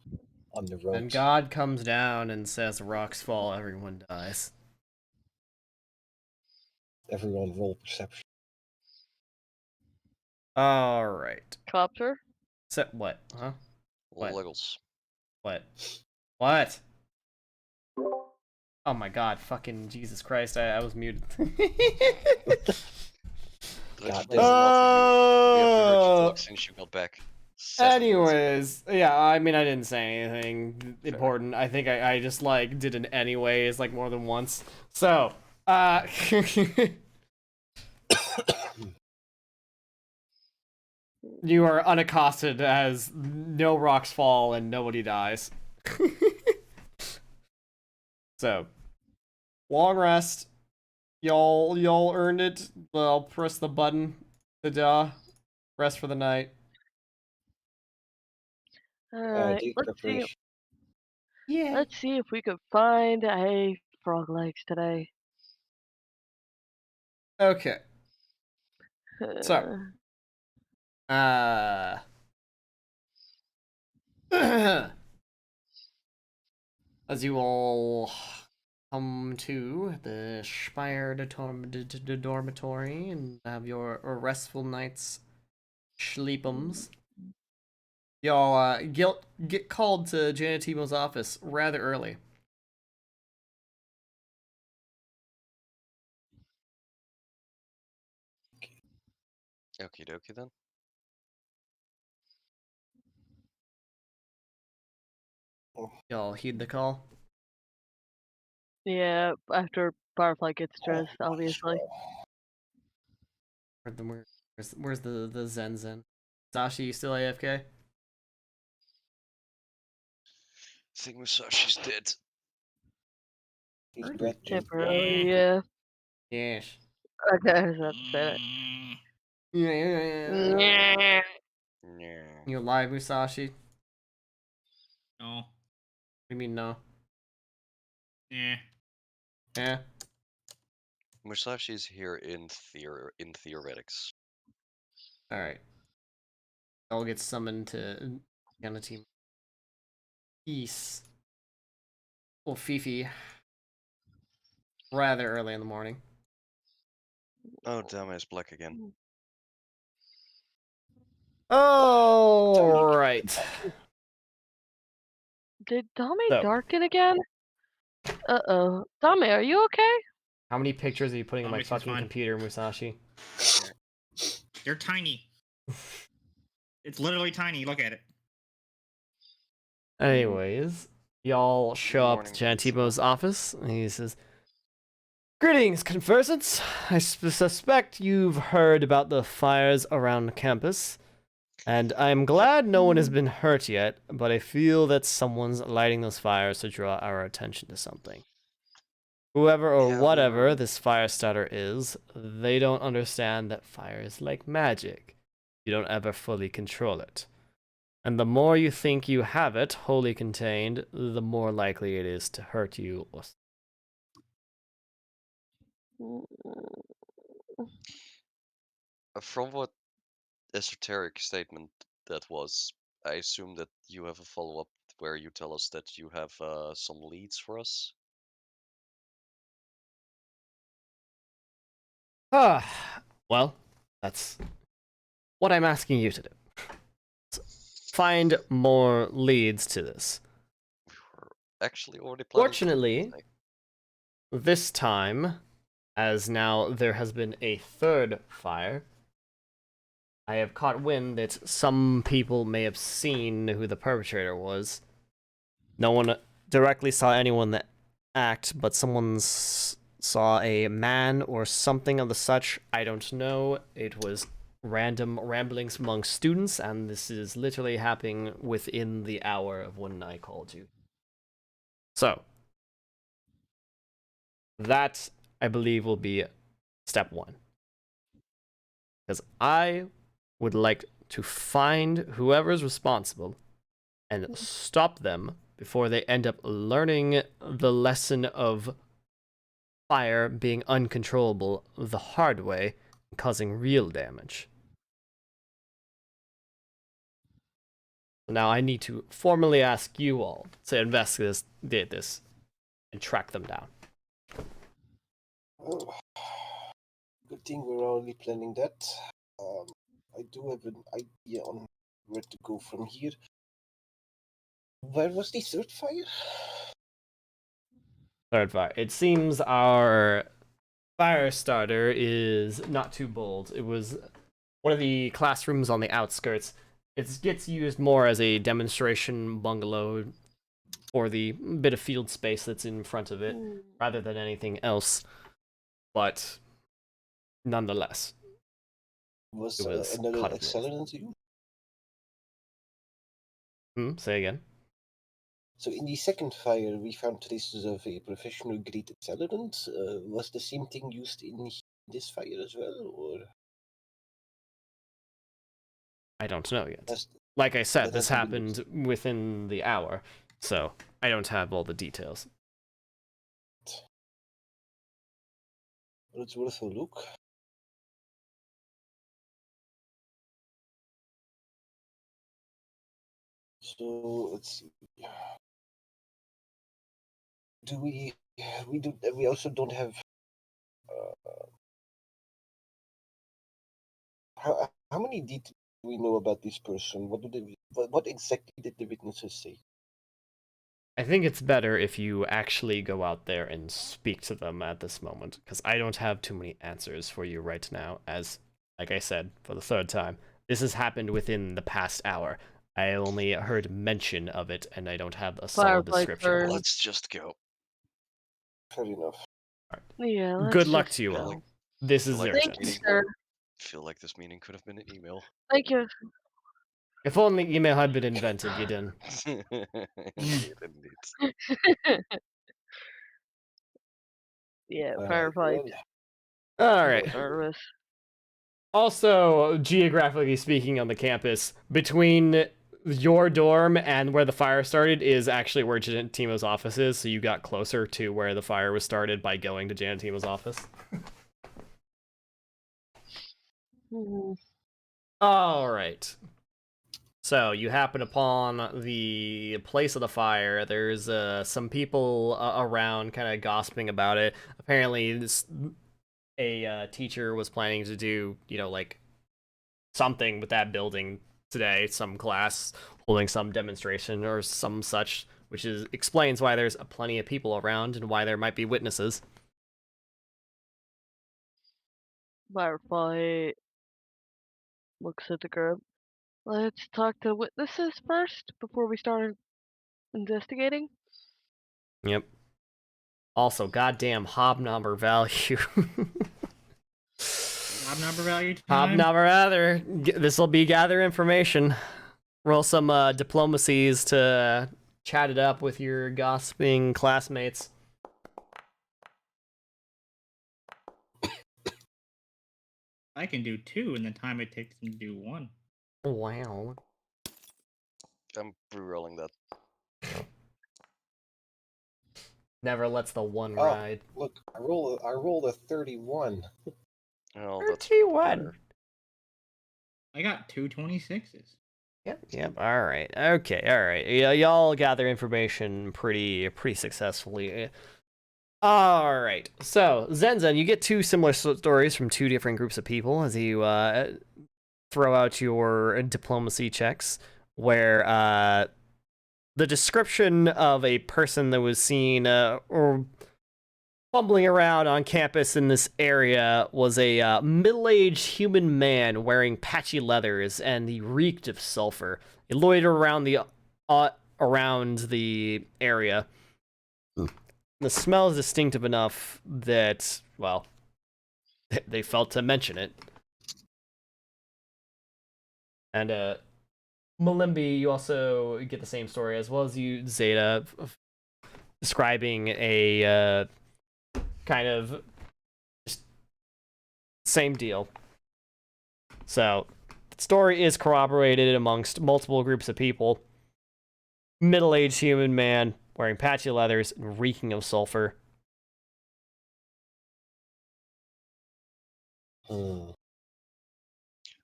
on the road. And God comes down and says, "Rocks fall, everyone dies." Everyone roll perception. All right. Copter? So what? Huh? What? Liggles. What? What? Oh my God! Fucking Jesus Christ! I was muted. God We haven't heard you Oh. talk since you got back. 7 minutes ago. Anyways, yeah, I mean, I didn't say anything Fair. important. I think I just like did an anyways like more than once. So, you are unaccosted as no rocks fall and nobody dies. So, long rest. Y'all earned it. I'll press the button. Rest for the night. Alright, Take let's see. preparation. Yeah. Let's see if we could find a frog legs today. Okay. So, as you all come to the Spire dormitory and have your restful night's sleepums, y'all get called to Janet Tebo's office rather early. Okie dokie then. Y'all heed the call. Yeah, after Firefly gets dressed, obviously. Where's the Zen? Sashi, you still AFK? I think Musashi's dead. He's breathtaking. Temporarily, yeah. Yes. Okay, I was about to say Yeah. that. Yeah. You alive, Musashi? What No. do you mean no? Yeah. Yeah. Musashi's here in theoretics. All right. I'll get summoned to on a team. Peace. Well, Fifi. Rather early in the morning. Oh damn, it's black again. Oh, right. Did Dame So, darken again? Uh-oh. Dame, are you okay? how many pictures are you putting on my Obviously, it's fucking fine. computer, Musashi? They're tiny. It's literally tiny. Look at it. Anyways, y'all show up to Morning, Jantibo's office, and he says, "Greetings, conversants. I suspect you've heard about the fires around campus, and I'm glad no one has been hurt yet, but I feel that someone's lighting those fires to draw our attention to something. Whoever or Yeah, we whatever were- this fire starter is, they don't understand that fire is like magic. You don't ever fully control it. And the more you think you have it wholly contained, the more likely it is to hurt you. From what esoteric statement that was, I assume that you have a follow-up where you tell us that you have some leads for us. Well, that's what I'm asking you to do. Find more leads to this. We were actually already planning. Fortunately, this time, as now there has been a third fire, I have caught wind that some people may have seen who the perpetrator was. No one directly saw anyone that act, but someone saw a man or something of the such. I don't know. It was random ramblings among students, and this is literally happening within the hour of when I called you. So, that, I believe, will be step one. Because I would like to find whoever's responsible and stop them before they end up learning the lesson of fire being uncontrollable the hard way and causing real damage. Now I need to formally ask you all to investigate this and track them down. Oh, good thing we're already planning that. I do have an idea on where to go from here. Where was the third fire? Third fire. It seems our fire starter is not too bold. It was one of the classrooms on the outskirts. It gets used more as a demonstration bungalow for the bit of field space that's in front of it, rather than anything else. But nonetheless, Was it was another caught up with. accelerant you? Say again. So in the second fire, we found traces of a professional-grade accelerant. Was the same thing used in this fire as well, or I don't know yet. has Like I said, that this hasn't been used? happened within the hour, so I don't have all the details. But it's worth a look. So let's see. Do we? We also don't have. How many details do we know about this person? What exactly did the witnesses say? I think it's better if you actually go out there and speak to them at this moment, because I don't have too many answers for you right now, as, like I said, for the third time, this has happened within the past hour. I only heard mention of it, and I don't have a solid Firefly description. turn. Let's just go. Fair enough. Yeah, let's Good luck just to you go. all. This is like urgent. Thank you, sir. Feel like this meeting could have been an email. Thank you. If only email had been invented, you didn't. Indeed, indeed. Yeah, Well, firefight Alright. service. Also, geographically speaking, on the campus, between your dorm and where the fire started is actually where Janet Timo's office is, so you got closer to where the fire was started by going to Janet Timo's office. Alright. So, you happen upon the place of the fire. There's some people around kind of gossiping about it. Apparently, a teacher was planning to do, like, something with that building today, some class holding some demonstration or some such, which explains why there's plenty of people around and why there might be witnesses. Firefight looks at the group. Let's talk to witnesses first before we start investigating. Yep. Also, goddamn hobnobber value. Hobnobber value time. Hobnobber rather. This will be gather information. Roll some diplomacies to chat it up with your gossiping classmates. I can do 2 in the time it takes them to do 1. Wow. I'm re-rolling that. Never lets the one Oh, ride. look, I rolled a 31. Oh, that's 31. better. I got 2 26s. Yep. All right. Okay. All right. Yeah, y'all gather information pretty successfully. All right. So Zenzen, you get two similar stories from two different groups of people as you throw out your diplomacy checks, where the description of a person that was seen or fumbling around on campus in this area was a middle-aged human man wearing patchy leathers, and he reeked of sulfur. He loitered around the area. The smell is distinctive enough that, well, they felt to mention it. And Malimbi, you also get the same story, as well as you, Zeta, describing a kind of same deal. So, the story is corroborated amongst multiple groups of people. Middle-aged human man wearing patchy leathers and reeking of sulfur. Hmm.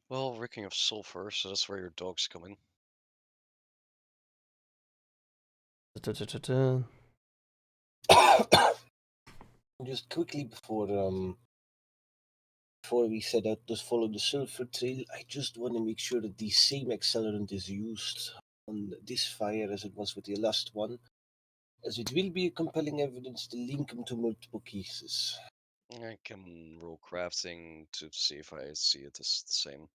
Well, reeking of sulfur, so that's where your dog's coming. Just quickly before we set out to follow the sulfur trail, I just want to make sure that the same accelerant is used on this fire as it was with the last one, as it will be compelling evidence to link them to multiple cases. I can roll crafting to see if I see it as the same.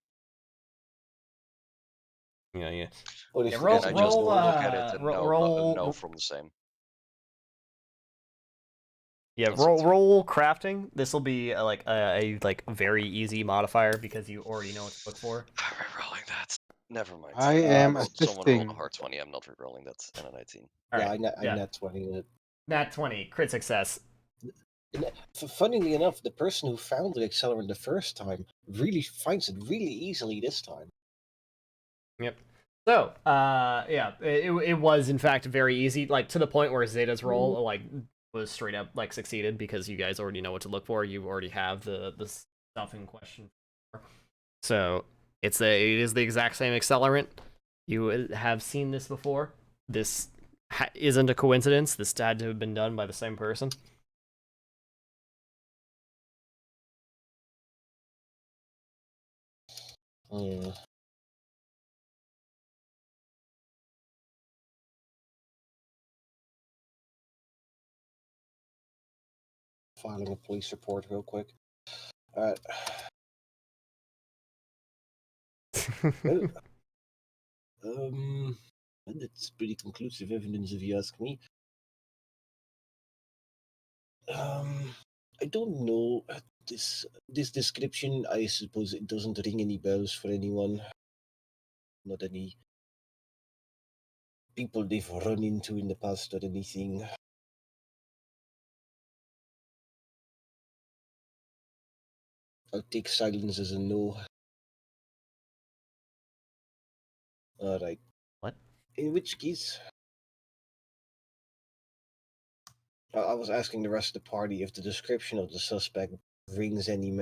Yeah. Or Yeah, if roll, And I if just roll, look at it and roll, know from the same. yeah, That's it. roll crafting. This will be a very easy modifier because you already know what to look for. I'm re-rolling that. Never mind. I am Someone rolled a assisting. hard 20. I'm not re-rolling that. And a 19. All yeah, right. I net 20 in it. Nat 20, crit success. Funnily enough, the person who found the accelerant the first time really finds it really easily this time. Yep. So, yeah, it was in fact very easy, like to the point where Zeta's roll was straight up succeeded because you guys already know what to look for. You already have the stuff in question. So it is the exact same accelerant. You have seen this before. This isn't a coincidence. This had to have been done by the same person. Filing a police report real quick. Alright. That's pretty conclusive evidence if you ask me. I don't know. This description, I suppose it doesn't ring any bells for anyone. Not any people they've run into in the past or anything. I'll take silence as a no. Alright. What? In which case, I was asking the rest of the party if the description of the suspect rings any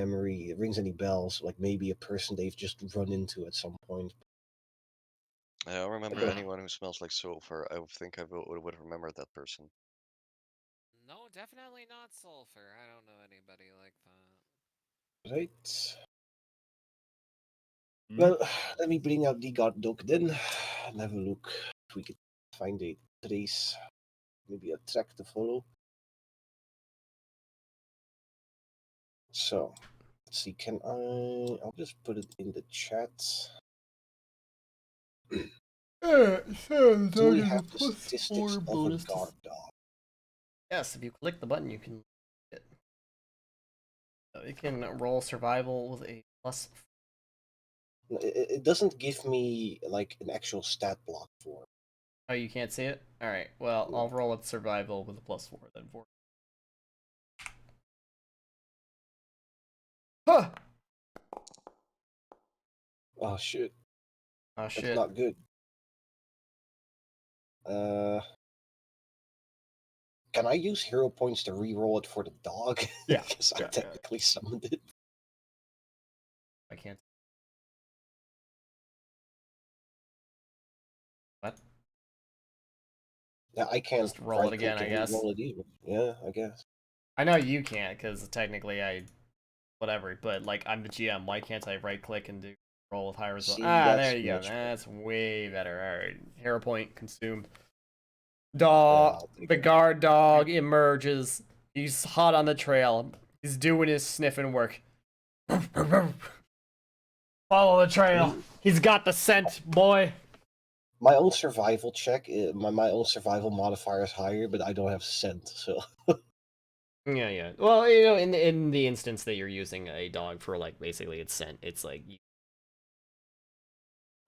bells, like maybe a person they've just run into at some point. I don't remember Okay. anyone who smells like sulfur. I think I would remember that person. No, definitely not sulfur. I don't know anybody like that. Right. Hmm? Well, let me bring out the guard dog then and have a look if we can find a trace, maybe a track to follow. So, let's see, I'll just put it in the chat. Do we have the statistics of a guard dog? Yes, if you click the button, you can. So you can roll survival with a plus. It doesn't give me like an actual stat block for it. Oh, you can't see it? Alright, well, No. I'll roll with survival with a +4 then. Huh! Oh shit, Oh that's shit. not good. Can I use hero points to re-roll it for the dog? Yeah. Because I Yeah. technically summoned it. I can't. Yeah, I can't Just roll it right again, click I and guess. roll it either. Yeah, I guess. I know you can't, because technically whatever, but like I'm the GM, why can't I right click and do roll with high result? See, Ah, that's there you go. much better. That's way better. Alright. Hero point consumed. Yeah, Dog I'll take the it. guard dog emerges. He's hot on the trail. He's doing his sniffing work. Follow the trail. He's got the scent, boy. My own survival check, my own survival modifier is higher, but I don't have scent, so. Yeah. Well, you know, in the instance that you're using a dog for like basically its scent, it's like you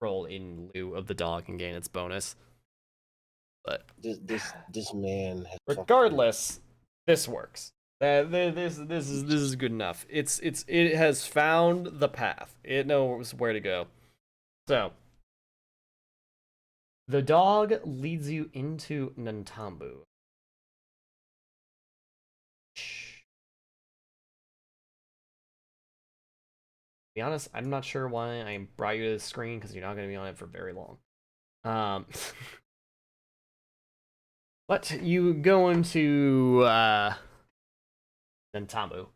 roll in lieu of the dog and gain its bonus. But This man has regardless, this works. This is good enough. It has found the path. It knows where to go. So the dog leads you into Nantambu. Be honest, I'm not sure why I brought you to the screen because you're not going to be on it for very long. But you go into Nantambu.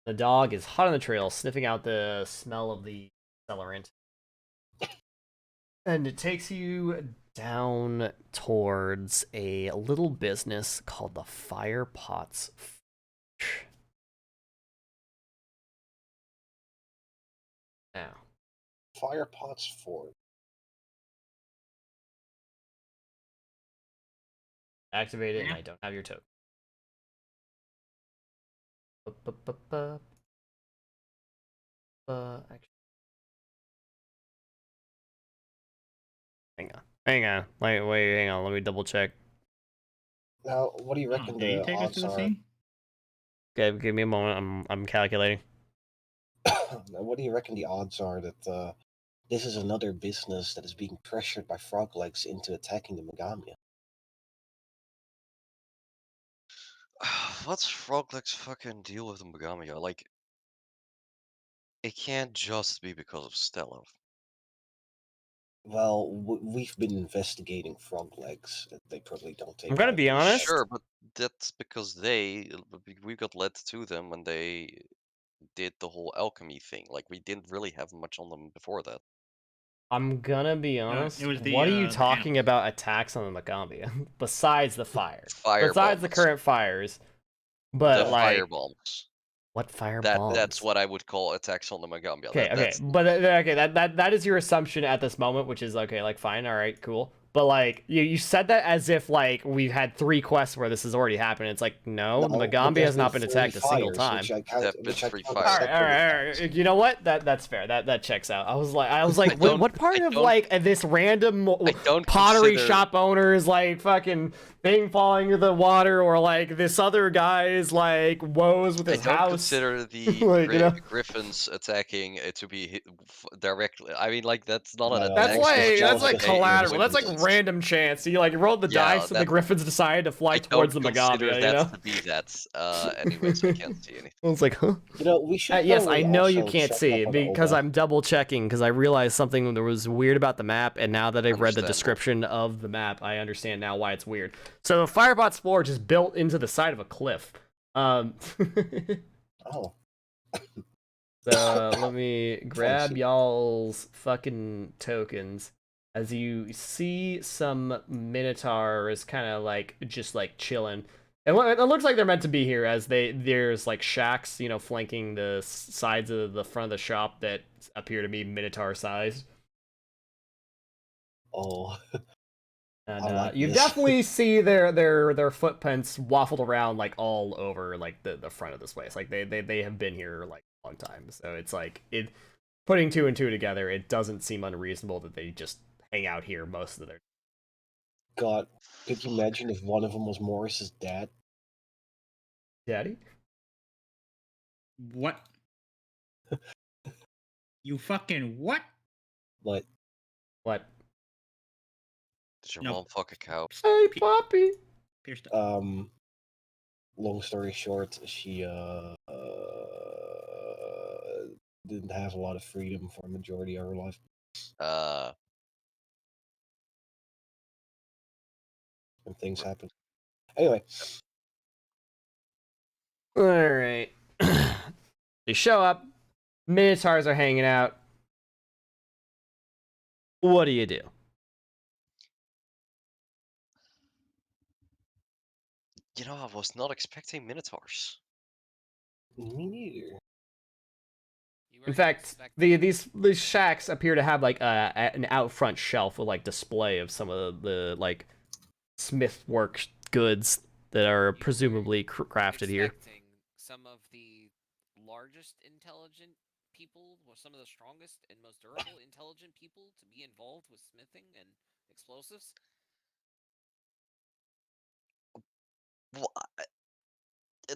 The dog is hot on the trail, sniffing out the smell of the accelerant. And it takes you down towards a little business called the Firepots. Now, Firepots Ford. activate it, and I don't have your token. Actually, hang on. Wait, hang on. Let me double check. Now, what do you reckon Did he the take us odds to the are? scene? Okay, give me a moment. I'm calculating. Now, what do you reckon the odds are that this is another business that is being pressured by frog legs into attacking the Megamia? What's Frogleg's fucking deal with the Megamia? Like, it can't just be because of Stella. Well, we've been investigating frog legs. They probably don't take. I'm gonna out be these honest. Sure, but that's because we got led to them when they did the whole alchemy thing. Like, we didn't really have much on them before that. I'm gonna be honest. it was the, What are you the talking animals. about attacks on the Magambia? Besides the fire. Fire Besides the bombs. current fires. But The like fire bombs. what fire That's bombs? what I would call attacks on the Magambia. Okay, That's but okay, that is your assumption at this moment, which is okay, like fine, all right, cool. But like you said that as if like we've had 3 quests where this has already happened. It's like no, the but Magambia there's has not been three attacked a single fires, time. which I count. There've been Which I 3 count fires. as All separate right. attacks. You know what? That's fair. That checks out. I was like, I wait, what part I of don't- like this random I don't pottery consider- shop owner's like fucking thing falling into the water, or like this other guy's like woes with I his don't house? consider the Like, you know? griffins attacking to be hit directly. I mean, like, that's not an No, That's attack. that's like jealous that's like because of collateral. That's like coincidence. random chance. You like rolled the Yeah, dice and the that- Griffins decided to fly I towards the don't consider Magambia. that You know? to be that. Anyways, I can't see anything. I was like, huh? You know, we should. Yes, I probably know you also can't check see up on the because Oba. I'm double checking because I realized something that was weird about the map, and now that I've read the Understandable. description of the map, I understand now why it's weird. So the Firebot's forge is built into the side of a cliff. Oh, So let me grab Fancy. y'all's fucking tokens. As you see some minotaurs kind of like just like chilling. And it looks like they're meant to be here as there's like shacks, you know, flanking the sides of the front of the shop that appear to be minotaur sized. oh, And I like you this. definitely see their footprints waffled around like all over like the front of this place. Like they have been here like a long time. So it's like putting 2 and 2 together, it doesn't seem unreasonable that they just hang out here most of their God, could you imagine if one of them was Morris's dad? daddy. What? You fucking what? Like, What? Did your No. mom fuck a cow? Hey, Poppy. Pierced up. long story short, she didn't have a lot of freedom for a majority of her life. when things happen. Anyway, All right. They show up. Minotaurs are hanging out. What do you do? You know, I was not expecting minotaurs. me neither. You In weren't fact, expecting. these shacks appear to have like an out front shelf with like display of some of the like smith work goods that are You were presumably crafted here. expecting some of the largest intelligent people, or some of the strongest and most durable intelligent people, to be involved with smithing and explosives. Well,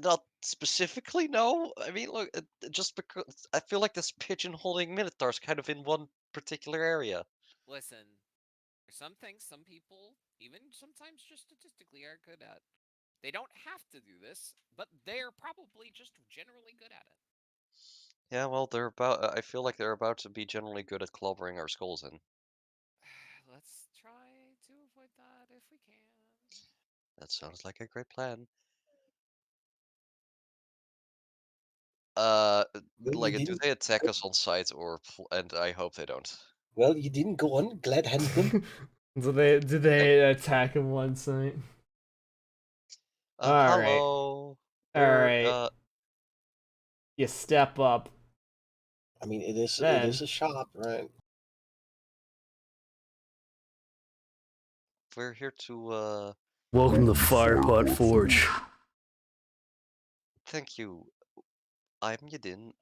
not specifically, no. I mean, look, just because I feel like this pigeonholing minotaurs kind of in one particular area. Listen, there's some things some people, even sometimes just statistically, are good at. They don't have to do this, but they're probably just generally good at it. Yeah, well, they're about. I feel like they're about to be generally good at clobbering our skulls in. Let's try to avoid that if we can. That sounds like a great plan. Well, you Like, do didn't. they attack us on sight or? And I hope they don't. Well, you didn't go on. Glad handed them. So did they attack him one site? All right, Hello. all We're right. You step up. I mean, it is Then a shop, right? we're here to welcome to Firepot Forge. thank you. I'm Yadin.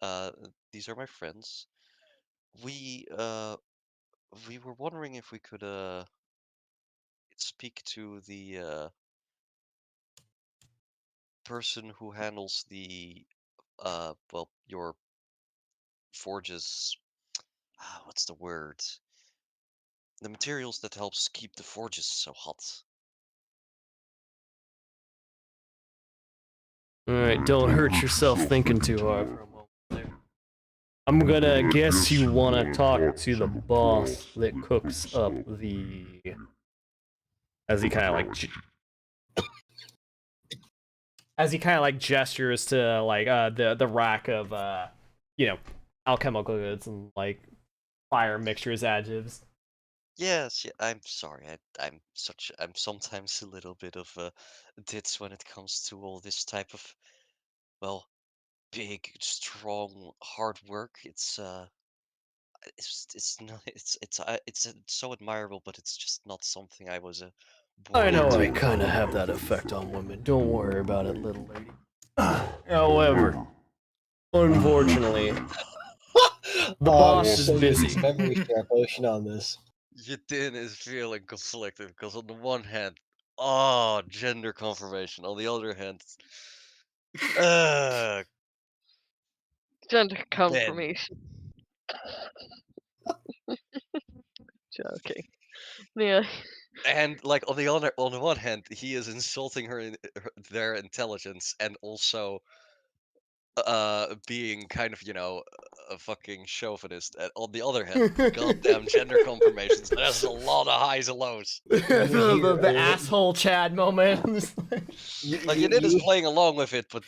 These are my friends. We we were wondering if we could speak to the person who handles the well, your forges. What's the word? The materials that helps keep the forges so hot. All right, don't hurt yourself thinking too hard for a moment there. I'm gonna guess you wanna talk to the boss that cooks up the. As he kind of like, as he kind of like gestures to like the rack of you know, alchemical goods and like fire mixtures, adjectives. Yes, yeah, I'm sorry. I'm sometimes a little bit of a ditz when it comes to all this type of, well, big, strong, hard work. It's not it's so admirable, but it's just not something I was I born know I into. kind of have that effect on women. Don't worry about it, little lady. However, unfortunately, the Oh, boss there's is so many busy. memory share potion on this. Yitin is feeling conflicted because on the one hand, oh, gender confirmation. On the other hand, uh, Gender Ben. confirmation. Joking. Yeah. And like on the one hand, he is insulting their intelligence and also being kind of, a fucking chauvinist. And on the other hand, goddamn gender confirmations. There's a lot of highs and lows. The asshole Chad moment. Like Yadin is playing along with it, but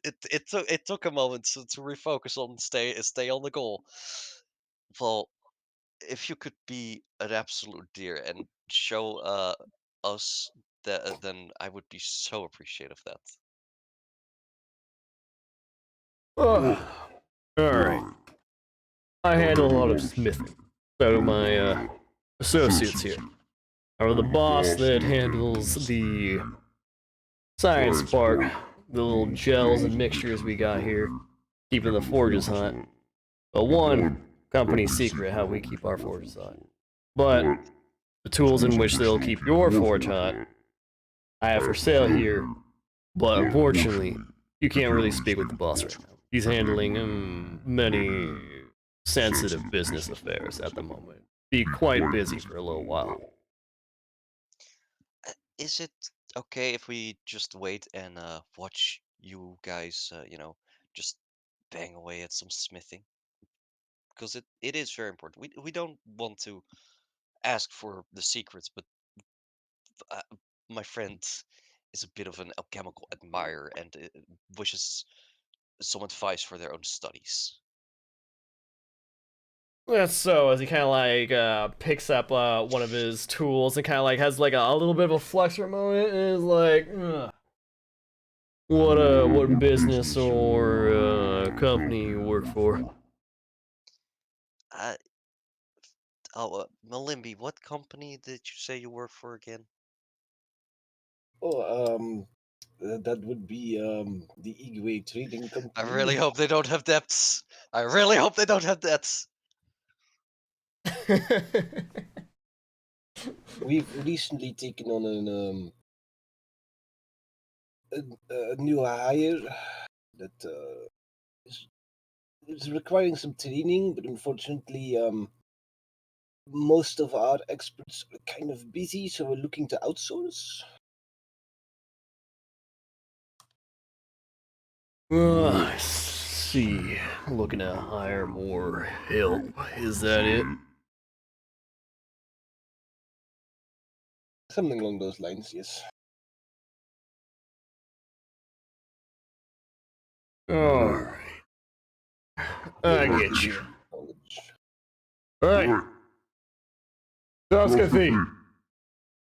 it took a moment to refocus on stay on the goal. Well, if you could be an absolute dear and show us that, then I would be so appreciative of that. All right. I handle a lot of smithing. So do my associates here. Or the boss that handles the science part, the little gels and mixtures we got here, keeping the forges hot. But one company secret how we keep our forges hot. But the tools in which they'll keep your forge hot, I have for sale here. But unfortunately, you can't really speak with the boss right now. He's handling many sensitive business affairs at the moment. Be quite busy for a little while. Is it okay if we just wait and watch you guys, just bang away at some smithing? Because it is very important. We don't want to ask for the secrets, but my friend is a bit of an alchemical admirer and wishes some advice for their own studies. That's so, as he kind of like picks up one of his tools and kind of like has like a little bit of a flex for a moment and is like, "Ugh. What business or company you work for?" Uh, Malimbi, what company did you say you work for again? Oh, that would be the Igwe Trading I Company. really hope they don't have debts. I really hope they don't have debts. We've recently taken on a new hire that is requiring some training, but unfortunately, most of our experts are kind of busy, so we're looking to outsource. I see. Looking to hire more help. Is that it? Something along those lines, yes. Alright. I get you. Alright. Duskathy.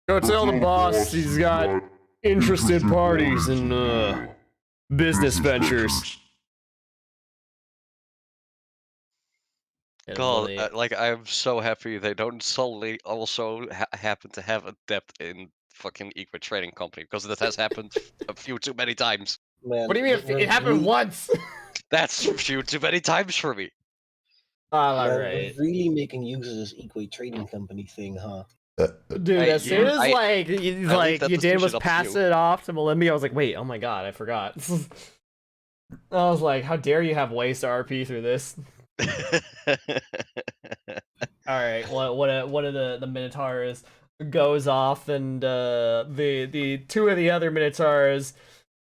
Go tell the boss he's got interested parties in business ventures. God, like I'm so happy they don't suddenly also happen to have a debt in fucking Equa Trading Company because that has happened a few too many times. Man, What do you mean? It happened once. That's a few too many times for me. Alright. We're really making use of this Igwe Trading Company thing, huh? Dude, as soon as like leave that Dan was decision up to passing you. it off to Malimbi, I was like, wait, oh my god, I forgot. I was like, how dare you have waste RP through this? Alright, one of the Minotaurs goes off and the two of the other Minotaurs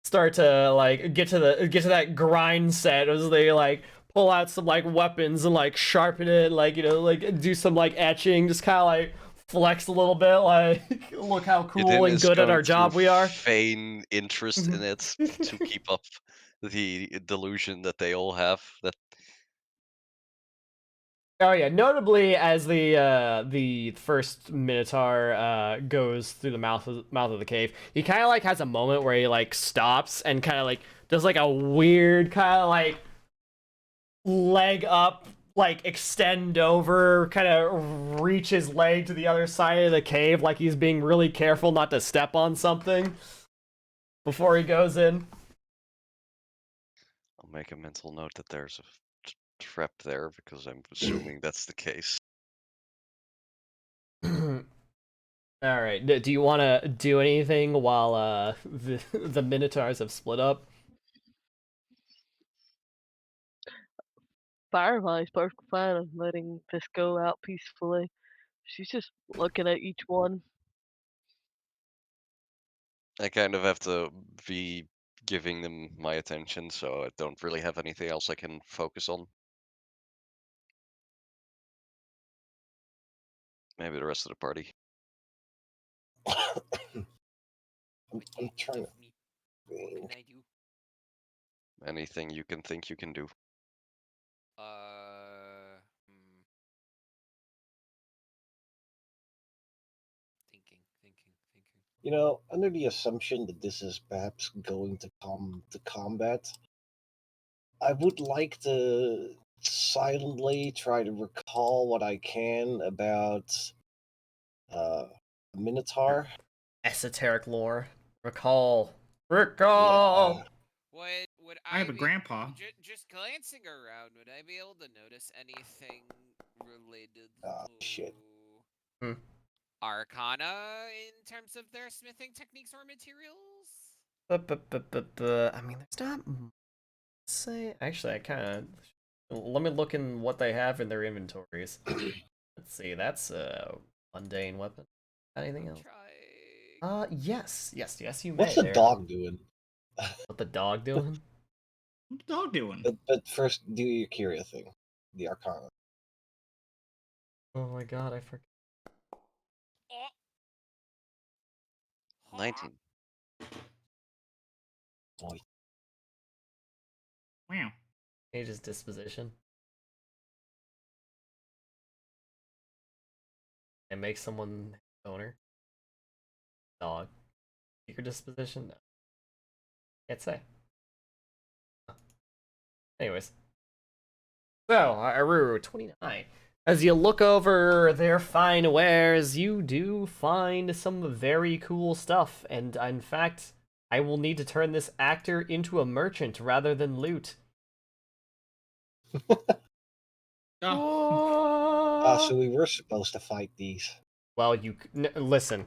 start to like get to that grind set as they like pull out some like weapons and like sharpen it, like, you know, like do some like etching, just kind of like flex a little bit, like look how cool and good at our job we are. Feign interest in it to keep up the delusion that they all have. That Oh yeah, notably as the first Minotaur goes through the mouth of the cave, he kind of like has a moment where he like stops and kind of like does like a weird kind of like leg up, like extend over, kind of reach his leg to the other side of the cave like he's being really careful not to step on something before he goes in. I'll make a mental note that there's a trap there because I'm assuming that's the case. All right. Do you want to do anything while the Minotaurs have split up? Firefly's perfectly fine of letting this go out peacefully. She's just looking at each one. I kind of have to be giving them my attention, so I don't really have anything else I can focus on. Maybe the rest of the party. I'm trying to What think. can I do? Anything you can think you can do. Thinking. You know, under the assumption that this is perhaps going to come to combat, I would like to silently try to recall what I can about Minotaur. Esoteric lore. Recall. Recall. Yeah. Would I have a grandpa. Just glancing around, would I be able to notice anything related Shit. Hmm. Arcana in terms of their smithing techniques or materials? I mean, there's not. Say, actually, I kind of. Let me look in what they have in their inventories. Let's see. That's a mundane weapon. Anything else? Yes. You may. What's the dog doing? What the dog doing? What's the dog doing? But first, do your Kyria thing, the Arcana. Oh my god, I forgot. 19. Boy. Wow. Changes disposition. And make someone owner. Dog. Secret disposition? No. Can't say. Anyways. So, Aruru, 29. As you look over their fine wares, you do find some very cool stuff. And in fact, I will need to turn this actor into a merchant rather than loot. Oh. So we were supposed to fight these. Well, listen.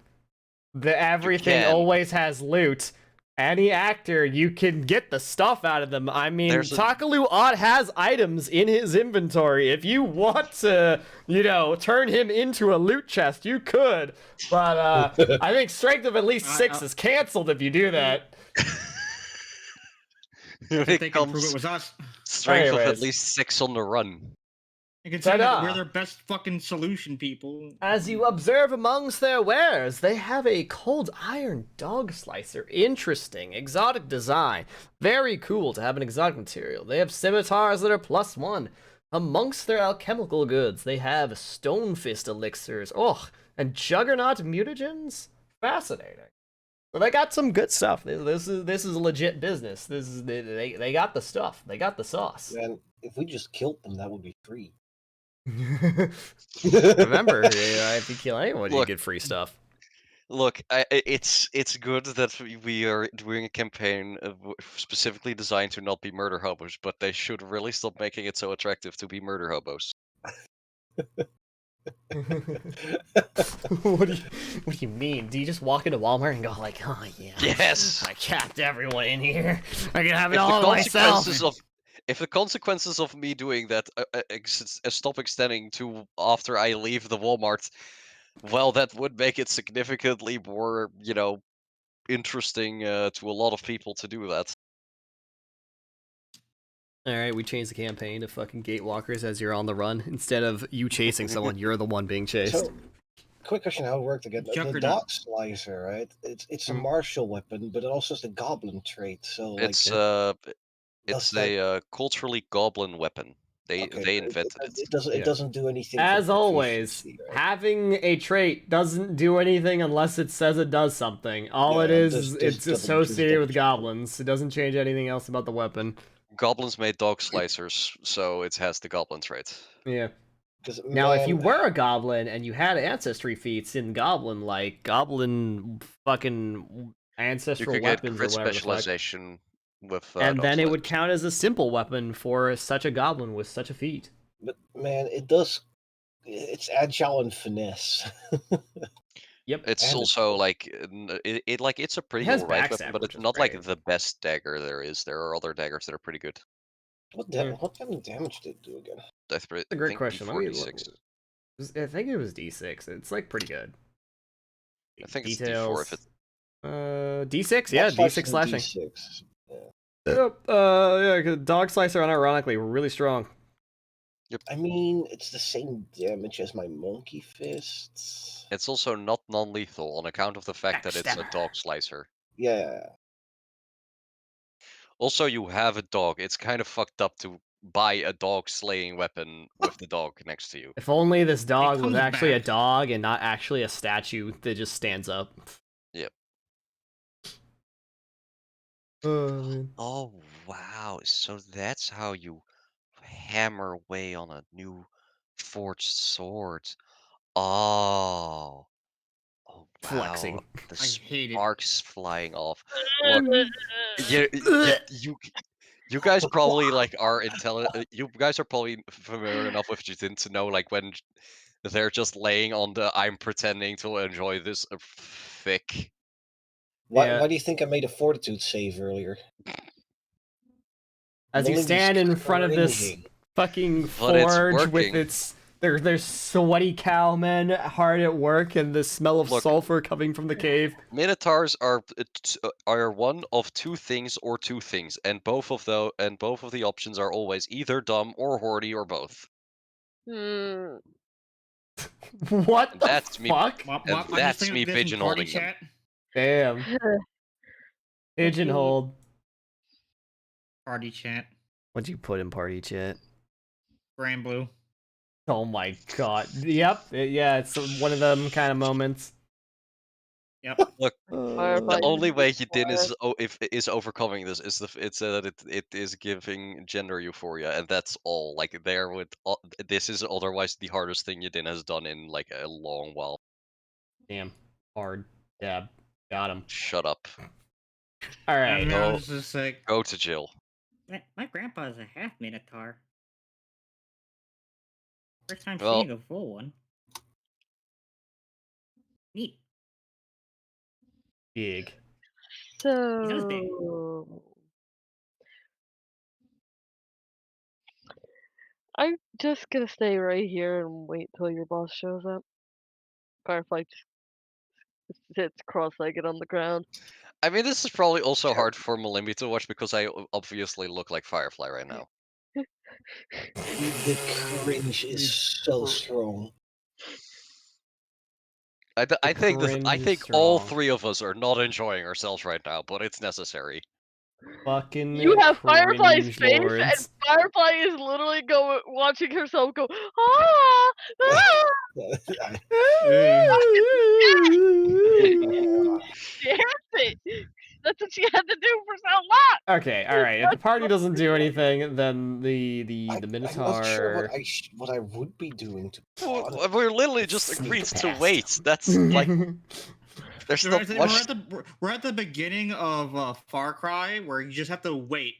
Everything can. always has loot. Any actor, you can get the stuff out of them. I mean, Takalu Odd has items in his inventory. If you want to, turn him into a loot chest, you could. But I think strength of at least 6 is canceled if you do that. If they can prove it was us. Strength of at Anyways. least 6 on the run. You can say that Ta-da. we're their best fucking solution people. As you observe amongst their wares, they have a cold iron dog slicer. Interesting. Exotic design. Very cool to have an exotic material. They have scimitars that are +1. Amongst their alchemical goods, they have stone fist elixirs. Oh, and juggernaut mutagens? Fascinating. So they got some good stuff. This is legit business. They got the stuff. They got the sauce. Man, if we just killed them, that would be free. Remember, if you kill anyone, you get free stuff. Look, it's good that we are doing a campaign specifically designed to not be murder hobos, but they should really stop making it so attractive to be murder hobos. What do you mean? Do you just walk into Walmart and go like, oh yeah, yes, I capped everyone in here. I can have it all myself. If the consequences of me doing that stop extending to after I leave the Walmart, well, that would make it significantly more, interesting to a lot of people to do that. Alright, we changed the campaign to fucking gatewalkers as you're on the run. Instead of you chasing someone, you're the one being chased. So, quick question: how it worked again? The dog slicer, right? It's a martial weapon, but it also has the goblin trait. So it's a culturally goblin weapon. They invented it. It doesn't do anything. As always, right? Having a trait doesn't do anything unless it says it does something. All it is, it's associated with goblins. It doesn't change anything else about the weapon. Goblins made dog slicers, so it has the goblin trait. Yeah. Now, if you were a goblin and you had ancestry feats in goblin, like goblin fucking ancestral weapons or whatever specialization with, and then it would count as a simple weapon for such a goblin with such a feat. But man, it's agile and finesse. Yep. It's and also like it's a pretty alright weapon, but it's not like the best dagger there is. There are other daggers that are pretty good. What kind of damage did it do again? That's a great question. D4, I think it was D6. It's like pretty good. I think it's D4 if it. D6, yeah, D6 slashing. D6. Yeah, dog slicer unironically really strong. Yep. I mean, it's the same damage as my monkey fists. It's also not non-lethal on account of the fact that it's a dog slicer. Yeah. Also, you have a dog. It's kind of fucked up to buy a dog slaying weapon with the dog next to you. If only this dog was actually a dog and not actually a statue that just stands up. Yep. Oh, wow. So that's how you hammer away on a new forged sword. Oh. Oh, wow. Flexing. The sparks flying off. Look, you guys probably like are intelligent. You guys are probably familiar enough with Jin to know like when they're just laying on the I'm pretending to enjoy this thick. Why do you think I made a fortitude save earlier? As you stand in front of this fucking forge with its there's sweaty cowmen hard at work and the smell of sulfur coming from the cave. Minotaurs are one of two things or two things, and both of the options are always either dumb or horny or both. What the that's fuck? That's me pigeonholing them. Damn. Pigeonholed. Party chat. What'd you put in party chat? Brand blue. Oh my god. Yep. Yeah, it's one of them kind of moments. Yep. Look, Firefly the only way is you did is overcoming this is it's that it is giving gender euphoria, and that's all. Like there with this is otherwise the hardest thing Yadin has done in like a long while. Damn. Hard. Yeah. Got him. Shut up. All And right. now Go- it's just like Go to jail. my grandpa's a half minotaur. First time Well- seeing a full one. Neat. Big. does big. So I'm just gonna stay right here and wait till your boss shows up. Firefly just sits cross-legged on the ground. I mean, this is probably also hard for Malimbi to watch because I obviously look like Firefly right now. The cringe is so strong. I think cringe is all strong. three of us are not enjoying ourselves right now, but it's necessary. Fucking You have Firefly's cringe face, lords. and Firefly is literally watching herself go, ah, ah. Dancing. That's what she had to do for so long. Okay, all right. If the party doesn't do anything, then the I'm Minotaur. not sure what I would be doing to. be honest. We're literally just Sneak agreed to past. wait. That's like there's not much. We're at the beginning of Far Cry where you just have to wait,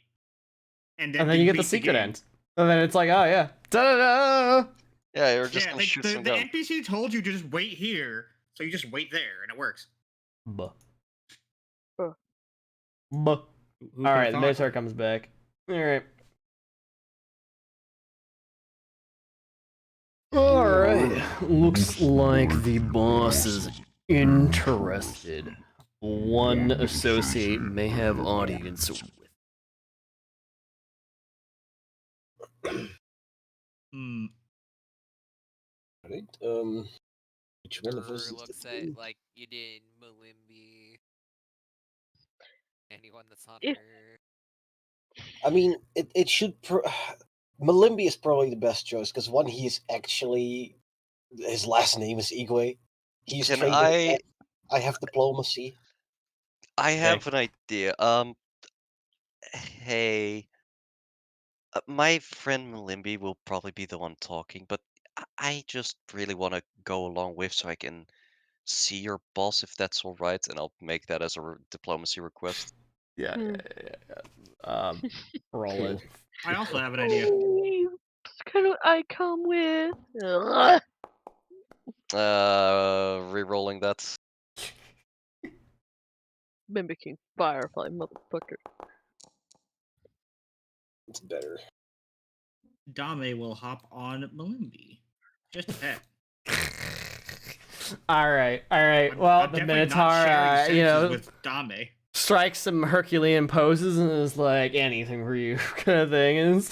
and then And then you get the beat secret game. end. And then it's like, oh yeah. Da-da-da! Yeah, you're just Yeah, gonna like, shoot the some gun. NPC told you to just wait here, so you just wait there, and it works. Buh. Buh. Buh. Who All could've right, the thought? Minotaur comes back. All right. All right. Looks like the boss is interested. One associate may have audience with. Hmm. Right? Which one of us is Looks the at two? like you did Malimbi. Anyone that's on If- her. I mean, it should. Malimbi is probably the best choice because one, he is actually his last name is Igwe. He's Can trained. I have diplomacy. I have an idea. Hey, my friend Malimbi will probably be the one talking, but I just really want to go along with so I can see your boss if that's all right, and I'll make that as a diplomacy request. Yeah. Hmm. Roll it. I also have an idea. Can I come with? Ugh. Re-rolling that. Mimicking Firefly, motherfucker. It's better. Dame will hop on Malimbi. Just a pet. All right. Well, I'm the definitely not sharing Minotaur, senses with Dame. strikes some Herculean poses and is like, anything for you, kind of thing. And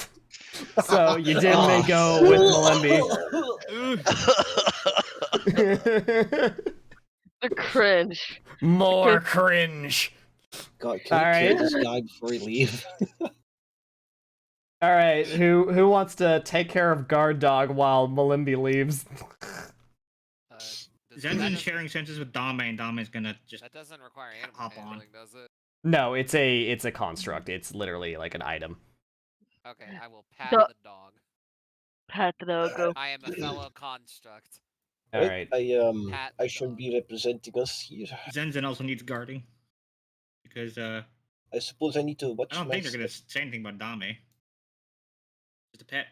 so you did may go with Malimbi. The cringe. More cringe. God, can All we kill right. this guy before he leave? All right. Who wants to take care of guard dog while Malimbi leaves? Zenzin's sharing senses with Dame, and Dame's gonna just That doesn't require animal hop on. handling, does it? No, it's a construct. It's literally like an item. Okay, I will pat Duh. the dog. Pat the dog, go. I am a fellow construct. All right. Pat I the should dog. be representing us here. Zenzen also needs guarding. Because I suppose I need to watch I don't my think they're gonna step. say anything about Dame. Just a pet.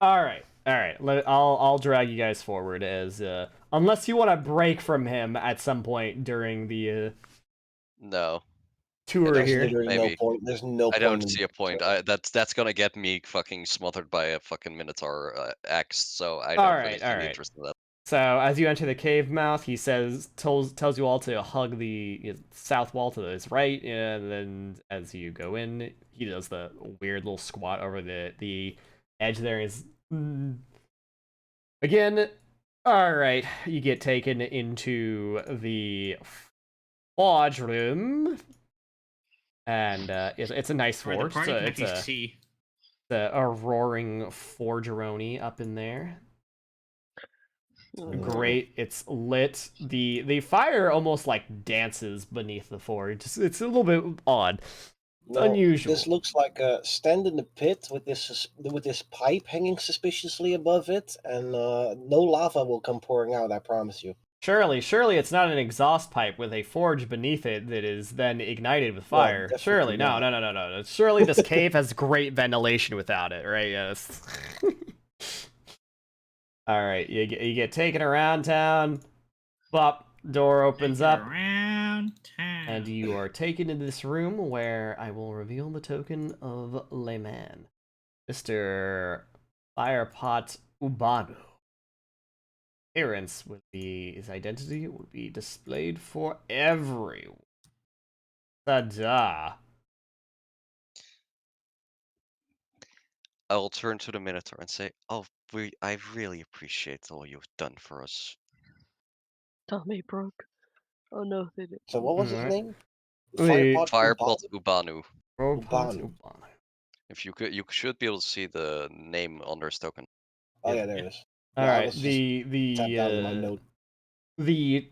All right. I'll drag you guys forward as unless you want to break from him at some point during the No, tour There's here. literally no Maybe. point. There's no I point. don't in see a point. That's gonna get me fucking smothered by a fucking Minotaur axe, so I don't really see any interest in that. So as you enter the cave mouth, he tells you all to hug the south wall to his right, and then as you go in, he does the weird little squat over the edge there. Is again, all right. You get taken into the forge room, and it's a nice Or the forge. party can It's actually see. a roaring forgeroni up in there. Great, it's lit. The fire almost like dances beneath the forge. It's a little bit odd. Now, Unusual. this looks like a stand in the pit with this pipe hanging suspiciously above it, and no lava will come pouring out. I promise you. Surely it's not an exhaust pipe with a forge beneath it that is then ignited with Well, fire. definitely Surely, not. no. Surely this cave has great ventilation without it, right? Yes. All right, you get taken around town. Bop, door opens Take it up, around town. and you are taken into this room where I will reveal the token of Layman, Mr. Firepot Ubanu. Appearance would be his identity would be displayed for everyone. Ta-da. I will turn to the Minotaur and say, "Oh, I really appreciate all you've done for us." Tummy broke. Oh no, they didn't. So what was his Alright. name? The Firepot Ubanu. Ubanu. If you should be able to see the name under his token. Oh yeah, there it is. All Yeah, I right. was just tapped out in my note. The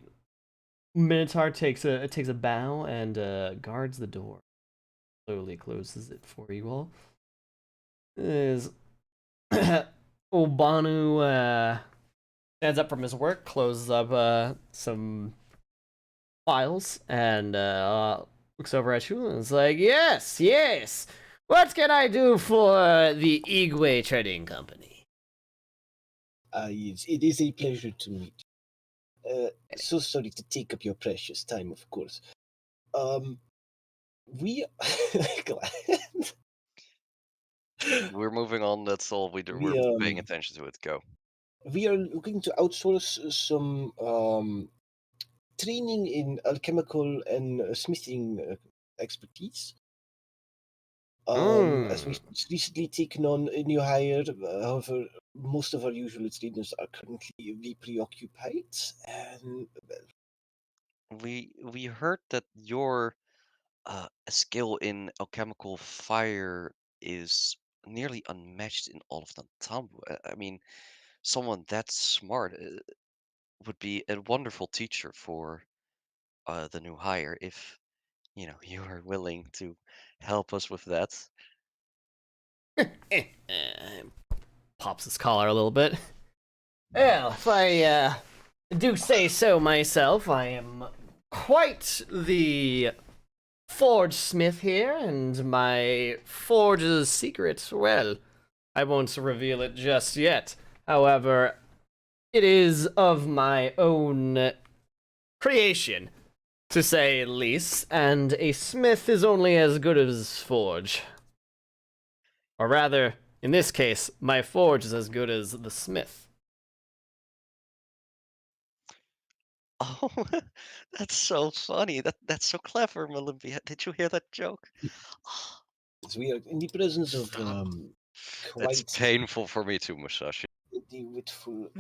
Minotaur takes a bow and guards the door. Slowly closes it for you all. Is Obanu stands up from his work, closes up some files, and looks over at you and is like, "Yes. What can I do for the Igwe Trading Company?" It is a pleasure to meet you. So sorry to take up your precious time, of course. We glad. We're moving on. That's all we're paying attention to it. Go. We are looking to outsource some training in alchemical and smithing expertise. As we recently taken on a new hire, however, most of our usual trainers are currently preoccupied, and We heard that your skill in alchemical fire is nearly unmatched in all of Nantambu. I mean, someone that smart would be a wonderful teacher for the new hire if you are willing to help us with that. Pops his collar a little bit. Well, if I do say so myself, I am quite the forge smith here, and my forge's secret, well, I won't reveal it just yet. However, it is of my own creation, to say the least, and a smith is only as good as his forge. Or rather, in this case, my forge is as good as the smith. Oh, that's so funny. That's so clever, Olympia. Did you hear that joke? we are in the presence of Stop. It's quite painful for me too, Musashi. the witful.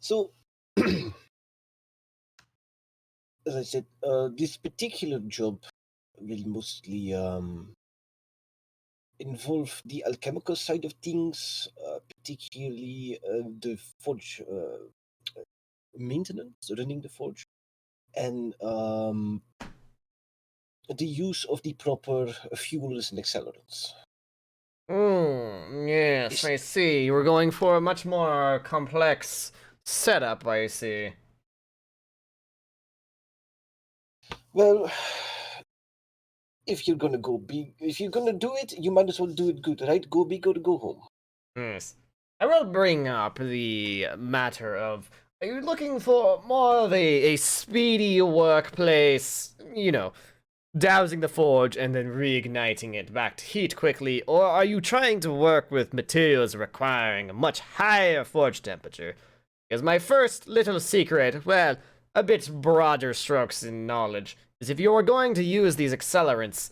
So, as I said, this particular job will mostly involve the alchemical side of things, particularly the forge maintenance, running the forge, and the use of the proper fuels and accelerants. Yes, I see. You were going for a much more complex setup, I see. Well, if you're gonna go big, if you're gonna do it, you might as well do it good, right? Go big or go home. Yes. I will bring up the matter of, are you looking for more of a speedy workplace, dousing the forge and then reigniting it back to heat quickly, or are you trying to work with materials requiring a much higher forge temperature? Because my first little secret, well, a bit broader strokes in knowledge, is if you are going to use these accelerants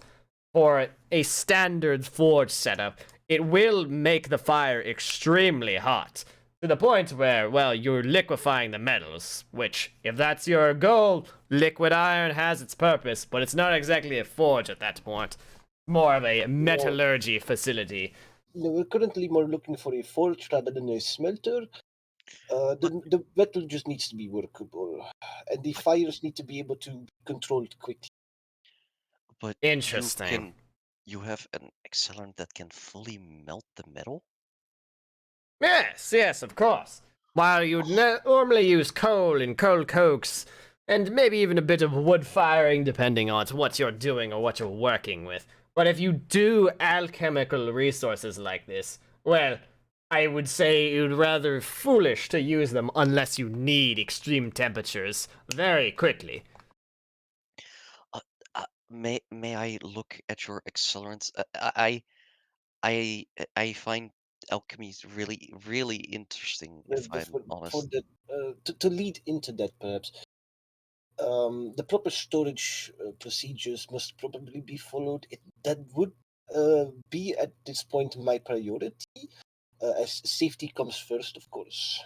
for a standard forge setup, it will make the fire extremely hot. to the point where, well, you're liquefying the metals, which, if that's your goal, liquid iron has its purpose, but it's not exactly a forge at that point. More of a metallurgy facility. No, we're currently more looking for a forge rather than a smelter. The metal just needs to be workable, and the fires need to be able to be controlled quickly. But Interesting. you have an accelerant that can fully melt the metal? Yes, of course. While you'd normally use coal and coal cokes, and maybe even a bit of wood firing, depending on what you're doing or what you're working with. But if you do alchemical resources like this, well, I would say you'd rather foolish to use them unless you need extreme temperatures very quickly. May I look at your accelerants? I find alchemy really interesting, if I'm honest. To lead into that, perhaps, the proper storage procedures must probably be followed. That would be at this point my priority, as safety comes first, of course.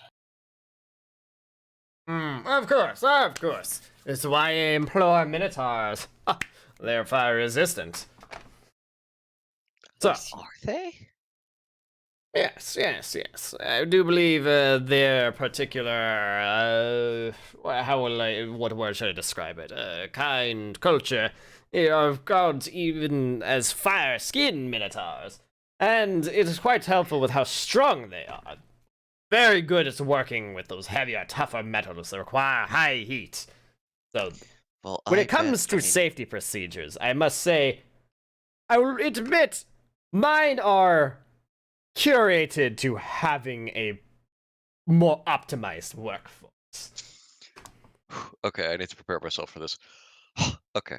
Of course. This is why I employ minotaurs. They're fire resistant. So, Are they? yes. I do believe their particular, what word should I describe it? Kind, culture, are called even as fire skin minotaurs. And it is quite helpful with how strong they are. Very good at working with those heavier, tougher metals that require high heat. So, Well, when I it comes bet, to I mean, safety procedures, I must say, I will admit, mine are curated to having a more optimized workforce. okay, I need to prepare myself for this. Okay.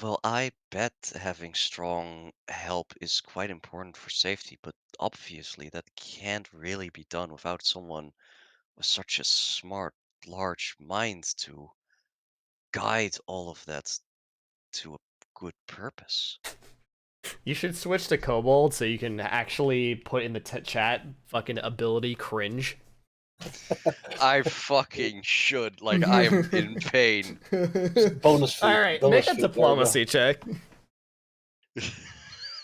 Well, I bet having strong help is quite important for safety, but obviously that can't really be done without someone with such a smart, large mind to guide all of that to a good purpose. You should switch to Kobold so you can actually put in the chat fucking ability cringe. I fucking should. Like, I am in pain. Bonus feed. Alright, bonus make a feed, there we go. diplomacy check.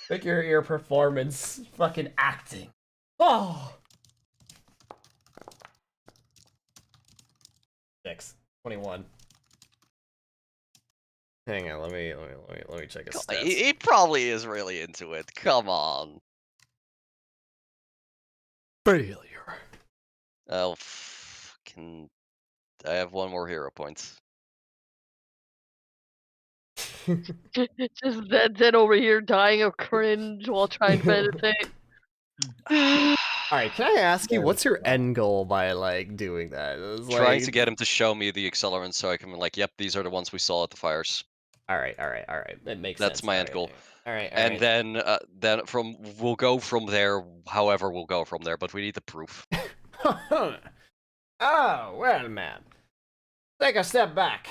Make your performance fucking acting. Oh! 21. Hang on, let me check his stats. He probably is really into it. Come on. Failure. Oh, fucking... I have one more hero point. Just dead over here dying of cringe while trying to meditate. Alright, can I ask you, There what's we your go. end goal by, like, doing that? It's Trying like... to get him to show me the accelerants so I can be like, yep, these are the ones we saw at the fires. Alright. That makes sense. That's my end goal. Alright. And then we'll go from there, however we'll go from there, but we need the proof. Oh, well, man. Take a step back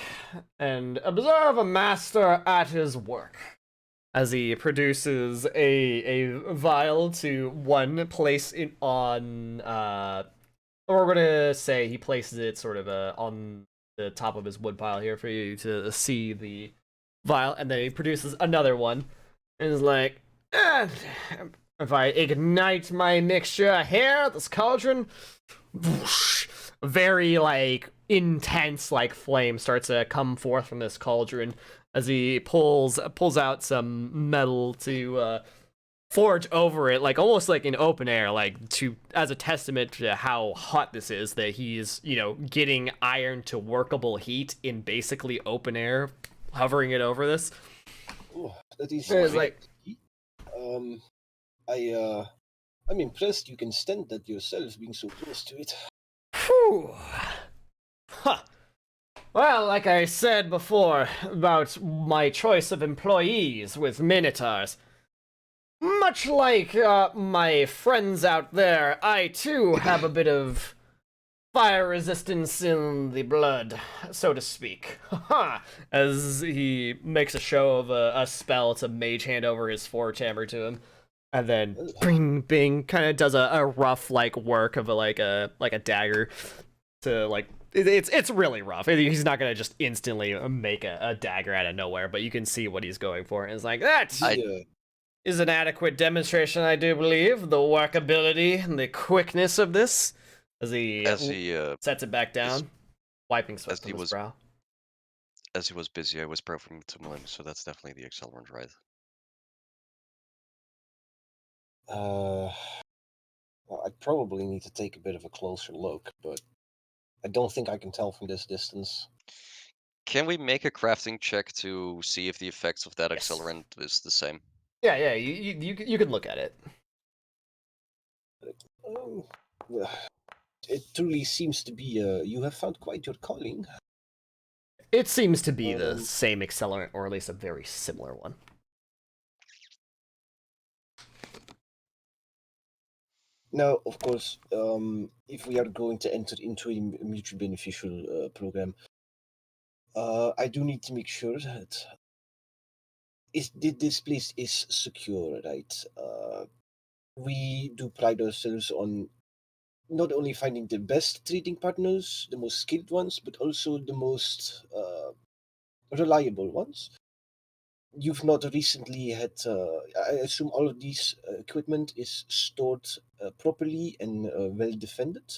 and observe a master at his work. As he produces a vial to one place it on, or we're gonna say he places it sort of on the top of his wood pile here for you to see the vial, and then he produces another one, and is like, if I ignite my mixture here, this cauldron, whoosh, very like intense like flame starts to come forth from this cauldron as he pulls out some metal to forge over it, like almost like in open air, like to as a testament to how hot this is, that he's, you know, getting iron to workable heat in basically open air, hovering it over this. Oh, that is It's like, I'm impressed you can stand that yourself, being so close to it. whew. Huh. Well, like I said before about my choice of employees with Minotaurs, much like my friends out there, I too have a bit of fire resistance in the blood, so to speak. As he makes a show of a spell to mage hand over his forge hammer to him. And then bing bing kind of does a rough like work of a dagger to like it's really rough. He's not gonna just instantly make a dagger out of nowhere, but you can see what he's going for. And it's like that is an adequate demonstration, I do believe. The workability and the quickness of this as he sets it back down, wiping sweat from his brow. As he was busy, I was preferring to Malim, so that's definitely the accelerant, right? Well, I probably need to take a bit of a closer look, but I don't think I can tell from this distance. Can we make a crafting check to see if the effects of that Yes. accelerant is the same? Yeah, you can look at it. It truly seems to be. You have found quite your calling. It seems to be the same accelerant, or at least a very similar one. Now, of course, if we are going to enter into a mutually beneficial program, I do need to make sure that this place is secure, right? We do pride ourselves on not only finding the best trading partners, the most skilled ones, but also the most reliable ones. You've not recently had, I assume all of these equipment is stored properly and well defended?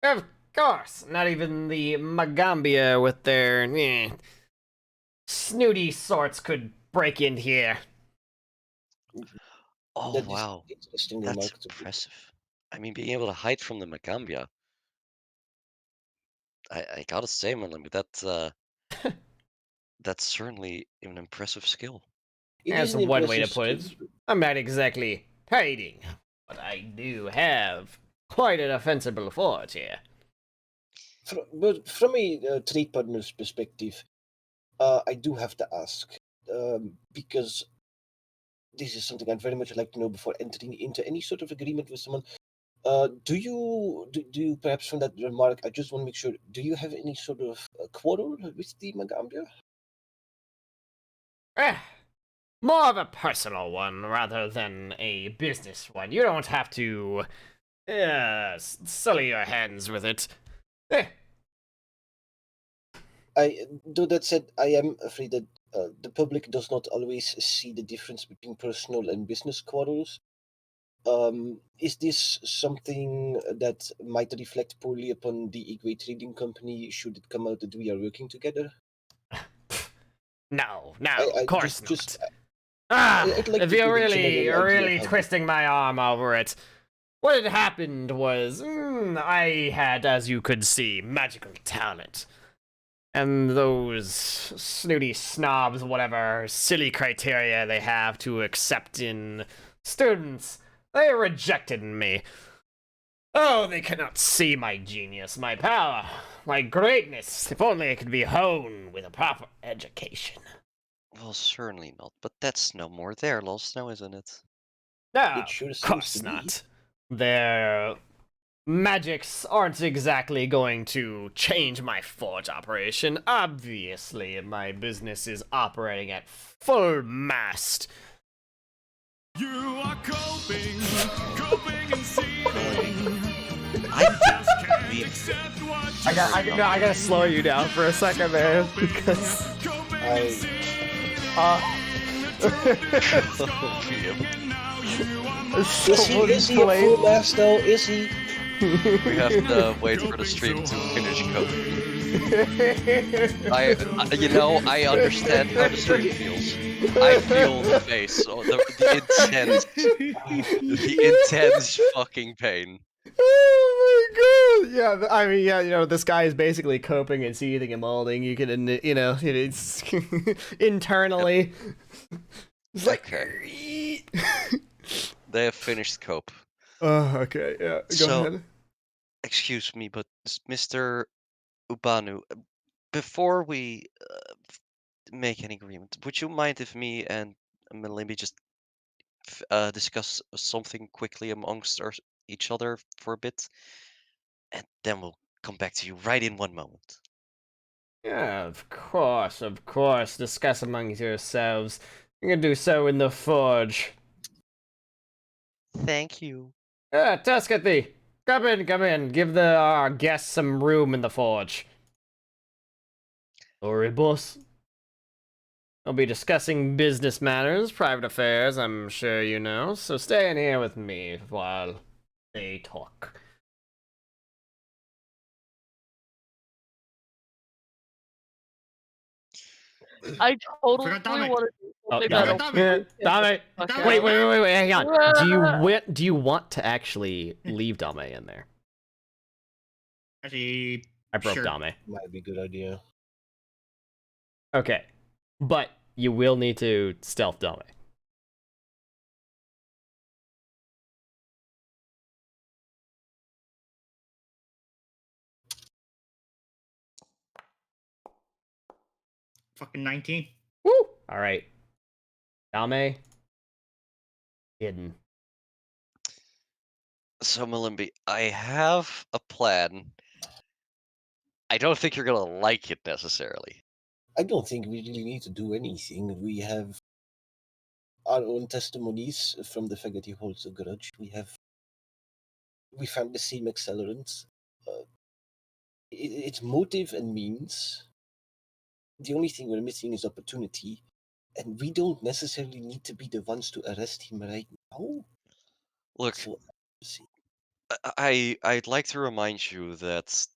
Of course, not even the Magambia with their snooty sorts could break in here. Oh, That is wow. interesting That's remark to me. impressive. I mean, being able to hide from the Magambia. I gotta say, Malim, that's certainly an impressive skill. It That's is an one way to impressive put it. skill. I'm not exactly hiding, but I do have quite a defensible fort here. But from a trade partner's perspective, I do have to ask, because this is something I'd very much like to know before entering into any sort of agreement with someone. Do you perhaps from that remark? I just want to make sure. Do you have any sort of quarrel with the Magambia? More of a personal one rather than a business one. You don't have to sully your hands with it. Though that said, I am afraid that the public does not always see the difference between personal and business quarrels. Is this something that might reflect poorly upon the Igwe Trading Company should it come out that we are working together? No, I of course just not. I'd like If to you're think that you have really, an idea of really how twisting my arm over it, what had happened was I had, as you could see, magical talent. And those snooty snobs, whatever silly criteria they have to accept in students, they rejected me. Oh, they cannot see my genius, my power, my greatness. If only it could be honed with a proper education. Well, certainly not, but that's no more their loss now, isn't it? No, It sure of seems course to be. not. Their magics aren't exactly going to change my forge operation. Obviously, my business is operating at full mast. You are coping and seething. I Just can't mean, accept what I gotta slow you down for a second, man, because Is he a full blast though? Is he? we have to wait for the stream to finish coding. I understand how the stream feels. I feel the face, or the intense fucking pain. Oh my god! Yeah, I mean, yeah, this guy is basically coping and seething and molding. You can, it's internally. It's like, Okay. They have finished cope. oh, okay, yeah. Go ahead. Excuse me, but Mr. Ubanu, before we make any agreement, would you mind if me and Melimbi just discuss something quickly amongst each other for a bit? And then we'll come back to you right in one moment. Yeah, of course. Discuss among yourselves. You can do so in the forge. Thank you. Tuscathy, come in, come in. Give our guests some room in the forge. Sorry, boss. I'll be discussing business matters, private affairs, I'm sure you know, so stay in here with me while they talk. I totally forgot Dame. want to do Oh, something yeah, that'll Dame. freak him Dame. the fuck Dame. out. Wait, hang on. Ah! Do you want to actually leave Dame in there? Actually, I broke sure. Dame. Might be a good idea. Okay. But you will need to stealth Dame. Fucking 19. Woo! Alright. Dame. Hidden. So, Malimbi, I have a plan. I don't think you're gonna like it necessarily. I don't think we really need to do anything. We have our own testimonies from the fact that he holds a grudge. We found the same accelerant. Its motive and means. The only thing we're missing is opportunity, and we don't necessarily need to be the ones to arrest him right now. Look, So, I'd like to remind you that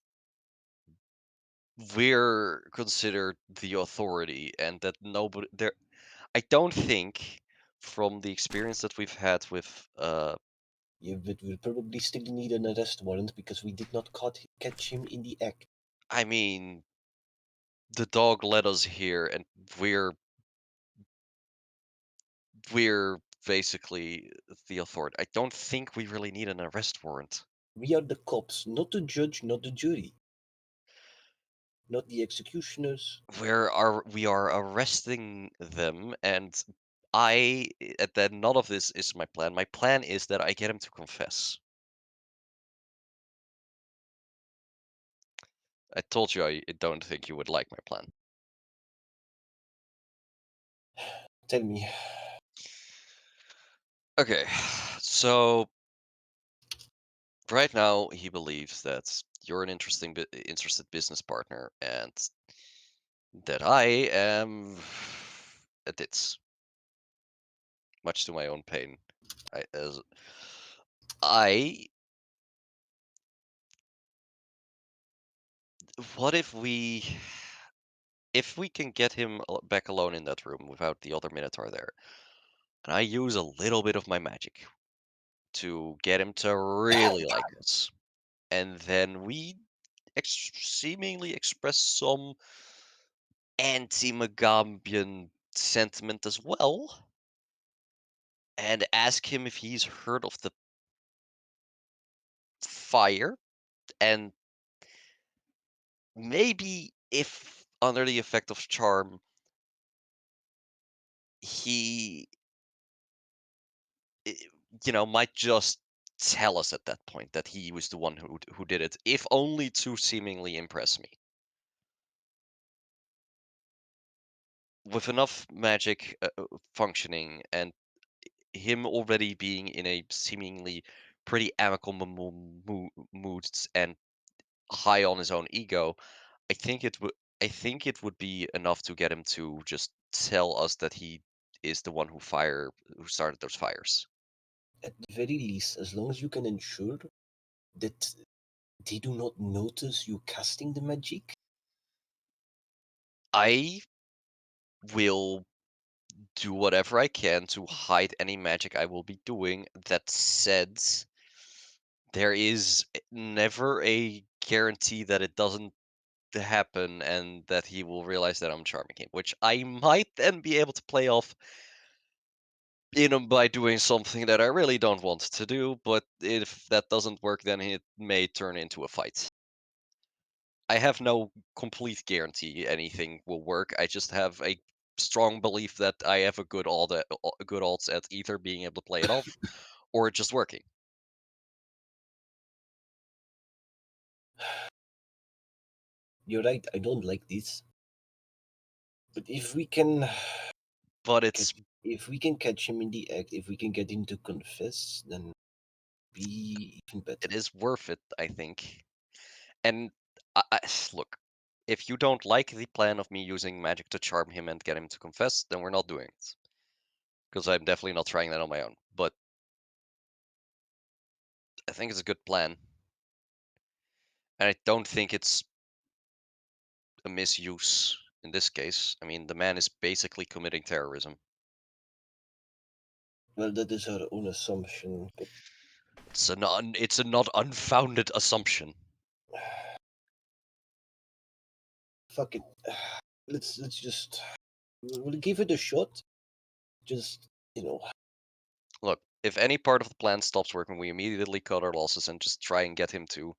we're considered the authority, and that nobody there. I don't think, from the experience that we've had with yeah, but we'll probably still need an arrest warrant because we did not catch him in the act. I mean, the dog led us here, and we're basically the authority. I don't think we really need an arrest warrant. We are the cops, not the judge, not the jury, not the executioners. We are arresting them, and I that none of this is my plan. My plan is that I get him to confess. I told you I don't think you would like my plan. Tell me. Okay, so right now he believes that you're an interested business partner, and that I am a ditz, much to my own pain. As I, what if we can get him back alone in that room without the other Minotaur there, and I use a little bit of my magic to get him to really like us, and then we seemingly express some anti-Magambian sentiment as well, and ask him if he's heard of the fire, and maybe if under the effect of charm he i- might just tell us at that point that he was the one who did it, if only to seemingly impress me. With enough magic functioning, and him already being in a seemingly pretty amicable moods and high on his own ego, I think it would be enough to get him to just tell us that he is the one who started those fires. At the very least, as long as you can ensure that they do not notice you casting the magic. I will do whatever I can to hide any magic I will be doing. That said, there is never a guarantee that it doesn't happen and that he will realize that I'm charming him, which I might then be able to play off by doing something that I really don't want to do, but if that doesn't work, then it may turn into a fight. I have no complete guarantee anything will work. I just have a strong belief that I have a good odds at either being able to play it off or it just working. You're right, I don't like this. But if we can but it's If we can catch him in the act, if we can get him to confess, then be even better. it is worth it, I think. And look, if you don't like the plan of me using magic to charm him and get him to confess, then we're not doing it. Because I'm definitely not trying that on my own. But I think it's a good plan. And I don't think it's a misuse in this case. I mean, the man is basically committing terrorism. Well, that is our own assumption, but It's a not unfounded assumption. fuck it. Let's just we'll give it a shot. Just Look, if any part of the plan stops working, we immediately cut our losses and just try and get him to.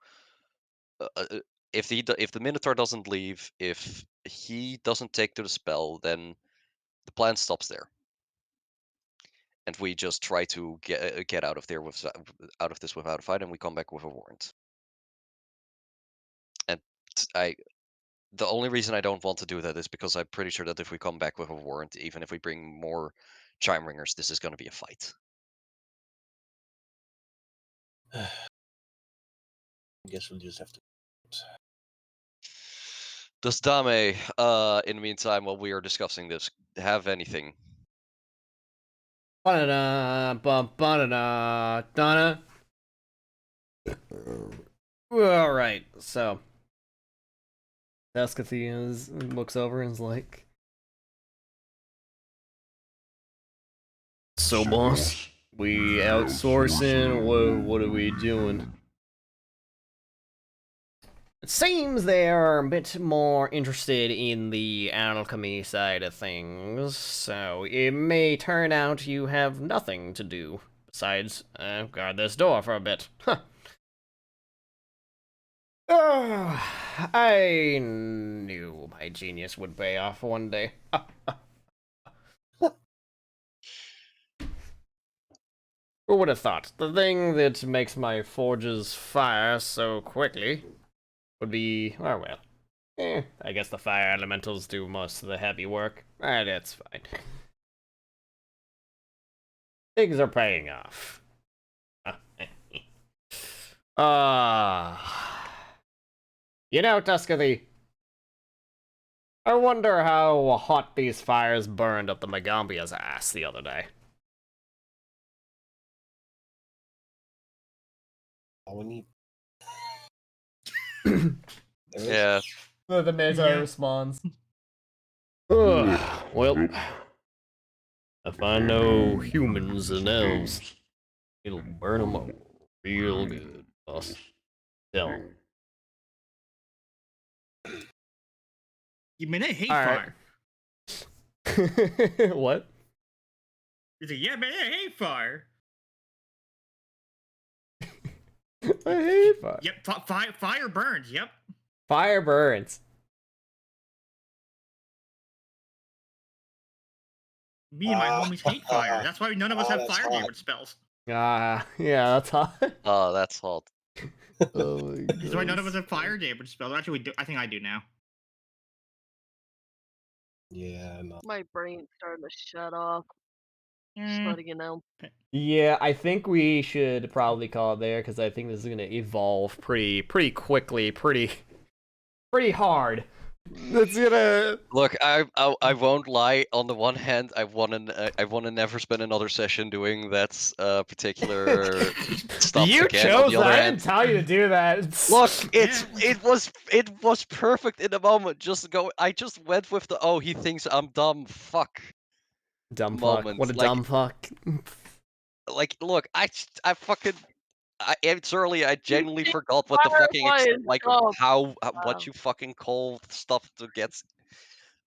If the Minotaur doesn't leave, if he doesn't take to the spell, then the plan stops there, and we just try to get out of this without a fight, and we come back with a warrant. And the only reason I don't want to do that is because I'm pretty sure that if we come back with a warrant, even if we bring more chime ringers, this is going to be a fight. I guess we'll just have to. Does Dame, in the meantime, while we are discussing this, have anything? Ba-da-da, ba-da-da, Donna. All right, so Escathias looks over and is like, "So, boss, we outsourcing? What are we doing?" It seems they are a bit more interested in the alchemy side of things, so it may turn out you have nothing to do besides guard this door for a bit. Huh. I knew my genius would pay off one day. Who would have thought? The thing that makes my forges fire so quickly would be, oh well. I guess the fire elementals do most of the heavy work. That's fine. Things are paying off. You know, Tuscany, I wonder how hot these fires burned up the Magambia's ass the other day. We need. Yeah. The Minotaur responds. Well, if I know humans and elves, it'll burn them up real good, boss. Tell 'em. You mean I hate All fire? right. What? He's like, yeah, man, I hate fire. I hate fire. Yep, fire burns. Yep. Fire burns. Me and my homies hate fire. That's why none of us have fire damage spells. Yeah, that's hot. Oh, that's hot. Oh my God. That's why none of us have fire damage spells. Actually, we do. I think I do now. Yeah, no. My brain's starting to shut off. Just Mm. letting you know. Yeah, I think we should probably call it there because I think this is gonna evolve pretty quickly, pretty hard. It's gonna Look, I won't lie. On the one hand, I wanna never spend another session doing that particular stuff You again. On chose the that. other I hand, didn't tell you to do that. look, it was perfect in the moment. I just went with the he thinks I'm dumb. Fuck. Dumb moment. fuck. What a dumb fuck. Like, look, it's early. I genuinely forgot what the Fire fucking Lion like dumb. how Wow. what you fucking call stuff to get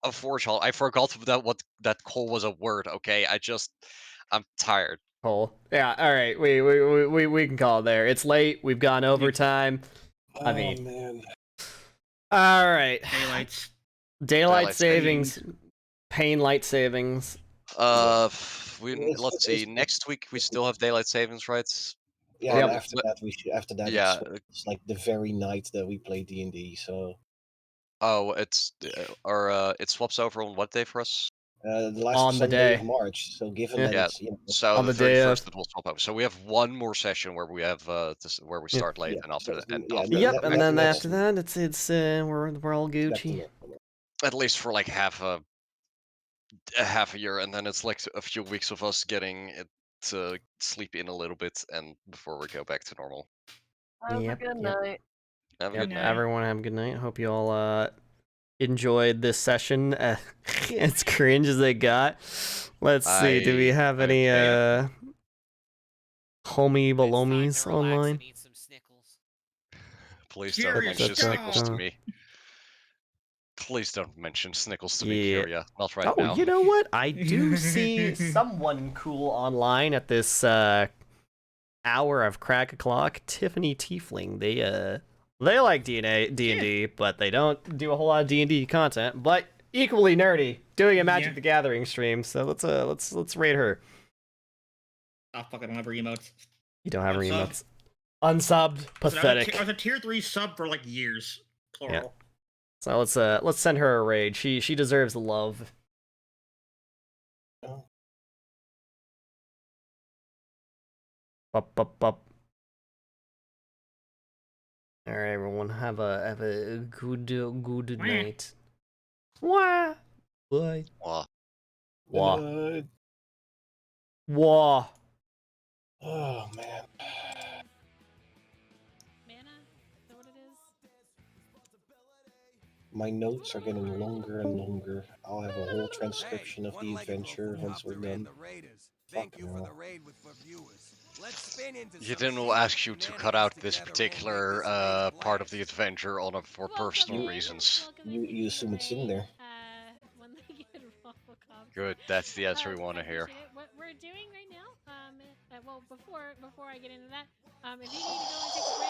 a forge hall. I forgot what that call was a word. Okay, I'm tired. Cole. Yeah. All right. We can call it there. It's late. We've gone overtime. I mean, man. all right. Daylights. Daylight savings. Pain light savings. Let's It's- see. Next week we still have daylight savings, right? Yeah, Yep. and after that, Yeah. it's like the very night that we play D&D. So Oh, it swaps over on what day for us? The last On the Sunday of day. March. So given Yeah. that Yeah. it's So On the the day 31st of. it will swap over. So we have one more session where we have where we Yeah. start late, yeah, and after so, that, and yeah, after Yep, that, and back then to after normal. that, it's we're all back to Gucci. normal. At least for like half a year, and then it's like a few weeks of us getting it to sleep in a little bit, and before we go back to normal. Have a Yep, good yep. night. Have a Yep, good night. everyone have a good night. Hope you all enjoyed this session. As cringe as it got. Let's see, do we have any Okay. homie It's time belomies to relax online? and eat some Snickles. Please Here don't you mention go. Snickles to me. Please don't mention Snickles to me, Yeah. Kyria. Not right Oh, now. you know what? I do see someone cool online at this hour of crack o'clock. Tiffany Tiefling. They like D&D, but they don't do a whole lot of D&D content. But equally nerdy, doing a Magic Yeah. the Gathering stream. So let's rate her. Oh fuck! I don't have her emotes. You don't have her Unsub. emotes. Unsubbed. Listen, Pathetic. I was a tier 3 sub for like years. Plural. So let's send her a raid. She deserves love. Up. All right, everyone, have a good night. Wah. Bye. Wah. Wah. Wah. Oh man. Mana? Is that what it is? My notes are getting longer and longer. I'll have a whole transcription of the adventure once we're done. Fucking hell. You didn't ask you to cut out this particular part of the adventure for personal reasons. You assume it's in there. One legged waffle Good, that's the answer we want I to hear. appreciate it. What we're doing right now, well, before I get into that, if you need to go and take a break.